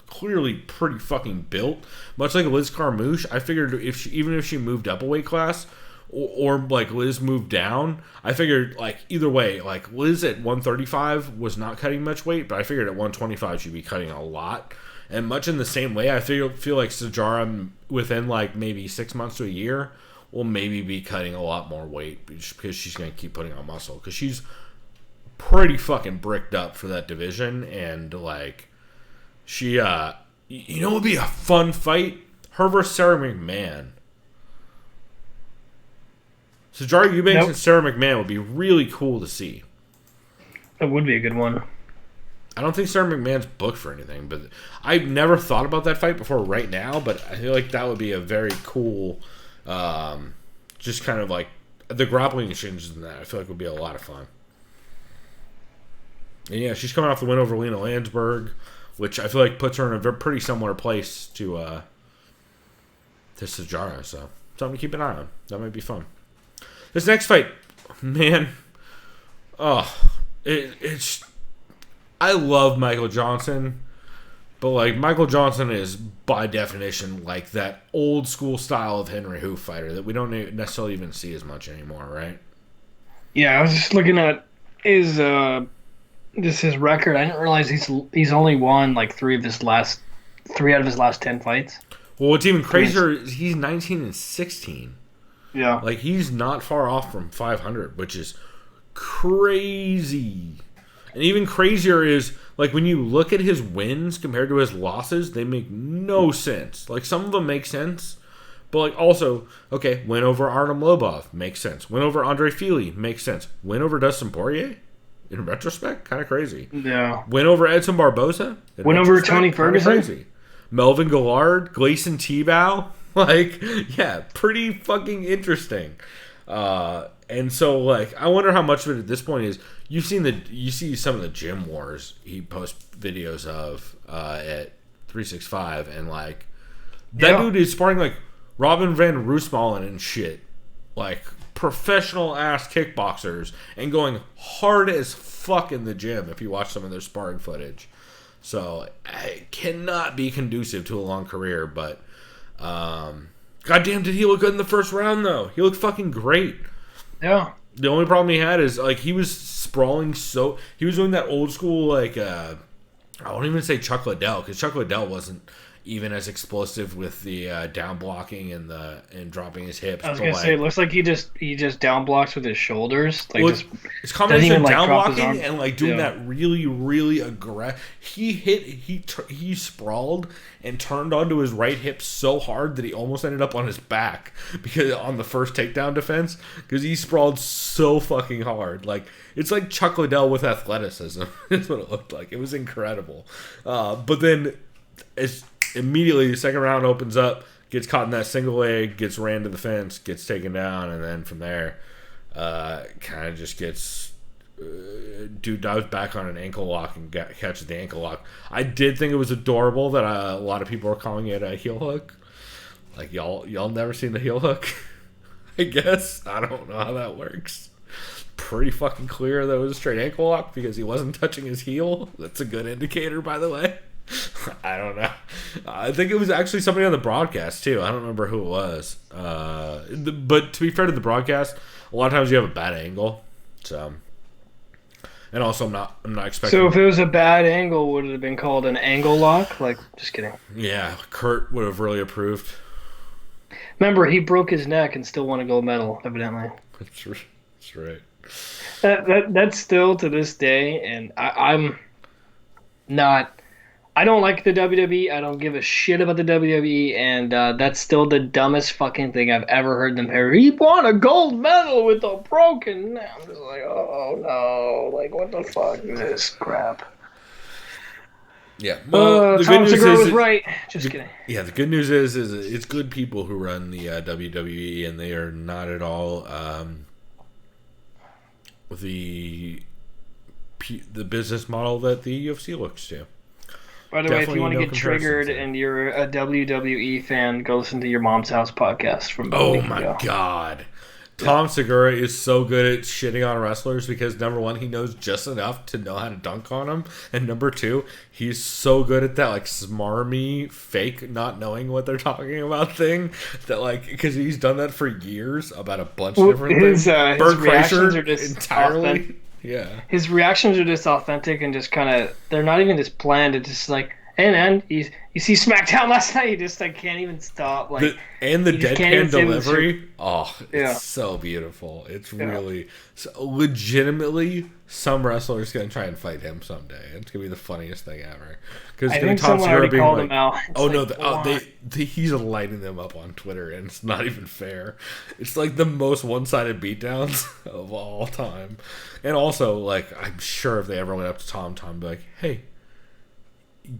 clearly pretty fucking built, much like Liz Carmouche, I figured even if she moved up a weight class, or like Liz moved down, I figured like either way, like Liz at 135 was not cutting much weight, but I figured at 125 she'd be cutting a lot. And much in the same way, I feel like Sajara within like maybe 6 months to a year will maybe be cutting a lot more weight just because she's going to keep putting on muscle, because she's pretty fucking bricked up for that division. And like she you know what would be a fun fight? Her versus Sarah McMahon. Sajara Eubanks and Sarah McMahon would be really cool to see. That would be a good one. I don't think Sarah McMahon's booked for anything, but I've never thought about that fight before right now, but I feel like that would be a very cool, just kind of like the grappling exchanges and that I feel like would be a lot of fun. And yeah, she's coming off the win over Lena Landsberg, which I feel like puts her in a pretty similar place to Sajara, so something to keep an eye on. That might be fun. This next fight, man, it's I love Michael Johnson, but like Michael Johnson is by definition like that old school style of Henry Hoof fighter that we don't necessarily even see as much anymore, right? Yeah, I was just looking at his record. I didn't realize he's only won like three out of his last 10 fights. Well, what's even crazier is he's 19-16. Yeah. Like, he's not far off from 500, which is crazy. And even crazier is, like, when you look at his wins compared to his losses, they make no sense. Like, some of them make sense, but, like, also, okay, win over Artem Lobov makes sense. Win over Andre Fili makes sense. Win over Dustin Poirier? In retrospect, kind of crazy. Yeah. Win over Edson Barboza? Win over Tony Ferguson? Crazy. Melvin Gillard? Gleison Tebow? Like, yeah, pretty fucking interesting. And so, like, I wonder how much of it at this point is. You see some of the gym wars he posts videos of at 365, and like that dude is sparring like Robin van Roosmalen and shit, like professional ass kickboxers, and going hard as fuck in the gym. If you watch some of their sparring footage, so it cannot be conducive to a long career. But goddamn, did he look good in the first round though? He looked fucking great. Yeah. The only problem he had is, like, he was sprawling so... He was doing that old school, like, I won't even say Chuck Liddell, because Chuck Liddell wasn't even as explosive with the down blocking and dropping his hips. I was going to say, it looks like he just down blocks with his shoulders. Like, well, it's combination of down drop blocking and, like, doing that really, really aggressive... He sprawled and turned onto his right hip so hard that he almost ended up on his back because on the first takedown defense, because he sprawled so fucking hard. Like, it's like Chuck Liddell with athleticism. That's what it looked like. It was incredible. But then it's immediately the second round opens up, gets caught in that single leg, gets ran to the fence, gets taken down, and then from there kind of just gets... dude dives back on an ankle lock and catches the ankle lock. I did think it was adorable that a lot of people were calling it a heel hook. Like, y'all never seen the heel hook? I guess. I don't know how that works. Pretty fucking clear that it was a straight ankle lock because he wasn't touching his heel. That's a good indicator, by the way. I don't know. I think it was actually somebody on the broadcast, too. I don't remember who it was. But to be fair to the broadcast, a lot of times you have a bad angle. So... And also, I'm not expecting... So if it was a bad angle, would it have been called an angle lock? Like, just kidding. Yeah, Kurt would have really approved. Remember, he broke his neck and still won a gold medal, evidently. That's right. That's still to this day, and I'm not... I don't like the WWE. I don't give a shit about the WWE, and that's still the dumbest fucking thing I've ever heard them hear. He won a gold medal with a broken neck. I'm just like, oh no, like what the fuck is this crap? Yeah, well, the good news was right. Just kidding. Yeah, the good news is it's good people who run the WWE, and they are not at all the business model that the UFC looks to. By the way, if Definitely you want to no get triggered comparisons there. and you're a WWE fan, go listen to your Mom's House podcast from about a Oh week my ago. god. Tom Segura is so good at shitting on wrestlers because number one, he knows just enough to know how to dunk on them, and number two, he's so good at that like smarmy, fake, not knowing what they're talking about thing that like because he's done that for years about a bunch of different things. His Bert reactions Kreischer are just entirely, authentic. yeah. His reactions are just authentic and just kind of, they're not even just planned. It's just like, hey man, you see SmackDown last night? You just like can't even stop. Like, The you just can't even deadpan say what delivery, oh, it's Yeah. so beautiful. It's really, legitimately, some wrestler's gonna try and fight him someday. It's gonna be the funniest thing ever. Because I think someone already called him out. It's oh no, like, why? he's lighting them up on Twitter, and it's not even fair. It's like the most one-sided beatdowns of all time. And also, like, I'm sure if they ever went up to Tom would be like, hey,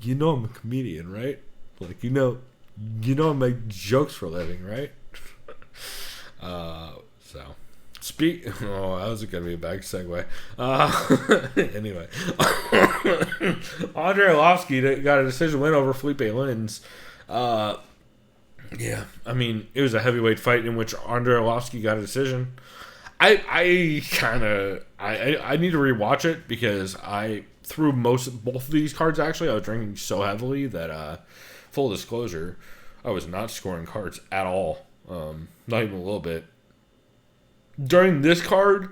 you know I'm a comedian, right? Like, you know I make jokes for a living, right? So oh, that was gonna be a bad segue. Anyway, Andre Arlovski got a decision win over Felipe Lins. Yeah, I mean, it was a heavyweight fight in which Andre Arlovski got a decision. I need to rewatch it because through both of these cards, actually, I was drinking so heavily that, full disclosure, I was not scoring cards at all. Not even a little bit. During this card,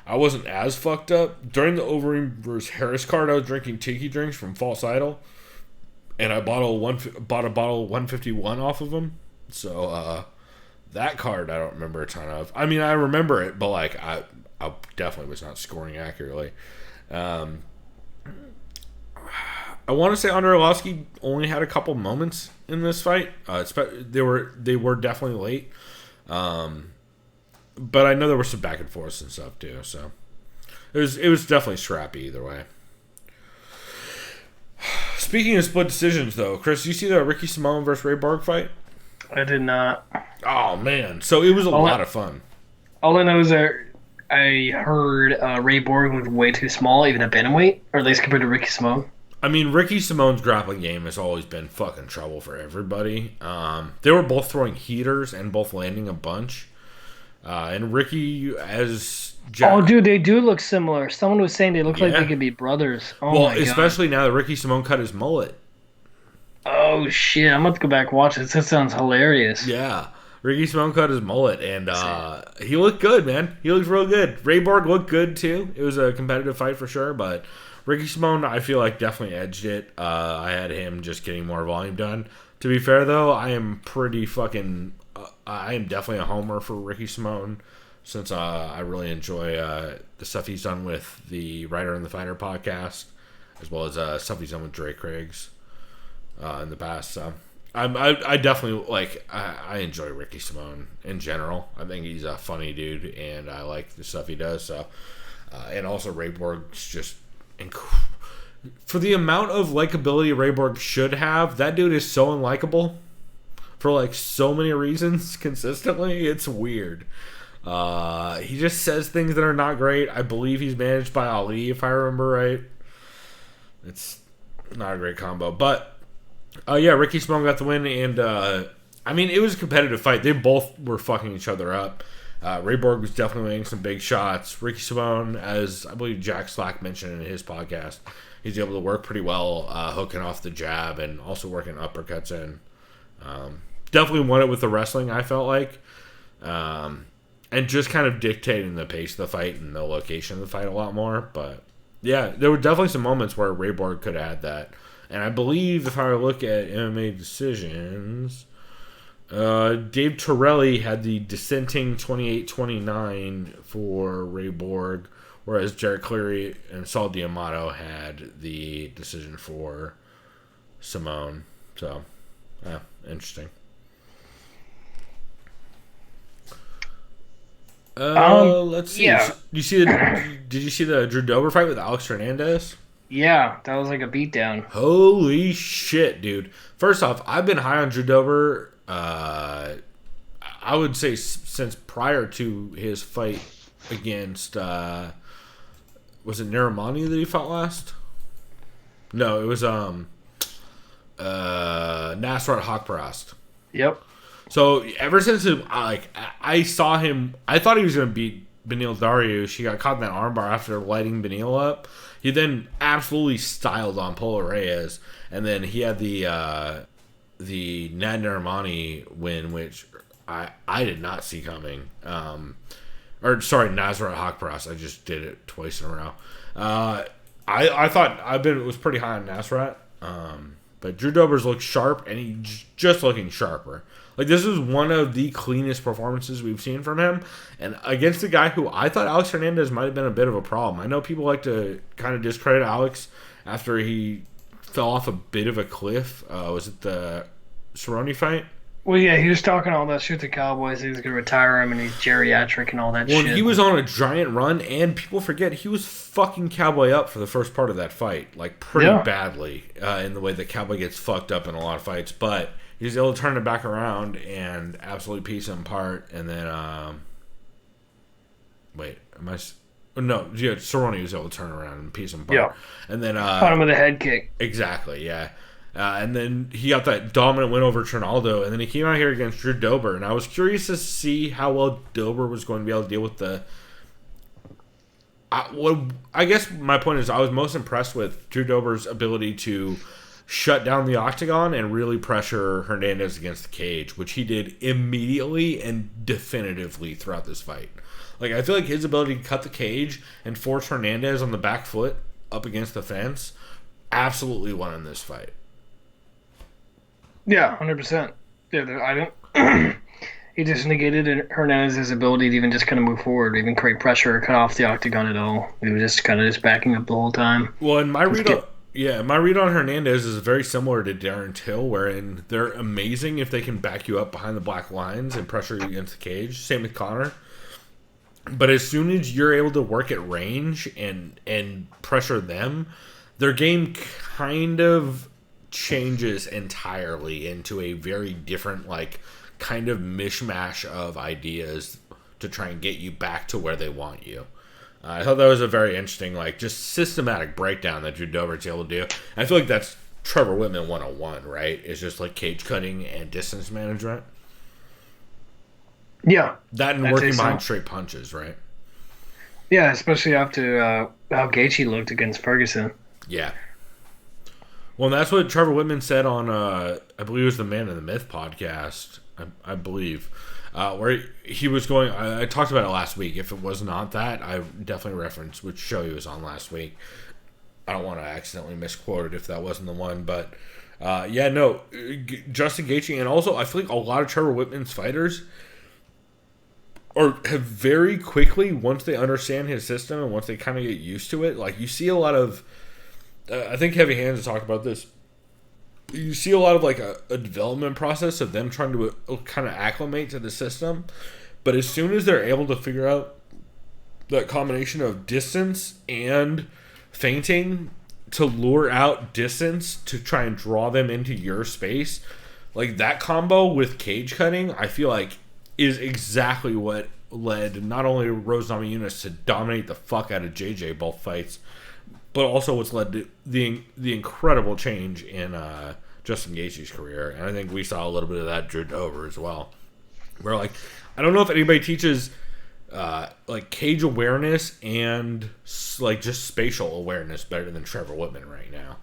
I wasn't as fucked up. During the Overeem versus Harris card, I was drinking tiki drinks from False Idol, and I bought a bottle of 151 off of them. So, that card I don't remember a ton of. I mean, I remember it, but like I definitely was not scoring accurately. I want to say Andre Arlovski only had a couple moments in this fight. They were definitely late, but I know there were some back and forth and stuff too. So it was definitely scrappy either way. Speaking of split decisions, though, Chris, you see the Ricky Simone versus Ray Borg fight? I did not. Oh man, so it was a lot of fun. All I know is that I heard Ray Borg was way too small, even at bantamweight, or at least compared to Ricky Simone. I mean, Ricky Simone's grappling game has always been fucking trouble for everybody. They were both throwing heaters and both landing a bunch. And Ricky, as Oh, dude, they do look similar. Someone was saying they look like they could be brothers. Oh well, my God. especially now that Ricky Simone cut his mullet. Oh shit! I'm about to go back and watch it. That sounds hilarious. Yeah, Ricky Simone cut his mullet, and he looked good, man. He looked real good. Ray Borg looked good too. It was a competitive fight for sure, but Ricky Simone, I feel like definitely edged it. I had him just getting more volume done. To be fair, though, I am pretty fucking. I am definitely a homer for Ricky Simone, since I really enjoy the stuff he's done with the Writer and the Fighter podcast, as well as stuff he's done with Dre Craigs in the past. So I definitely I enjoy Ricky Simone in general. I think he's a funny dude, and I like the stuff he does. So and also Ray Borg's just for the amount of likability Ray Borg should have, that dude is so unlikable for like so many reasons consistently. It's weird. He just says things that are not great. I believe he's managed by Ali, if I remember right. It's not a great combo. But, yeah, Ricky Simone got the win. And, I mean, it was a competitive fight. They both were fucking each other up. Ray Borg was definitely making some big shots. Ricky Simone, as I believe Jack Slack mentioned in his podcast, he's able to work pretty well, hooking off the jab and also working uppercuts in. Definitely won it with the wrestling, I felt like. And just kind of dictating the pace of the fight and the location of the fight a lot more. But, yeah, there were definitely some moments where Ray Borg could have had that. And I believe if I look at MMA decisions, Dave Torelli had the dissenting 28-29 for Ray Borg, whereas Jared Cleary and Saul D'Amato had the decision for Simone. So, interesting. Let's see. Yeah. Did you see the Drew Dober fight with Alex Hernandez? Yeah, that was like a beatdown. Holy shit, dude. First off, I've been high on Drew Dober, I would say since prior to his fight against, was it Narimani that he fought last? No, it was, Nasrat Haqparast. Yep. So ever since I saw him, I thought he was going to beat Beneil Dariush. He got caught in that armbar after lighting Beneil up. He then absolutely styled on Polo Reyes, and then he had the Nad Narimani win, which I did not see coming. Nasrat Haqparast. I just did it twice in a row. I thought it was pretty high on Nasrat. But Drew Dober's looked sharp, and he's just looking sharper. Like, this is one of the cleanest performances we've seen from him. And against a guy who I thought Alex Hernandez might have been a bit of a problem. I know people like to kind of discredit Alex after he fell off a bit of a cliff. Was it the Cerrone fight? Well, yeah, he was talking all that shit to Cowboys. He was going to retire him, and he's geriatric and all that shit. Well, he was on a giant run, and people forget he was fucking Cowboy up for the first part of that fight, like pretty badly, in the way that Cowboy gets fucked up in a lot of fights. But he's able to turn it back around and absolutely piece him apart. And then, Cerrone was able to turn around and piece him apart. Yeah. And then caught him with a head kick. Exactly, yeah. And then he got that dominant win over Trinaldo, and then he came out here against Drew Dober, and I was curious to see how well Dober was going to be able to deal with the... I guess my point is I was most impressed with Drew Dober's ability to shut down the octagon and really pressure Hernandez against the cage, which he did immediately and definitively throughout this fight. Like, I feel like his ability to cut the cage and force Hernandez on the back foot up against the fence absolutely won in this fight. Yeah, 100%. Yeah, I don't. He just negated Hernandez's ability to even just kind of move forward, even create pressure or cut off the octagon at all. He was just kind of just backing up the whole time. Well, and my read on Hernandez is very similar to Darren Till, wherein they're amazing if they can back you up behind the black lines and pressure you against the cage. Same with Connor. But as soon as you're able to work at range and pressure them, their game kind of changes entirely into a very different, like, kind of mishmash of ideas to try and get you back to where they want you. I thought that was a very interesting, like, just systematic breakdown that Drew Dober's able to do. I feel like that's Trevor Whitman 101, right? It's just like cage cutting and distance management. Yeah. That and working behind straight punches, right? Yeah, especially after how Gaethje looked against Ferguson. Yeah. Well, and that's what Trevor Whitman said on, I believe it was the Man and the Myth podcast, I believe, where he was going, I talked about it last week. If it was not that, I definitely referenced which show he was on last week. I don't want to accidentally misquote it if that wasn't the one, but Justin Gaethje, and also I feel like a lot of Trevor Whitman's fighters have very quickly, once they understand his system and once they kind of get used to it, like, you see a lot of, I think Heavy Hands has talked about this. You see a lot of, like, a development process of them trying to kind of acclimate to the system. But as soon as they're able to figure out that combination of distance and feinting to lure out distance to try and draw them into your space, like, that combo with cage cutting, I feel like is exactly what led not only Rose Namajunas to dominate the fuck out of JJ both fights, but also what's led to the incredible change in Justin Gaethje's career. And I think we saw a little bit of that Drew Dober as well. Where, like, I don't know if anybody teaches like cage awareness and like just spatial awareness better than Trevor Whitman right now.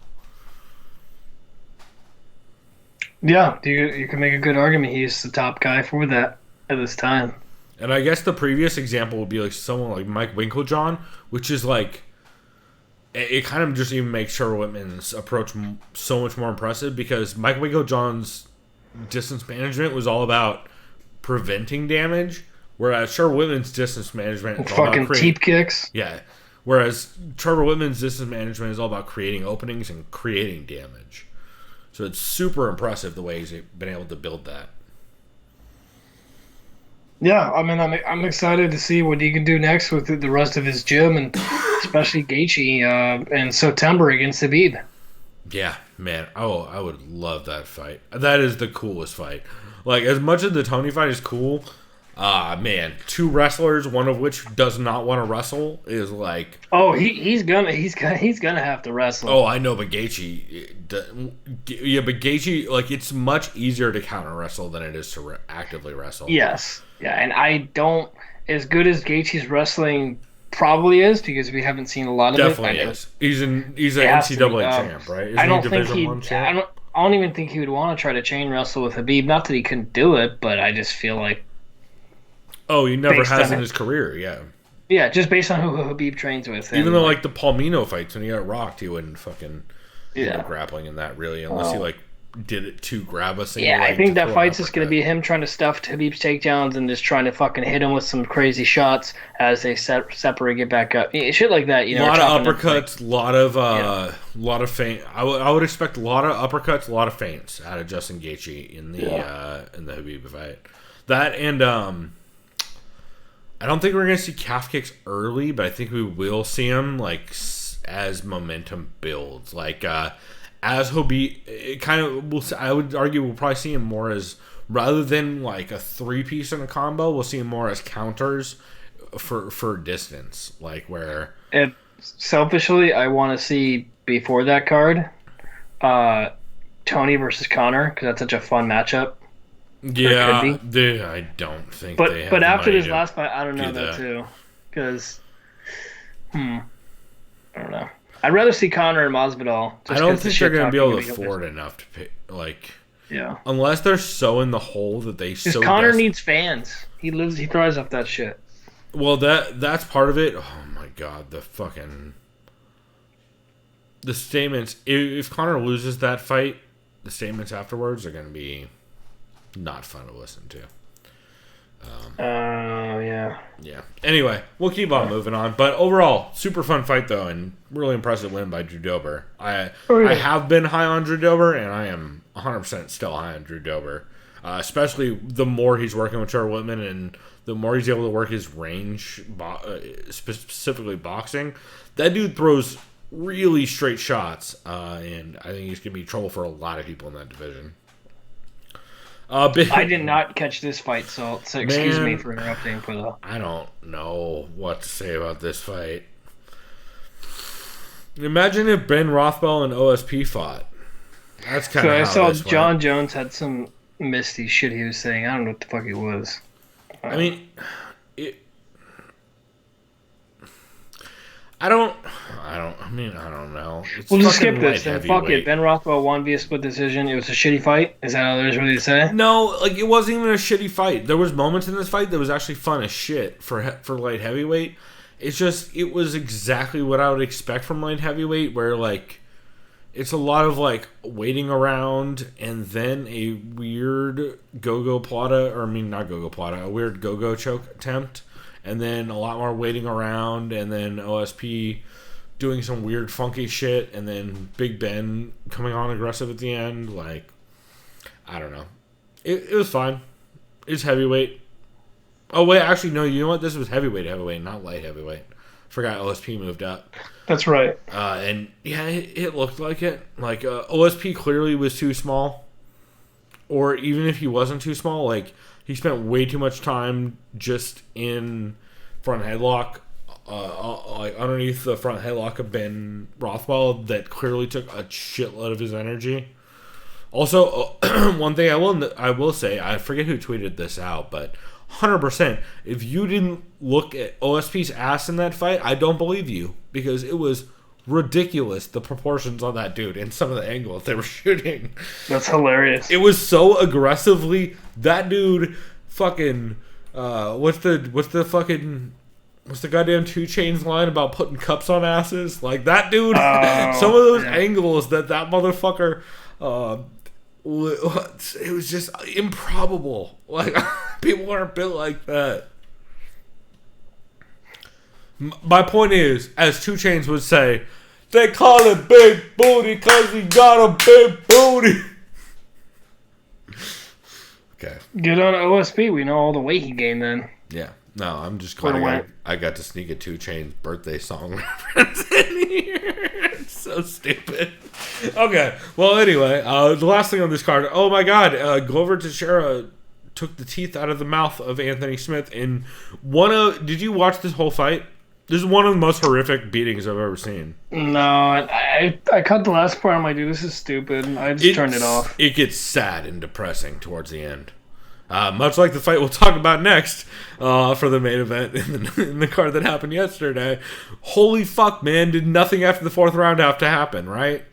Yeah, you can make a good argument. He's the top guy for that at this time. And I guess the previous example would be like someone like Mike Winkeljohn, which is like, it kind of just even makes Trevor Whitman's approach so much more impressive, because Mike Winkeljohn's distance management was all about preventing damage, whereas Trevor Whitman's distance management is all fucking about teep kicks. Yeah, whereas Trevor Whitman's distance management is all about creating openings and creating damage. So it's super impressive the way he's been able to build that. Yeah, I mean, I'm excited to see what he can do next with the rest of his gym, and especially Gaethje in September against Khabib. Yeah, man. Oh, I would love that fight. That is the coolest fight. Like, as much as the Tony fight is cool, Man, two wrestlers, one of which does not want to wrestle, is like. Oh, he's gonna have to wrestle. Oh, I know, but Gaethje, but Gaethje, like, it's much easier to counter wrestle than it is to actively wrestle. Yes, yeah, and I don't, as good as Gaethje's wrestling probably is, because we haven't seen a lot of Definitely it. Is. He's an NCAA champ, right? Isn't I don't he think Division I champ? I don't even think he would want to try to chain wrestle with Khabib. Not that he couldn't do it, but I just feel like. Oh, he never Based has on in it. his career, yeah. Yeah, just based on who Khabib trains with. Even though, like, the Palmino fights, when he got rocked, he wouldn't fucking Yeah. grappling in that, really, unless he, like, did it to grab a single Yeah, I leg think to that throw an fight's just going to uppercut. be him trying to stuff Khabib's takedowns and just trying to fucking hit him with some crazy shots as they separate, get back up. Shit like that, you A know. lot of chopping up, uppercuts, lot of feint. I would expect a lot of uppercuts, a lot of feints out of Justin Gaethje in the Khabib fight. That and I don't think we're gonna see calf kicks early, but I think we will see them like as momentum builds. Like as Khabib, it kind of. I would argue we'll probably see him more as rather than like a 3-piece in a combo. We'll see him more as counters for distance, like where. And selfishly, I want to see before that card, Tony versus Connor, because that's such a fun matchup. Yeah, I don't think. They have But the after money this to last fight, I don't know do that that. too, because I don't know. I'd rather see Connor and Masvidal. I don't think they're going to be able to afford enough to pay, like, Yeah, unless they're so in the hole that they because so. Connor needs fans. He thrives off that shit. Well, that's part of it. Oh my god, the statements. If Connor loses that fight, the statements afterwards are going to be not fun to listen to. Yeah. Yeah. Anyway, we'll keep on moving on. But overall, super fun fight though, and really impressive win by Drew Dober. I have been high on Drew Dober, and I am 100% still high on Drew Dober. Especially the more he's working with Trevor Whitman, and the more he's able to work his range, specifically boxing. That dude throws really straight shots, and I think he's going to be trouble for a lot of people in that division. I did not catch this fight, so excuse me for interrupting for the. I don't know what to say about this fight. Imagine if Ben Rothwell and OSP fought. That's kind of I how saw this John went. Jones had some misty shit he was saying. I don't know what the fuck it was. I mean, I don't know. It's We'll just fucking skip this. light Then fuck it. heavyweight. Ben Rothwell won via split decision. It was a shitty fight. Is that all there's really to say? No, like it wasn't even a shitty fight. There was moments in this fight that was actually fun as shit for light heavyweight. It's just it was exactly what I would expect from light heavyweight, where like it's a lot of like waiting around and then a weird go-go plata, or I mean not go-go plata, a weird go-go choke attempt, and then a lot more waiting around, and then OSP doing some weird funky shit, and then Big Ben coming on aggressive at the end. Like, I don't know. It was fine. It's heavyweight. Oh wait, actually no. You know what? This was heavyweight, not light heavyweight. Forgot OSP moved up. That's right. And yeah, it looked like it. Like OSP clearly was too small, or even if he wasn't too small, like he spent way too much time just in front headlock, like underneath the front headlock of Ben Rothwell that clearly took a shitload of his energy. Also, one thing I will say, I forget who tweeted this out, but 100%, if you didn't look at OSP's ass in that fight, I don't believe you, because it was ridiculous, the proportions on that dude and some of the angles they were shooting. That's hilarious. It was so aggressively, that dude fucking what's the goddamn 2 Chainz line about putting cups on asses? Like that dude, some of those angles that motherfucker it was just improbable. Like, people aren't built like that. My point is, as 2 Chainz would say, they call it big booty because he got a big booty. Okay. Good on OSP. We know all the weight he gained then. Yeah. No, I'm just glad I got to sneak a 2 Chainz birthday song reference in here. It's so stupid. Okay. Well, anyway, the last thing on this card. Oh my God, Glover took the teeth out of the mouth of Anthony Smith. And did you watch this whole fight? This is one of the most horrific beatings I've ever seen. No, I cut the last part. I'm like, dude, this is stupid. I just turned it off. It gets sad and depressing towards the end. Much like the fight we'll talk about next for the main event in the card that happened yesterday. Holy fuck, man. Did nothing after the fourth round have to happen, right?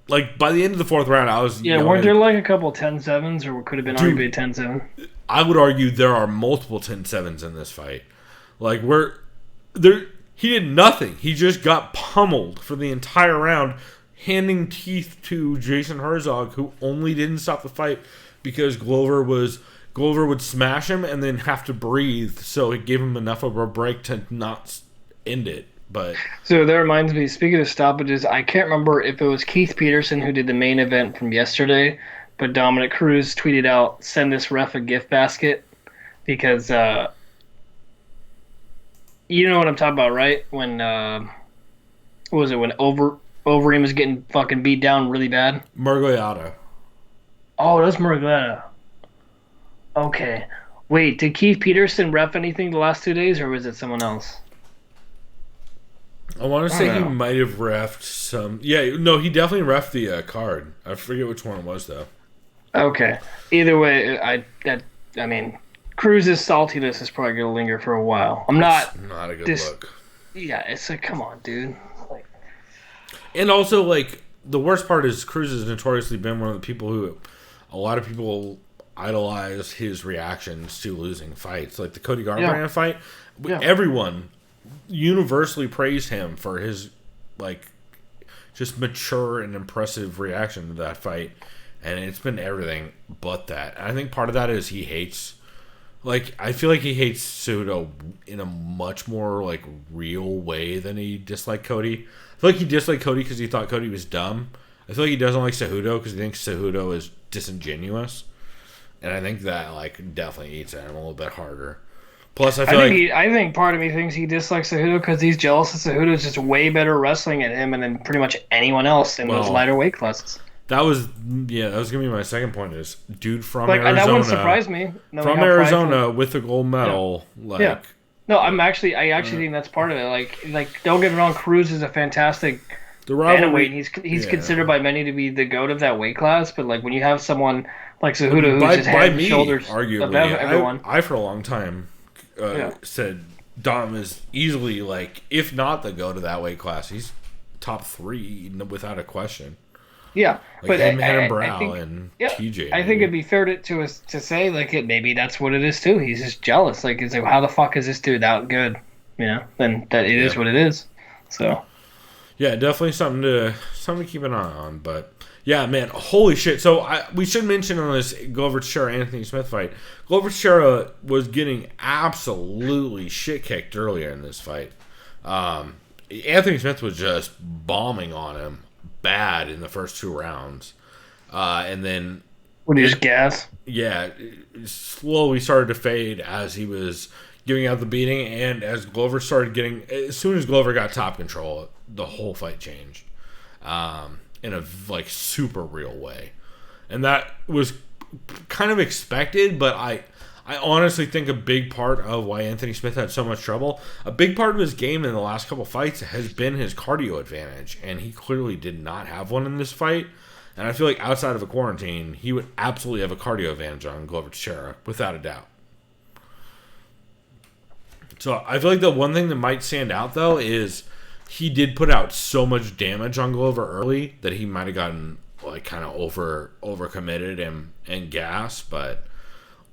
Like, by the end of the fourth round, I was... Yeah, weren't there like a couple 10-7s, or could have been arguably 10-7? I would argue there are multiple 10-7s in this fight. Like, he did nothing. He just got pummeled for the entire round, handing teeth to Jason Herzog, who only didn't stop the fight because Glover would smash him and then have to breathe, so it gave him enough of a break to not end it. But so that reminds me, speaking of stoppages, I can't remember if it was Keith Peterson who did the main event from yesterday, but Dominic Cruz tweeted out, "Send this ref a gift basket," because you know what I'm talking about, right? When what was it, when Overeem was getting fucking beat down really bad? Murgliata. Oh, that's Murgliata. Okay. Wait, did Keith Peterson ref anything the last 2 days, or was it someone else? I want to say he might have reffed some... Yeah, no, he definitely reffed the card. I forget which one it was, though. Okay. Either way, I mean, Cruz's saltiness is probably going to linger for a while. Not a good look. Yeah, it's like, come on, dude. Like, and also, like, the worst part is Cruz has notoriously been one of the people who... A lot of people idolize his reactions to losing fights. Like the Cody Garbrandt fight. Yeah. Everyone universally praised him for his, like, just mature and impressive reaction to that fight. And it's been everything but that. And I think part of that is he hates... Like, I feel like he hates Cejudo in a much more, like, real way than he disliked Cody. I feel like he disliked Cody because he thought Cody was dumb. I feel like he doesn't like Cejudo because he thinks Cejudo is disingenuous. And I think that, like, definitely eats at him a little bit harder. Plus, I think part of me thinks he dislikes Cejudo because he's jealous that Cejudo is just way better wrestling at him than pretty much anyone else in those lighter weight classes. That was going to be my second point is dude from Arizona. That wouldn't surprise me. From Arizona with the gold medal. Yeah. Like, yeah. No, I actually think that's part of it. Like don't get me wrong, Cruz is a fantastic bantamweight. He's considered by many to be the GOAT of that weight class, but like when you have someone like Cejudo who's just head and shoulders above everyone. I for a long time said Dom is easily, like, if not the GOAT of that weight class, he's top 3 without a question. Yeah, like but Adam Brow and TJ. I think it'd be fair to say like maybe that's what it is too. He's just jealous. Like it's like, how the fuck is this dude that good? You know, then that it is what it is. So yeah, definitely something to keep an eye on. But yeah, man, holy shit. So we should mention on this Glover Teixeira Anthony Smith fight, Glover Teixeira was absolutely shit kicked earlier in this fight. Anthony Smith was just bombing on him bad in the first 2 rounds, and then when he just gas, it slowly started to fade as he was giving out the beating, and as Glover as soon as Glover got top control, the whole fight changed in a like super real way, and that was kind of expected. But I honestly think a big part of why Anthony Smith had so much trouble, a big part of his game in the last couple fights has been his cardio advantage, and he clearly did not have one in this fight. And I feel like outside of a quarantine, he would absolutely have a cardio advantage on Glover Teixeira, without a doubt. So I feel like the one thing that might stand out, though, is he did put out so much damage on Glover early that he might have gotten like kind of overcommitted and gas, but...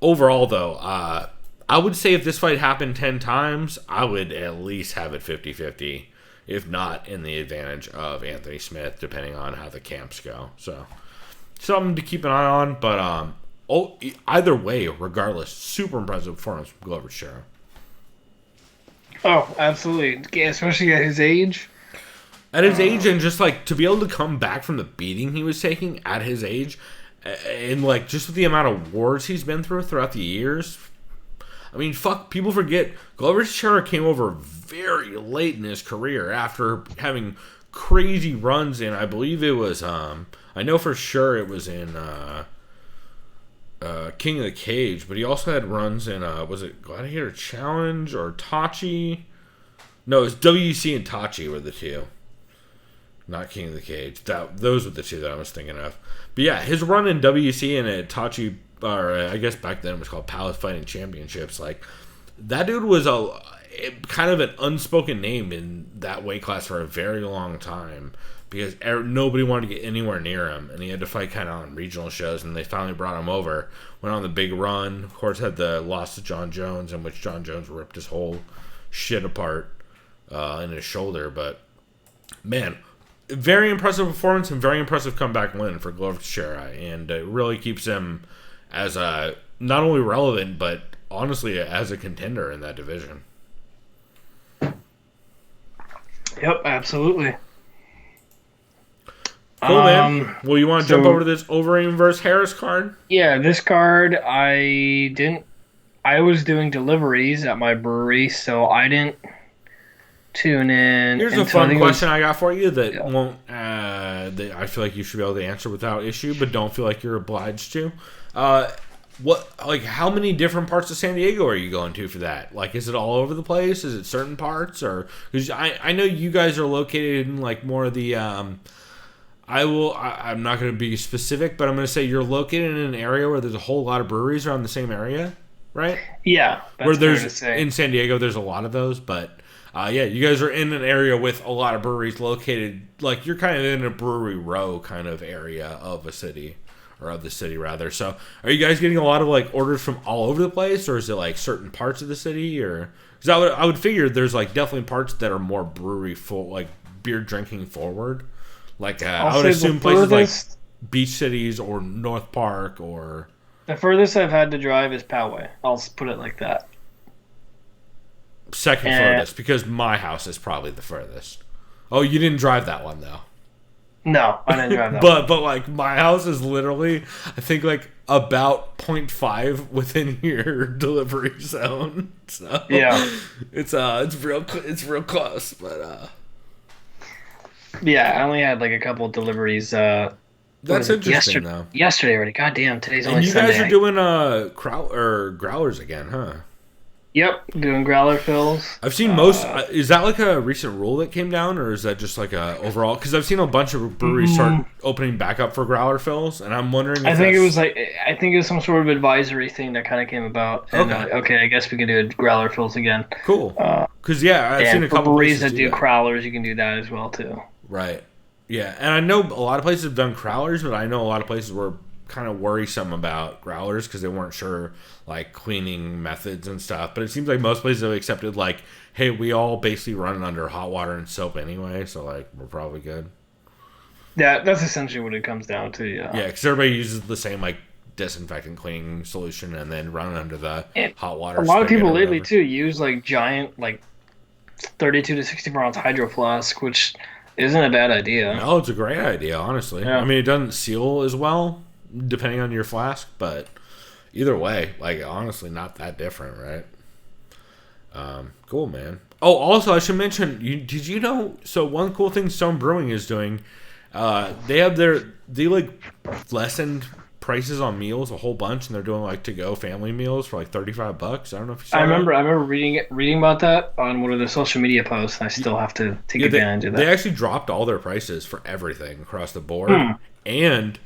Overall, though, I would say if this fight happened 10 times, I would at least have it 50-50, if not in the advantage of Anthony Smith, depending on how the camps go. So, something to keep an eye on. But either way, regardless, super impressive performance from Glover Teixeira. Oh, absolutely. Especially at his age. At his age, and just like to be able to come back from the beating he was taking at his age... And, like, just with the amount of wars he's been throughout the years. I mean, fuck, people forget. Glover Teixeira came over very late in his career after having crazy runs in, I believe it was, I know for sure it was in, King of the Cage, but he also had runs in was it Gladiator Challenge or Tachi? No, it was WC and Tachi were the two. Not King of the Cage. Those were the two that I was thinking of. But yeah, his run in WC and at Tachi, or I guess back then it was called Palace Fighting Championships. Like, that dude was kind of an unspoken name in that weight class for a very long time because nobody wanted to get anywhere near him, and he had to fight kind of on regional shows, and they finally brought him over. Went on the big run. Of course, had the loss to John Jones, in which John Jones ripped his whole shit apart in his shoulder. But, man, very impressive performance and very impressive comeback win for Glover Teixeira, and it really keeps him as not only relevant, but honestly as a contender in that division. Yep, absolutely. Cool, man. Well, you want to jump over to this Overeem versus Harris card? Yeah, this card, I was doing deliveries at my brewery, so I didn't tune in. Here's a fun question I got for you that won't. That I feel like you should be able to answer without issue, but don't feel like you're obliged to. How many different parts of San Diego are you going to for that? Like, is it all over the place? Is it certain parts, or because I know you guys are located in like more of the. I'm not going to be specific, but I'm going to say you're located in an area where there's a whole lot of breweries around the same area, right? Yeah, that's where there's fair to say. In San Diego, there's a lot of those, but. Yeah, you guys are in an area with a lot of breweries located, like you're kind of in a brewery row kind of area of a city, or of the city rather. So are you guys getting a lot of like orders from all over the place, or is it like certain parts of the city? Or because I would figure there's like definitely parts that are more brewery full, like beer drinking forward. Like I would assume places like beach cities or North Park or. The furthest I've had to drive is Poway. I'll put it like that. Second furthest, because my house is probably the furthest. Oh, you didn't drive that one though. No, I didn't drive that. But like my house is literally, I think like about 0.5 within your delivery zone. So yeah, it's real close. But yeah, I only had like a couple of deliveries. That's interesting though. Yesterday already. Goddamn, today's only and you Sunday. guys are doing growlers again, huh? Yep, doing growler fills. I've seen most. Is that like a recent rule that came down, or is that just like a overall? Because I've seen a bunch of breweries start opening back up for growler fills, and I'm wondering. I think it was some sort of advisory thing that kind of came about. And, okay, I guess we can do growler fills again. Cool. Because I've seen a couple breweries places that do crowlers. You can do that as well too. Right. Yeah, and I know a lot of places have done crowlers, but I know a lot of places were kind of worrisome about growlers because they weren't sure like cleaning methods and stuff. But it seems like most places have accepted like, hey, we all basically run under hot water and soap anyway, so like we're probably good. Yeah, that's essentially what it comes down to. Yeah. Yeah, because everybody uses the same like disinfectant cleaning solution and then run under the hot water. A lot of people lately too use like giant like 32 to 64 ounce hydro flask, which isn't a bad idea. No, it's a great idea, honestly. Yeah. I mean, it doesn't seal as well, depending on your flask, but either way, like, honestly, not that different, right? Cool, man. Oh, also, I should mention, did you know, so one cool thing Stone Brewing is doing, they lessened prices on meals a whole bunch, and they're doing like to-go family meals for like $35. I don't know if you saw I remember reading about that on one of the social media posts, and I still have to take advantage of that. They actually dropped all their prices for everything across the board, and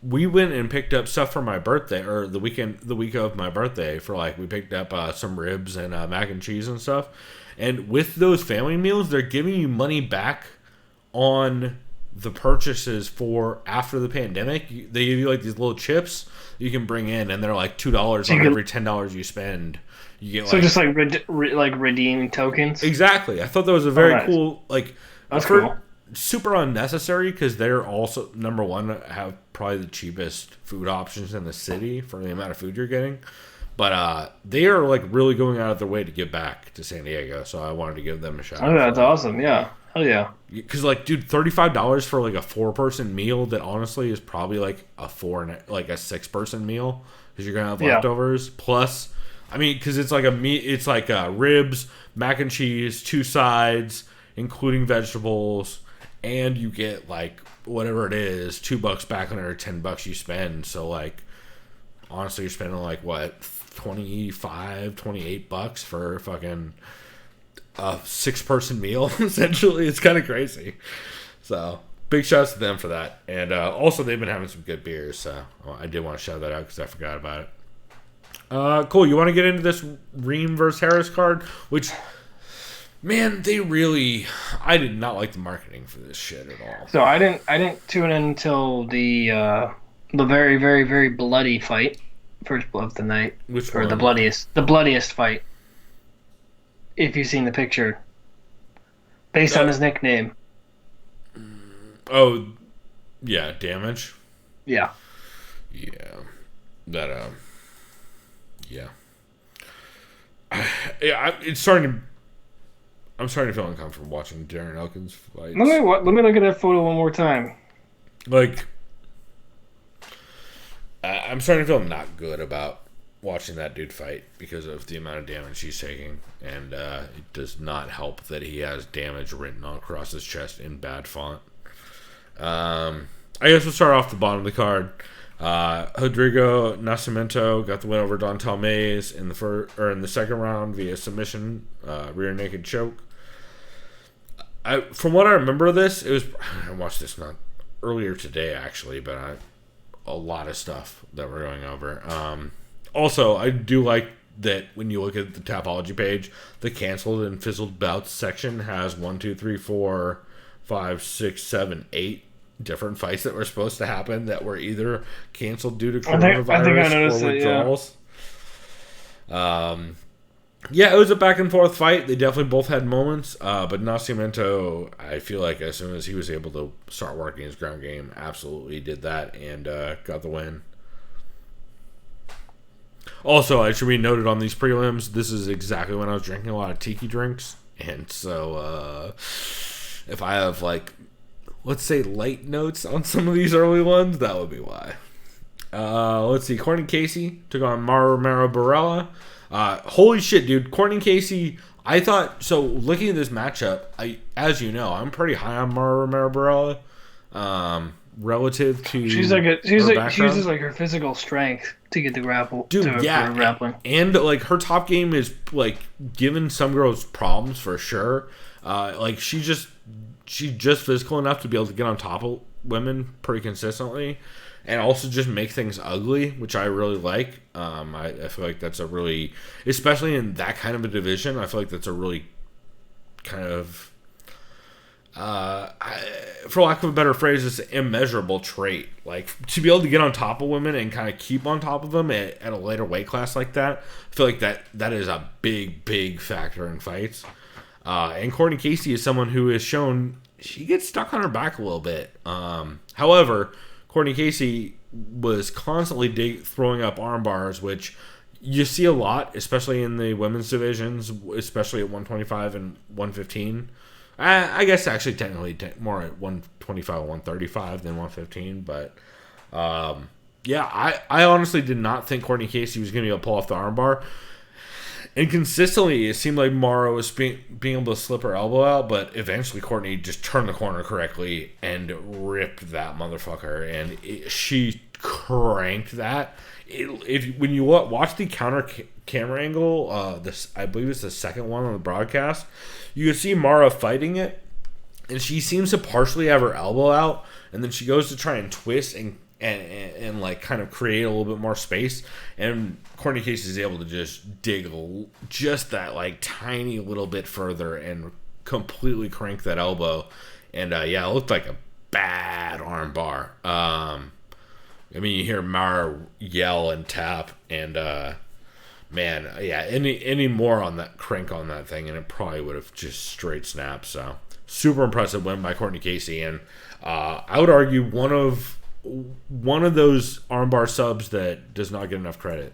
we went and picked up stuff for my birthday, or the week of my birthday, for like, we picked up some ribs and mac and cheese and stuff, and with those family meals, they're giving you money back on the purchases for after the pandemic. They give you like these little chips you can bring in, and they're like $2 on every $10 you spend. You get so just like redeeming tokens. Exactly. I thought that was a very cool. Like, that's cool. Super unnecessary because they're also number one, have probably the cheapest food options in the city for the amount of food you're getting. But they are like really going out of their way to give back to San Diego, so I wanted to give them a shout. Oh, that's awesome! Yeah. Hell yeah. Because, like, dude, $35 for, like, a 4-person meal that honestly is probably, like, a 6-person meal because you're going to have leftovers. Plus, I mean, because it's like it's like ribs, mac and cheese, 2 sides, including vegetables, and you get, like, whatever it is, $2 back on every $10 you spend. So, like, honestly, you're spending like what, $28 for fucking a 6-person meal. Essentially, it's kind of crazy. So big shouts to them for that. And also, they've been having some good beers. So I did want to shout that out because I forgot about it. Cool. You want to get into this Reem versus Harris card? Which, man, I did not like the marketing for this shit at all. So I didn't tune in until the very, very, very bloody fight, first blow of the night. Which or one? the bloodiest fight. If you've seen the picture, based on his nickname. Oh, yeah, Damage. Yeah. Yeah, that yeah. I'm starting to feel uncomfortable watching Darren Elkins fights. Let me look at that photo one more time. Like, I'm starting to feel not good about watching that dude fight because of the amount of damage he's taking, and it does not help that he has damage written all across his chest in bad font. I guess we'll start off the bottom of the card. Rodrigo Nascimento got the win over Dontel Mays in the second round via submission, rear naked choke. From what I remember of this, I watched this not earlier today actually, but a lot of stuff that we're going over. Also, I do like that when you look at the Tapology page, the canceled and fizzled bouts section has 1, 2, 3, 4, 5, 6, 7, 8 different fights that were supposed to happen that were either canceled due to coronavirus I think I noticed or it, withdrawals. Yeah, it was a back and forth fight. They definitely both had moments, but Nascimento, I feel like as soon as he was able to start working his ground game, absolutely did that and got the win. Also, I should be noted on these prelims, this is exactly when I was drinking a lot of tiki drinks, and so if I have like, let's say, light notes on some of these early ones, that would be why. Let's see. Courtney Casey took on Mara Romero Barella. Holy shit, dude. Courtney Casey, I thought... So, looking at this matchup, as you know, I'm pretty high on Mara Romero Barella. Relative to She uses like her physical strength to get the grapple. Dude, yeah. Grappling. And, like, her top game is, like, giving some girls problems for sure. Like, she's just physical enough to be able to get on top of women pretty consistently and also just make things ugly, which I really like. I feel like that's a really, especially in that kind of a division, I feel like that's a really kind of, for lack of a better phrase, it's an immeasurable trait. Like, to be able to get on top of women and kind of keep on top of them at a later weight class like that, I feel like that is a big, big factor in fights. And Courtney Casey is someone who has shown she gets stuck on her back a little bit. However, Courtney Casey was constantly throwing up arm bars, which you see a lot, especially in the women's divisions, especially at 125 and 115. I guess actually technically more at 125 and 135 than 115. But yeah, I honestly did not think Courtney Casey was going to be able to pull off the arm bar. And consistently, it seemed like Mara was being able to slip her elbow out, but eventually Courtney just turned the corner correctly and ripped that motherfucker. And she cranked that. When you watch the counter camera angle, I believe it's the second one on the broadcast, you can see Mara fighting it, and she seems to partially have her elbow out, and then she goes to try and twist and like kind of create a little bit more space, and Courtney Casey is able to just dig just that like tiny little bit further and completely crank that elbow, and yeah, it looked like a bad arm bar. I mean, you hear Mara yell and tap, and man, yeah, any more on that crank on that thing, and it probably would have just straight snapped. So super impressive win by Courtney Casey, and I would argue one of those armbar subs that does not get enough credit.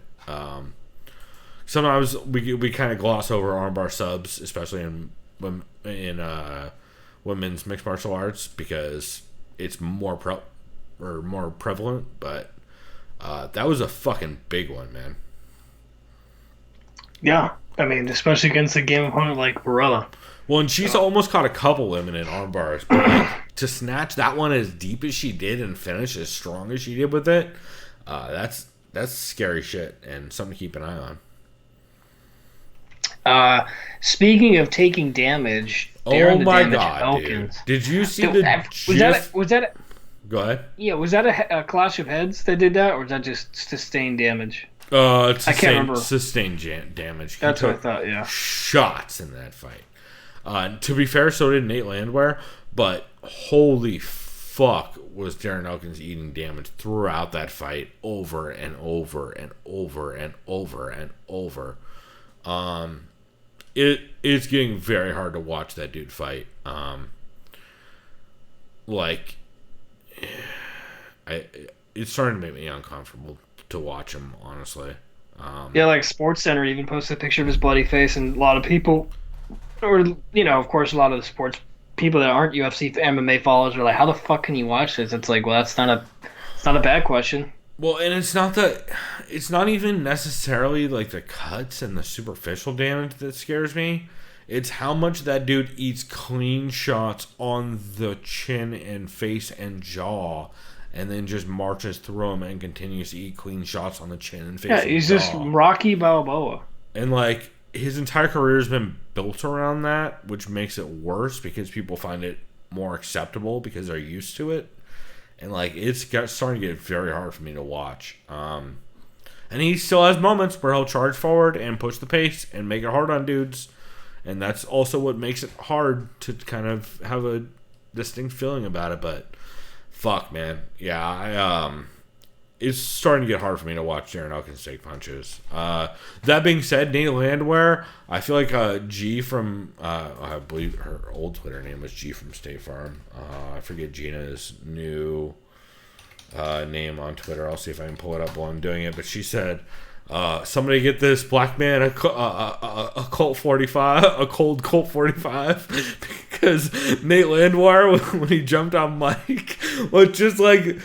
Sometimes we kind of gloss over armbar subs, especially in women's mixed martial arts, because it's more prevalent. But that was a fucking big one, man. Yeah, I mean, especially against a game opponent like Barella. Well, and she's almost caught a couple women in arm bars, but like, to snatch that one as deep as she did and finish as strong as she did with it, that's that's scary shit and something to keep an eye on. Speaking of taking damage, Oh my god, dude! Did you see the GIF? Was that? Go ahead. Yeah, was that a clash of heads that did that, or was that just sustained damage? It's I can't remember. Sustained damage. That's what I thought. Yeah. Shots in that fight. To be fair, so did Nate Landwehr, but holy fuck was Darren Elkins eating damage throughout that fight over and over and over and over and over. It's getting very hard to watch that dude fight. It's starting to make me uncomfortable to watch him, honestly. Yeah, like Sports Center even posted a picture of his bloody face, and a lot of people, or of course, a lot of the sports people that aren't UFC MMA followers are like, "How the fuck can you watch this?" It's like, well, it's not a bad question. Well, and it's not even necessarily like the cuts and the superficial damage that scares me. It's how much that dude eats clean shots on the chin and face and jaw, and then just marches through them and continues to eat clean shots on the chin and face. Yeah, he's just Rocky Balboa. And like his entire career has been built around that, which makes it worse because people find it more acceptable because they're used to it. And like it's starting to get very hard for me to watch. And he still has moments where he'll charge forward and push the pace and make it hard on dudes. And that's also what makes it hard to kind of have a distinct feeling about it. But fuck, man, yeah, it's starting to get hard for me to watch Darren Elkins take punches. That being said, Nate Landwehr, I feel like G from I believe her old Twitter name was G from State Farm. I forget Gina's new name on Twitter. I'll see if I can pull it up while I'm doing it. But she said, somebody get this black man a Colt 45, a cold Colt 45, because Nate Landwehr, when he jumped on mic, was just like,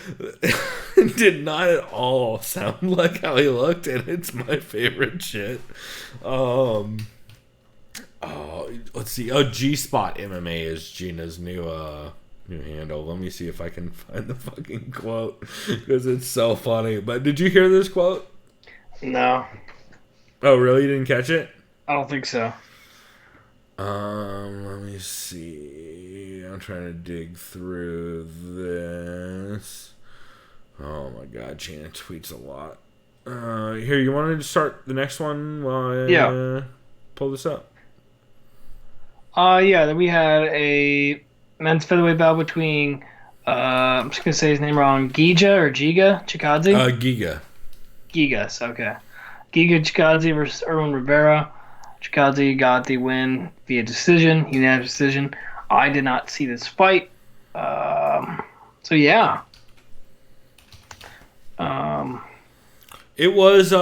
did not at all sound like how he looked, and it's my favorite shit. Let's see. G-Spot MMA is Gina's new handle. Let me see if I can find the fucking quote, because it's so funny. But did you hear this quote? No. Oh, really? You didn't catch it? I don't think so. Let me see. I'm trying to dig through this. Oh my god, Gina tweets a lot. Here, you wanted to start the next one while I pull this up? Yeah, then we had a men's featherweight bout between, I'm just going to say his name wrong, Giga Chikadze? Giga. Gigas, okay. Giga Chikadze versus Erwin Rivera. Chikadze got the win via decision, unanimous decision. I did not see this fight. So yeah. It was,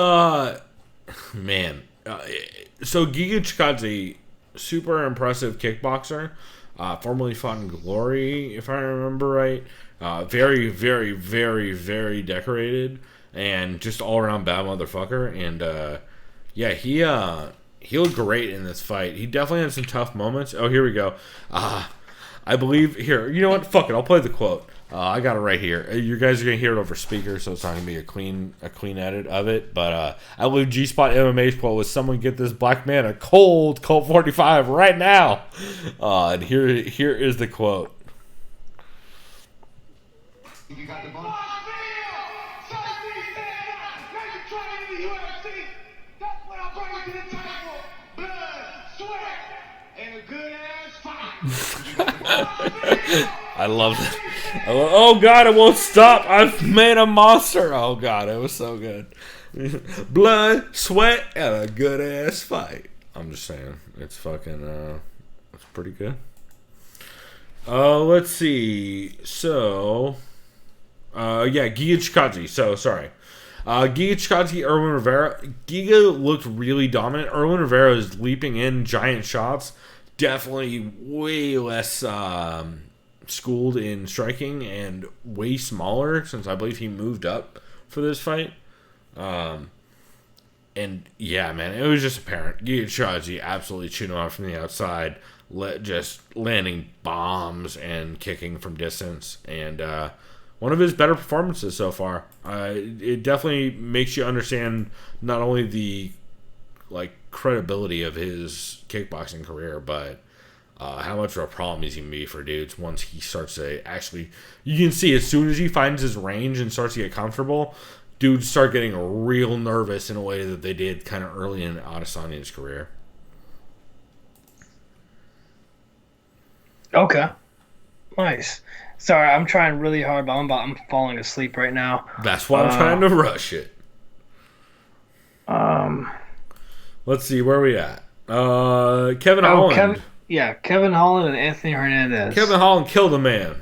man. So Giga Chikadze, super impressive kickboxer. Formerly fought in Glory, if I remember right. Very, very, very, very decorated. And just all around bad motherfucker. And he looked great in this fight. He definitely had some tough moments. Oh, here we go. I believe here. You know what? Fuck it. I'll play the quote. I got it right here. You guys are gonna hear it over speaker, so it's not gonna be a clean edit of it. But I believe G-Spot MMA's quote was, "Someone get this black man a cold Colt 45 right now." And here is the quote. You got the ball. I love it. Oh god, it won't stop. I've made a monster. Oh god, it was so good. Blood, sweat, and a good ass fight. I'm just saying, it's fucking it's pretty good. Let's see. So Giga Chikadze. So sorry. Giga Chikadze, Erwin Rivera. Giga looked really dominant. Erwin Rivera is leaping in giant shots. Definitely way less schooled in striking and way smaller, since I believe he moved up for this fight. And yeah, man, it was just apparent. Giga Chikadze absolutely chewing him out from the outside, just landing bombs and kicking from distance. And one of his better performances so far. It definitely makes you understand not only the credibility of his kickboxing career, but how much of a problem he's going to be for dudes once he starts to actually... You can see as soon as he finds his range and starts to get comfortable, dudes start getting real nervous in a way that they did kind of early in Adesanya's career. Okay. Nice. Sorry, I'm trying really hard, but I'm falling asleep right now. That's why I'm trying to rush it. Let's see, where are we at? Kevin Holland. Kevin Holland and Anthony Hernandez. Kevin Holland killed a man.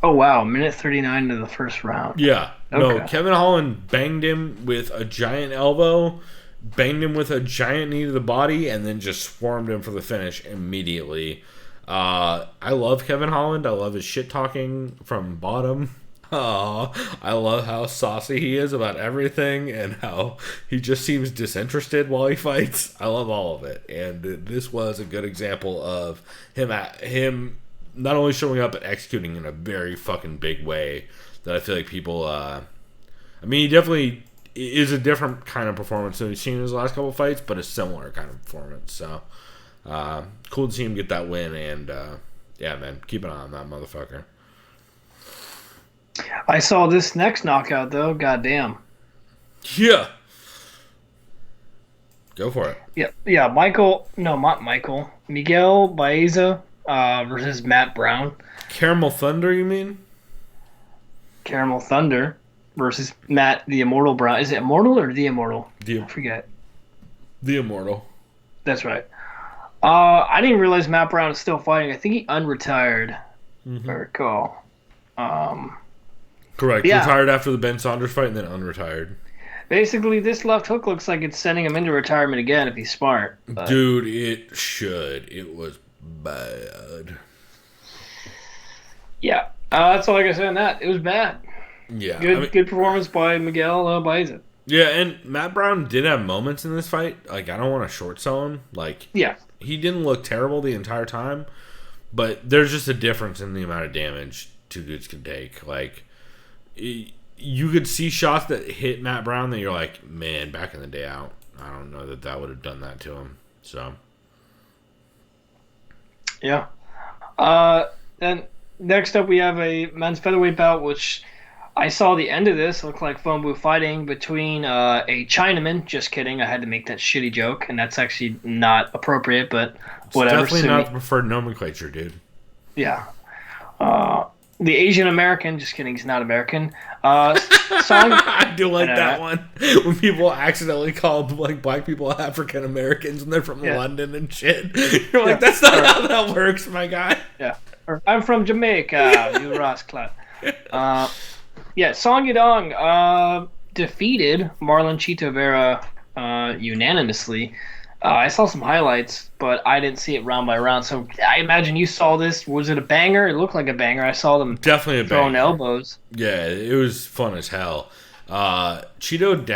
Oh, wow. Minute 39 of the first round. Yeah. No, Okay. Kevin Holland banged him with a giant elbow, banged him with a giant knee to the body, and then just swarmed him for the finish immediately. I love Kevin Holland. I love his shit talking from bottom. I love how saucy he is about everything and how he just seems disinterested while he fights. I love all of it. And this was a good example of him not only showing up but executing in a very fucking big way that I feel like people... he definitely is a different kind of performance than we've seen in his last couple fights, but a similar kind of performance. So, cool to see him get that win. And, yeah, man, keep an eye on that motherfucker. I saw this next knockout, though. Goddamn. Yeah. Go for it. Yeah. Miguel Baeza versus Matt Brown. Caramel Thunder, you mean? Caramel Thunder versus Matt the Immortal Brown. Is it Immortal or The Immortal? I forget. The Immortal. That's right. I didn't realize Matt Brown is still fighting. I think he unretired. If I recall. Correct. Yeah. Retired after the Ben Saunders fight and then unretired. Basically, this left hook looks like it's sending him into retirement again if he's smart. But... Dude, it should. It was bad. Yeah. That's all I can say on that. It was bad. Yeah. Good performance by Miguel Baeza. Yeah, and Matt Brown did have moments in this fight. I don't want to short sell him. Yeah. He didn't look terrible the entire time, but there's just a difference in the amount of damage two dudes can take. You could see shots that hit Matt Brown that you're like, man, back in the day, I don't know that would have done that to him. So, yeah. Then next up we have a men's featherweight bout, which I saw the end of this. It looked like phone booth fighting between a Chinaman. Just kidding. I had to make that shitty joke, and that's actually not appropriate, but whatever. It's definitely not the preferred nomenclature, dude. Yeah. The Asian American, just kidding, he's not American. Song, I do like that one. When people accidentally call black people African Americans and they're from London and shit. You're like, that's not how that works, my guy. Yeah. Or, I'm from Jamaica, you rascal. Song Yadong defeated Marlon Chito Vera unanimously. I saw some highlights, but I didn't see it round by round. So I imagine you saw this. Was it a banger? It looked like a banger. I saw them definitely throwing banger. Elbows. Yeah, it was fun as hell. Chito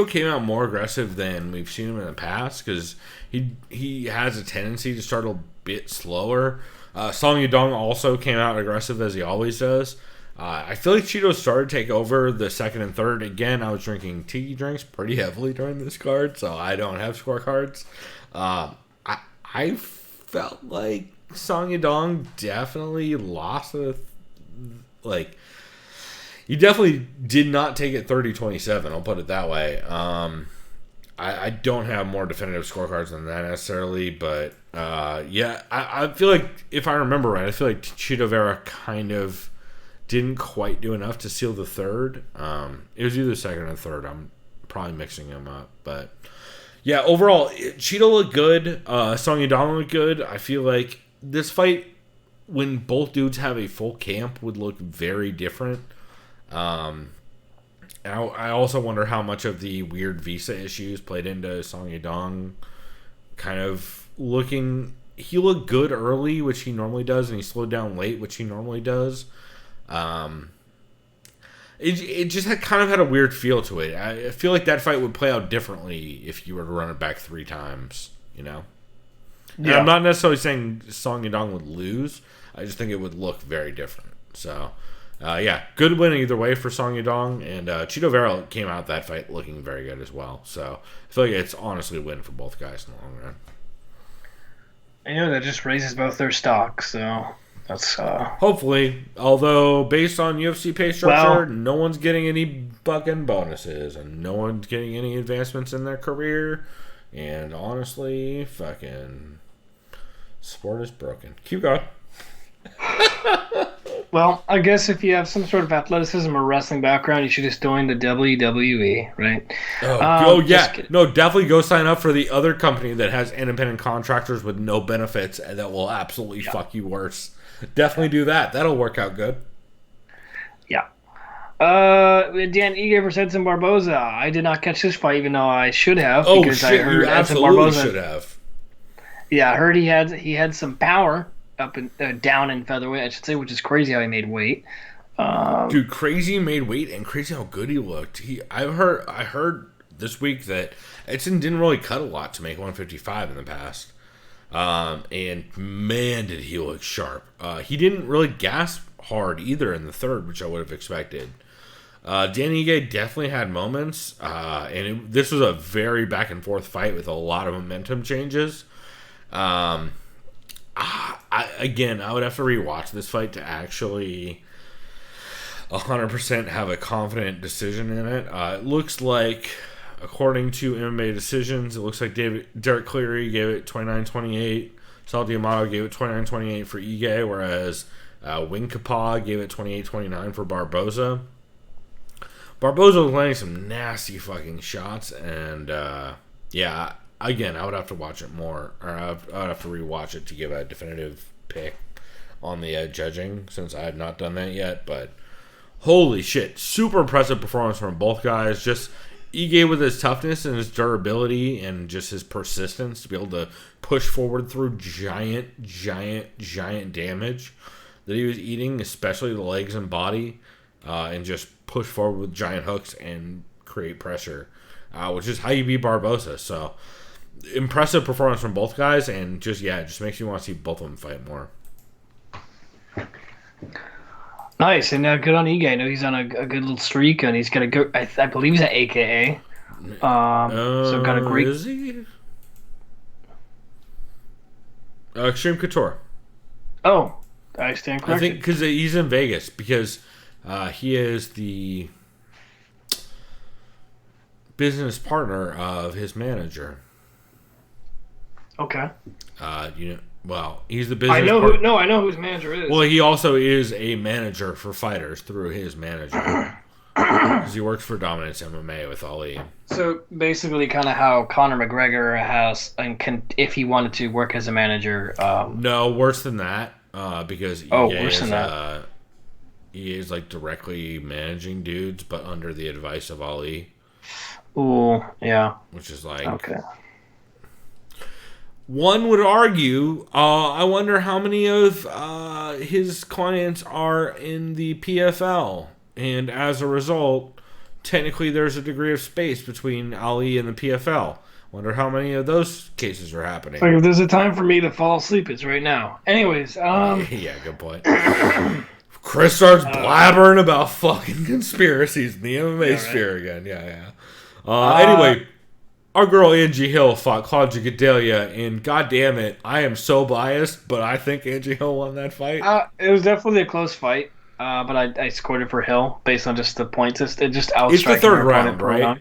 came out more aggressive than we've seen him in the past because he has a tendency to start a bit slower. Song Yadong also came out aggressive as he always does. I feel like Cheeto started to take over the second and third. Again, I was drinking tiki drinks pretty heavily during this card, so I don't have scorecards. I felt like Song Yadong definitely lost. He definitely did not take it 30-27, I'll put it that way. I don't have more definitive scorecards than that necessarily, but I feel like, if I remember right, I feel like Chito Vera kind of didn't quite do enough to seal the third. It was either second or third. I'm probably mixing them up. But, yeah, overall, Cheeto looked good. Song Yadong looked good. I feel like this fight, when both dudes have a full camp, would look very different. And I also wonder how much of the weird visa issues played into Song Yadong kind of looking... He looked good early, which he normally does, and he slowed down late, which he normally does. It just kind of had a weird feel to it. I feel like that fight would play out differently if you were to run it back 3 times, you know? Yeah. And I'm not necessarily saying Song Yadong would lose. I just think it would look very different. So, yeah, good win either way for Song Yadong, and Cheeto Vera came out that fight looking very good as well. So I feel like it's honestly a win for both guys in the long run. I know that just raises both their stocks, so that's hopefully. Although based on UFC pay structure, no one's getting any fucking bonuses, and no one's getting any advancements in their career. And honestly, fucking sport is broken. Keep going. Well, I guess if you have some sort of athleticism or wrestling background, you should just join the WWE, right? Oh yeah. No, definitely go sign up for the other company that has independent contractors with no benefits and that will absolutely fuck you worse. Definitely do that. That'll work out good. Yeah. Dan Ige versus Edson Barboza. I did not catch this fight, even though I should have. Oh because shit! I heard You Edson absolutely Barboza, should have. Yeah, I heard he had some power up and down in featherweight, I should say, which is crazy how he made weight. Dude, crazy made weight and crazy how good he looked. I heard this week that Edson didn't really cut a lot to make 155 in the past. And man, did he look sharp. He didn't really gasp hard either in the third, which I would have expected. Danny Ige definitely had moments, and this was a very back and forth fight with a lot of momentum changes. I would have to rewatch this fight to actually 100% have a confident decision in it. It looks like, according to MMA decisions, it looks like Derek Cleary gave it 29-28. Sal D'Amato gave it 29-28 for Ige, whereas Wing Kappa gave it 28-29 for Barboza. Barboza was landing some nasty fucking shots, and again, I would have to watch it more, or I would have to rewatch it to give a definitive pick on the judging, since I have not done that yet. But holy shit, super impressive performance from both guys. Just Ige with his toughness and his durability and just his persistence to be able to push forward through giant damage that he was eating, especially the legs and body, and just push forward with giant hooks and create pressure, which is how you beat Barboza. So impressive performance from both guys, and just makes you want to see both of them fight more. Nice, and good on Ige. I know he's on a good little streak, and he's got a good. I believe he's at AKA. So got a great. Is he? Extreme Couture. Oh, I stand corrected. I think because he's in Vegas, because he is the business partner of his manager. Okay. He's the business. I know who his manager is. Well, he also is a manager for fighters through his manager, because he works for Dominance MMA with Ali. So basically, kind of how Conor McGregor has, and can, if he wanted to, work as a manager. No, worse than that, because he is like directly managing dudes, but under the advice of Ali. Ooh, yeah. Which is like, okay. One would argue, I wonder how many of his clients are in the PFL, and as a result, technically there's a degree of space between Ali and the PFL. Wonder how many of those cases are happening. Like, if there's a time for me to fall asleep, it's right now. Anyways, yeah, good point. Chris starts blabbering about fucking conspiracies in the MMA sphere again. Anyway, our girl Angie Hill fought Claudia Gadelha, and goddamn it, I am so biased, but I think Angie Hill won that fight. It was definitely a close fight, but I scored it for Hill based on just the points. It just outstriking. It's the third round, right?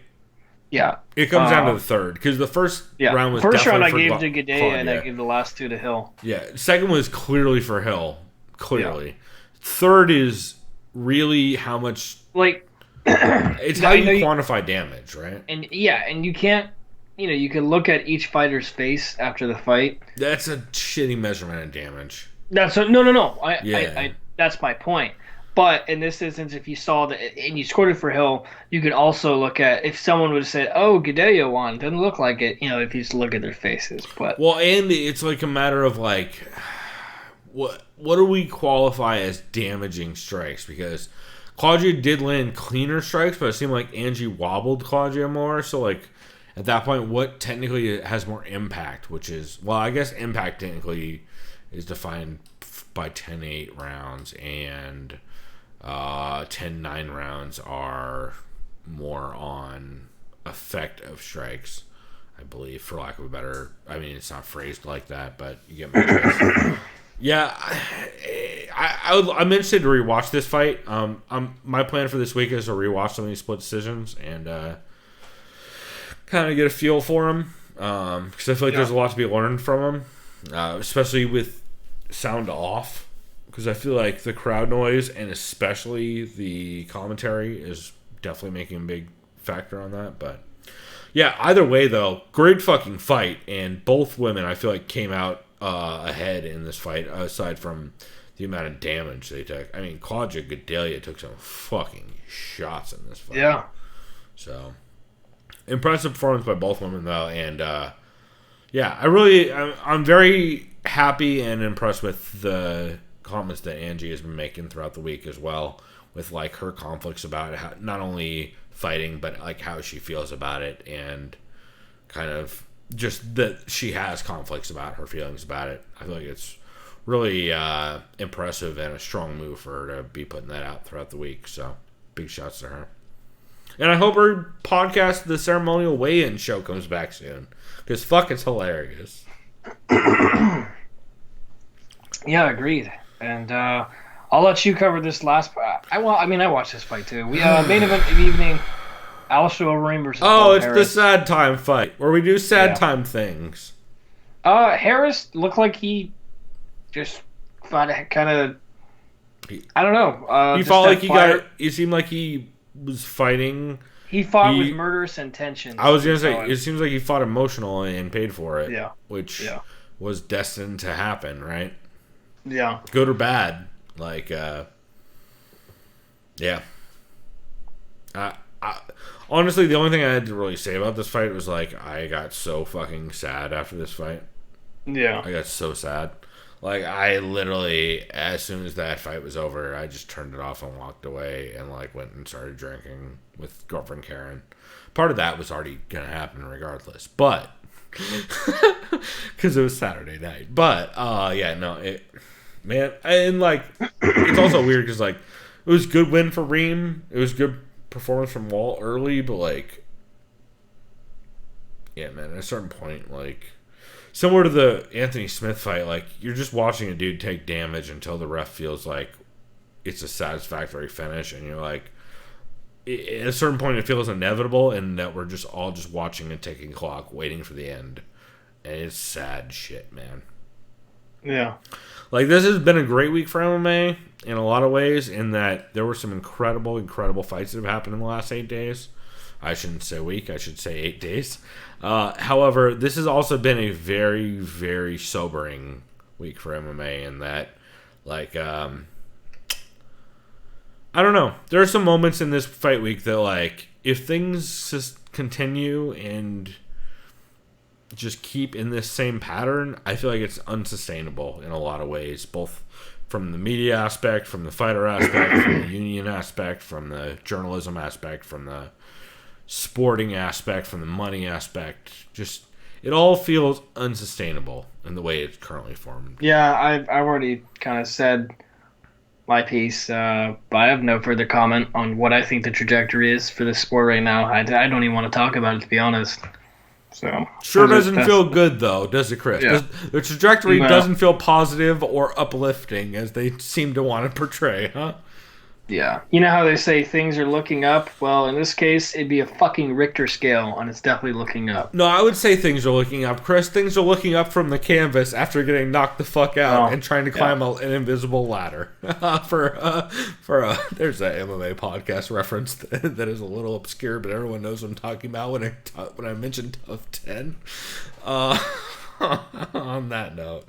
Yeah. It comes down to the third, because the first round was first round I definitely gave for to Gadelha, Claudia. and I gave the last two to Hill. Yeah, second was clearly for Hill. Clearly. Yeah. Third is really how much... it's how you quantify damage, right? And you can't... you can look at each fighter's face after the fight. That's a shitty measurement of damage. No. That's my point. But in this instance, if you saw that and you scored it for Hill, you could also look at, if someone would have said, "Oh, Gadelha won," doesn't look like it. If you just look at their faces. But and it's like a matter of like, what do we qualify as damaging strikes? Because Claudia did land cleaner strikes, but it seemed like Angie wobbled Claudia more. So like, at that point, what technically has more impact? Which is, I guess impact technically is defined by 10-8 rounds, and 10-9 rounds are more on effect of strikes, I believe, for lack of a better... I mean, it's not phrased like that, but you get my drift. Yeah, I'm interested to rewatch this fight. My plan for this week is to rewatch some of these split decisions and kind of get a feel for them, because I feel like there's a lot to be learned from them, especially with sound off, because I feel like the crowd noise and especially the commentary is definitely making a big factor on that. But yeah, either way though, great fucking fight, and both women I feel like came out ahead in this fight, aside from the amount of damage they took. I mean, Claudia Gadelia took some fucking shots in this fight. Yeah. So, impressive performance by both women, though. And, I'm very happy and impressed with the comments that Angie has been making throughout the week as well, with, like, her conflicts about how, not only fighting, but, like, how she feels about it, and kind of just that she has conflicts about her feelings about it. I feel like it's really impressive and a strong move for her to be putting that out throughout the week. So big shouts to her. And I hope her podcast, The Ceremonial Weigh-In Show, comes back soon, because fuck, it's hilarious. Yeah, agreed. And I'll let you cover this last part. I watched this fight too. We main event of the evening. Alistair Overeem versus Paul it's Harris. the sad time fight where we do sad time things. Harris looked like he just kind of, I don't know. He felt like it seemed like he was fighting. He fought with murderous intentions. I was gonna say, it seems like he fought emotionally and paid for it. Yeah. Which was destined to happen, right? Yeah. Good or bad, like, yeah. Honestly, the only thing I had to really say about this fight was, like, I got so fucking sad after this fight. Yeah. I got so sad. Like, I literally, as soon as that fight was over, I just turned it off and walked away and, like, went and started drinking with girlfriend Karen. Part of that was already going to happen regardless, but, because it was Saturday night. But, man, and, like, it's also weird because, like, it was a good win for Reem. It was good performance from Walt early, but, like, yeah, man, at a certain point, like, similar to the Anthony Smith fight, like, you're just watching a dude take damage until the ref feels like it's a satisfactory finish, and you're like, at a certain point it feels inevitable, and that we're just all just watching a ticking clock waiting for the end, and it's sad shit, man. Yeah. Like, this has been a great week for MMA in a lot of ways, in that there were some incredible fights that have happened in the last 8 days. I shouldn't say week, I should say 8 days. However, this has also been a very, very sobering week for MMA in that, like, I don't know. There are some moments in this fight week that, like, if things just continue and just keep in this same pattern, I feel like it's unsustainable in a lot of ways, both from the media aspect, from the fighter aspect, from the union aspect, from the journalism aspect, from the sporting aspect, from the money aspect. Just, it all feels unsustainable in the way it's currently formed. Yeah, I've already kind of said my piece, but I have no further comment on what I think the trajectory is for this sport right now. I don't even want to talk about it, to be honest. So sure doesn't feel good, though, does it, Chris? Yeah. The trajectory doesn't feel positive or uplifting as they seem to want to portray, huh? Yeah. You know how they say things are looking up? Well, in this case, it'd be a fucking Richter scale, and it's definitely looking up. No, I would say things are looking up, Chris. Things are looking up from the canvas after getting knocked the fuck out and trying to climb an invisible ladder. There's that MMA podcast reference that is a little obscure, but everyone knows what I'm talking about when I mention Tough 10. On that note,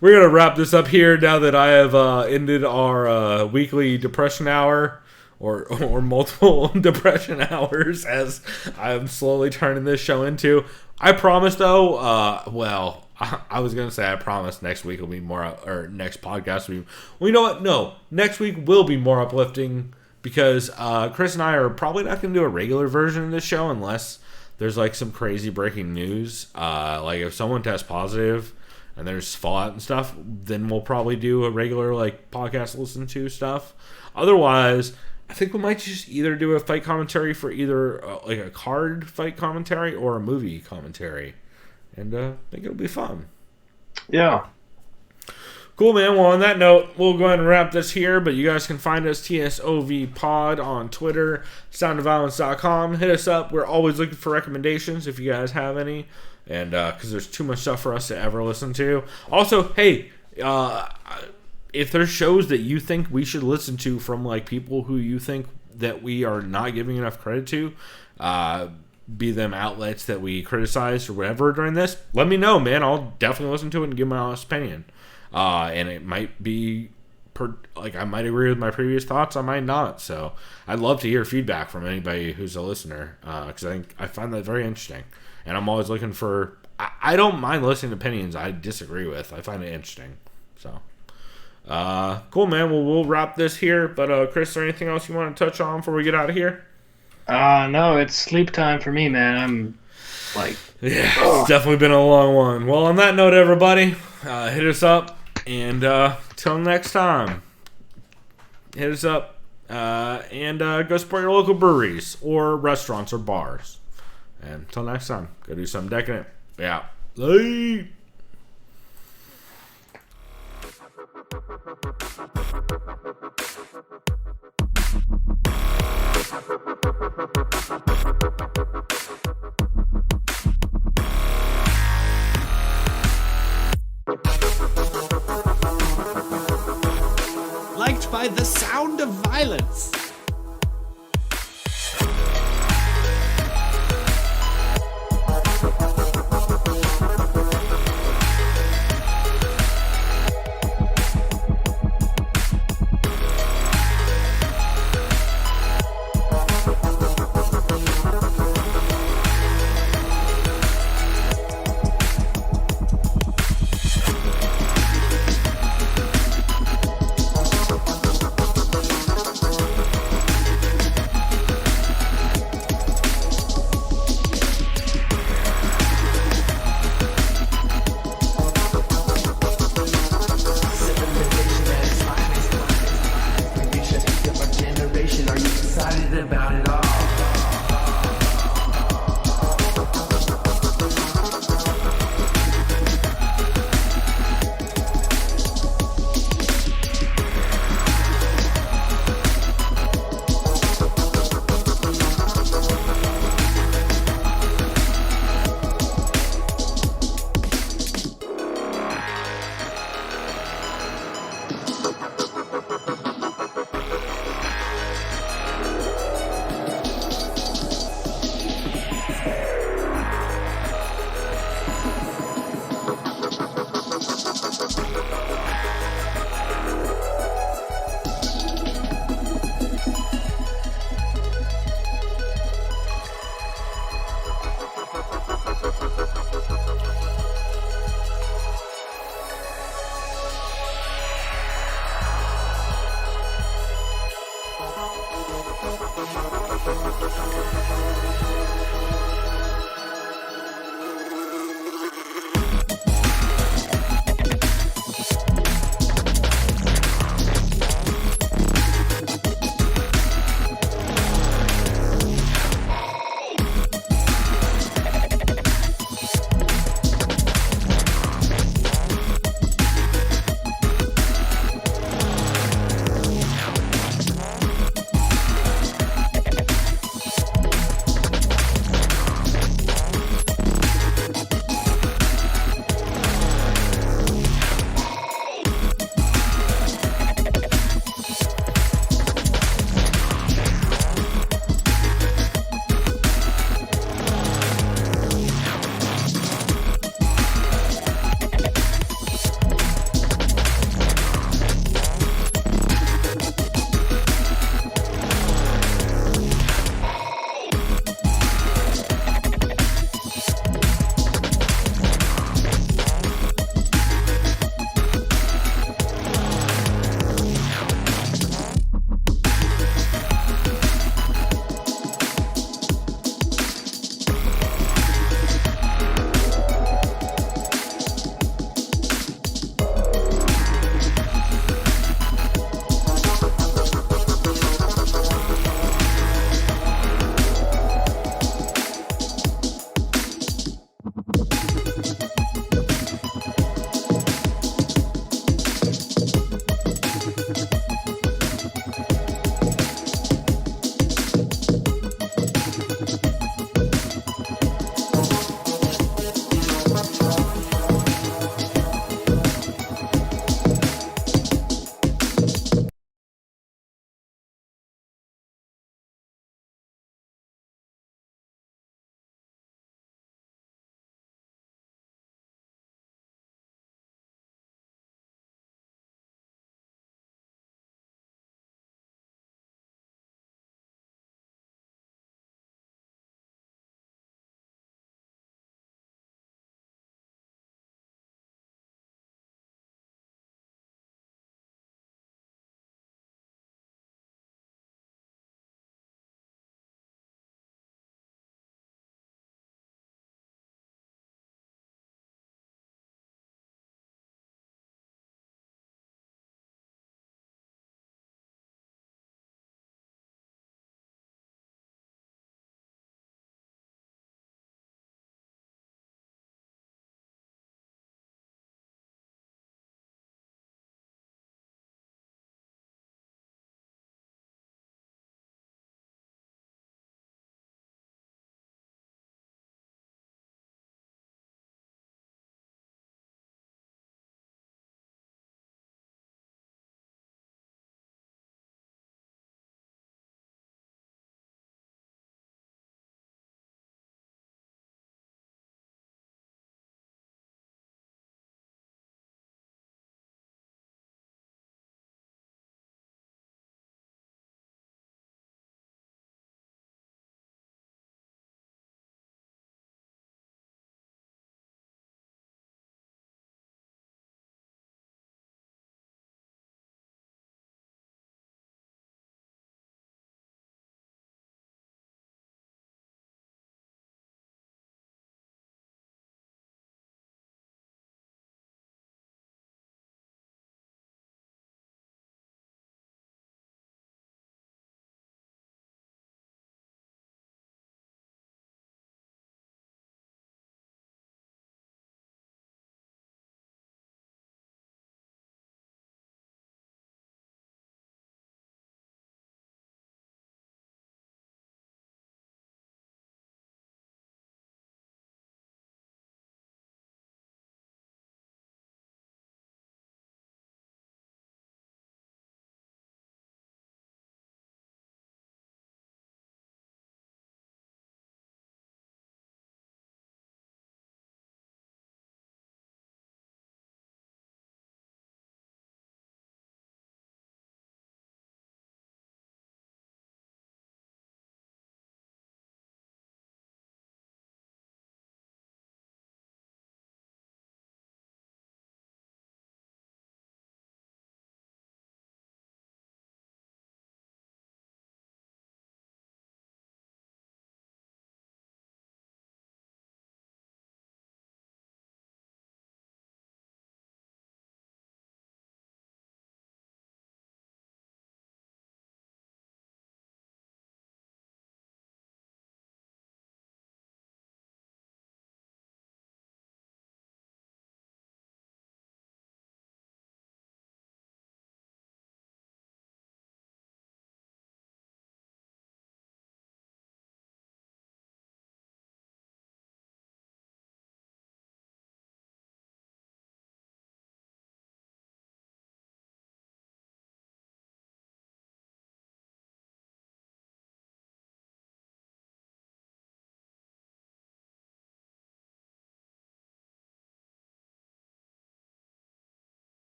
we're going to wrap this up here now that I have ended our weekly depression hour or multiple depression hours, as I'm slowly turning this show into. I promise, though, I was going to say I promise next week will be more, or next podcast will be, well, you know what? No, next week will be more uplifting, because Chris and I are probably not going to do a regular version of this show unless there's, like, some crazy breaking news. Like, if someone tests positive, and there's Fallout and stuff, then we'll probably do a regular like podcast listen to stuff. Otherwise, I think we might just either do a fight commentary for either like a card fight commentary or a movie commentary, and I think it'll be fun. Yeah. Cool, man. Well, on that note, we'll go ahead and wrap this here, but you guys can find us TSOV Pod on Twitter, soundofviolence.com. Hit us up. We're always looking for recommendations if you guys have any, and because there's too much stuff for us to ever listen to. Also, hey, if there's shows that you think we should listen to from like people who you think that we are not giving enough credit to, be them outlets that we criticized or whatever during this, let me know, man. I'll definitely listen to it and give my honest opinion. And it might be I might agree with my previous thoughts, I might not. So I'd love to hear feedback from anybody who's a listener, because I find that very interesting, and I'm always looking for. I don't mind listening to opinions I disagree with. I find it interesting. So cool, man. Well, we'll wrap this here. But Chris, is there anything else you want to touch on before we get out of here? No, it's sleep time for me, man. I'm like, it's definitely been a long one. Well, on that note, everybody, hit us up. And till next time, hit us up and go support your local breweries or restaurants or bars. And until next time, go do something decadent. Yeah. Late. Liked by the sound of violence.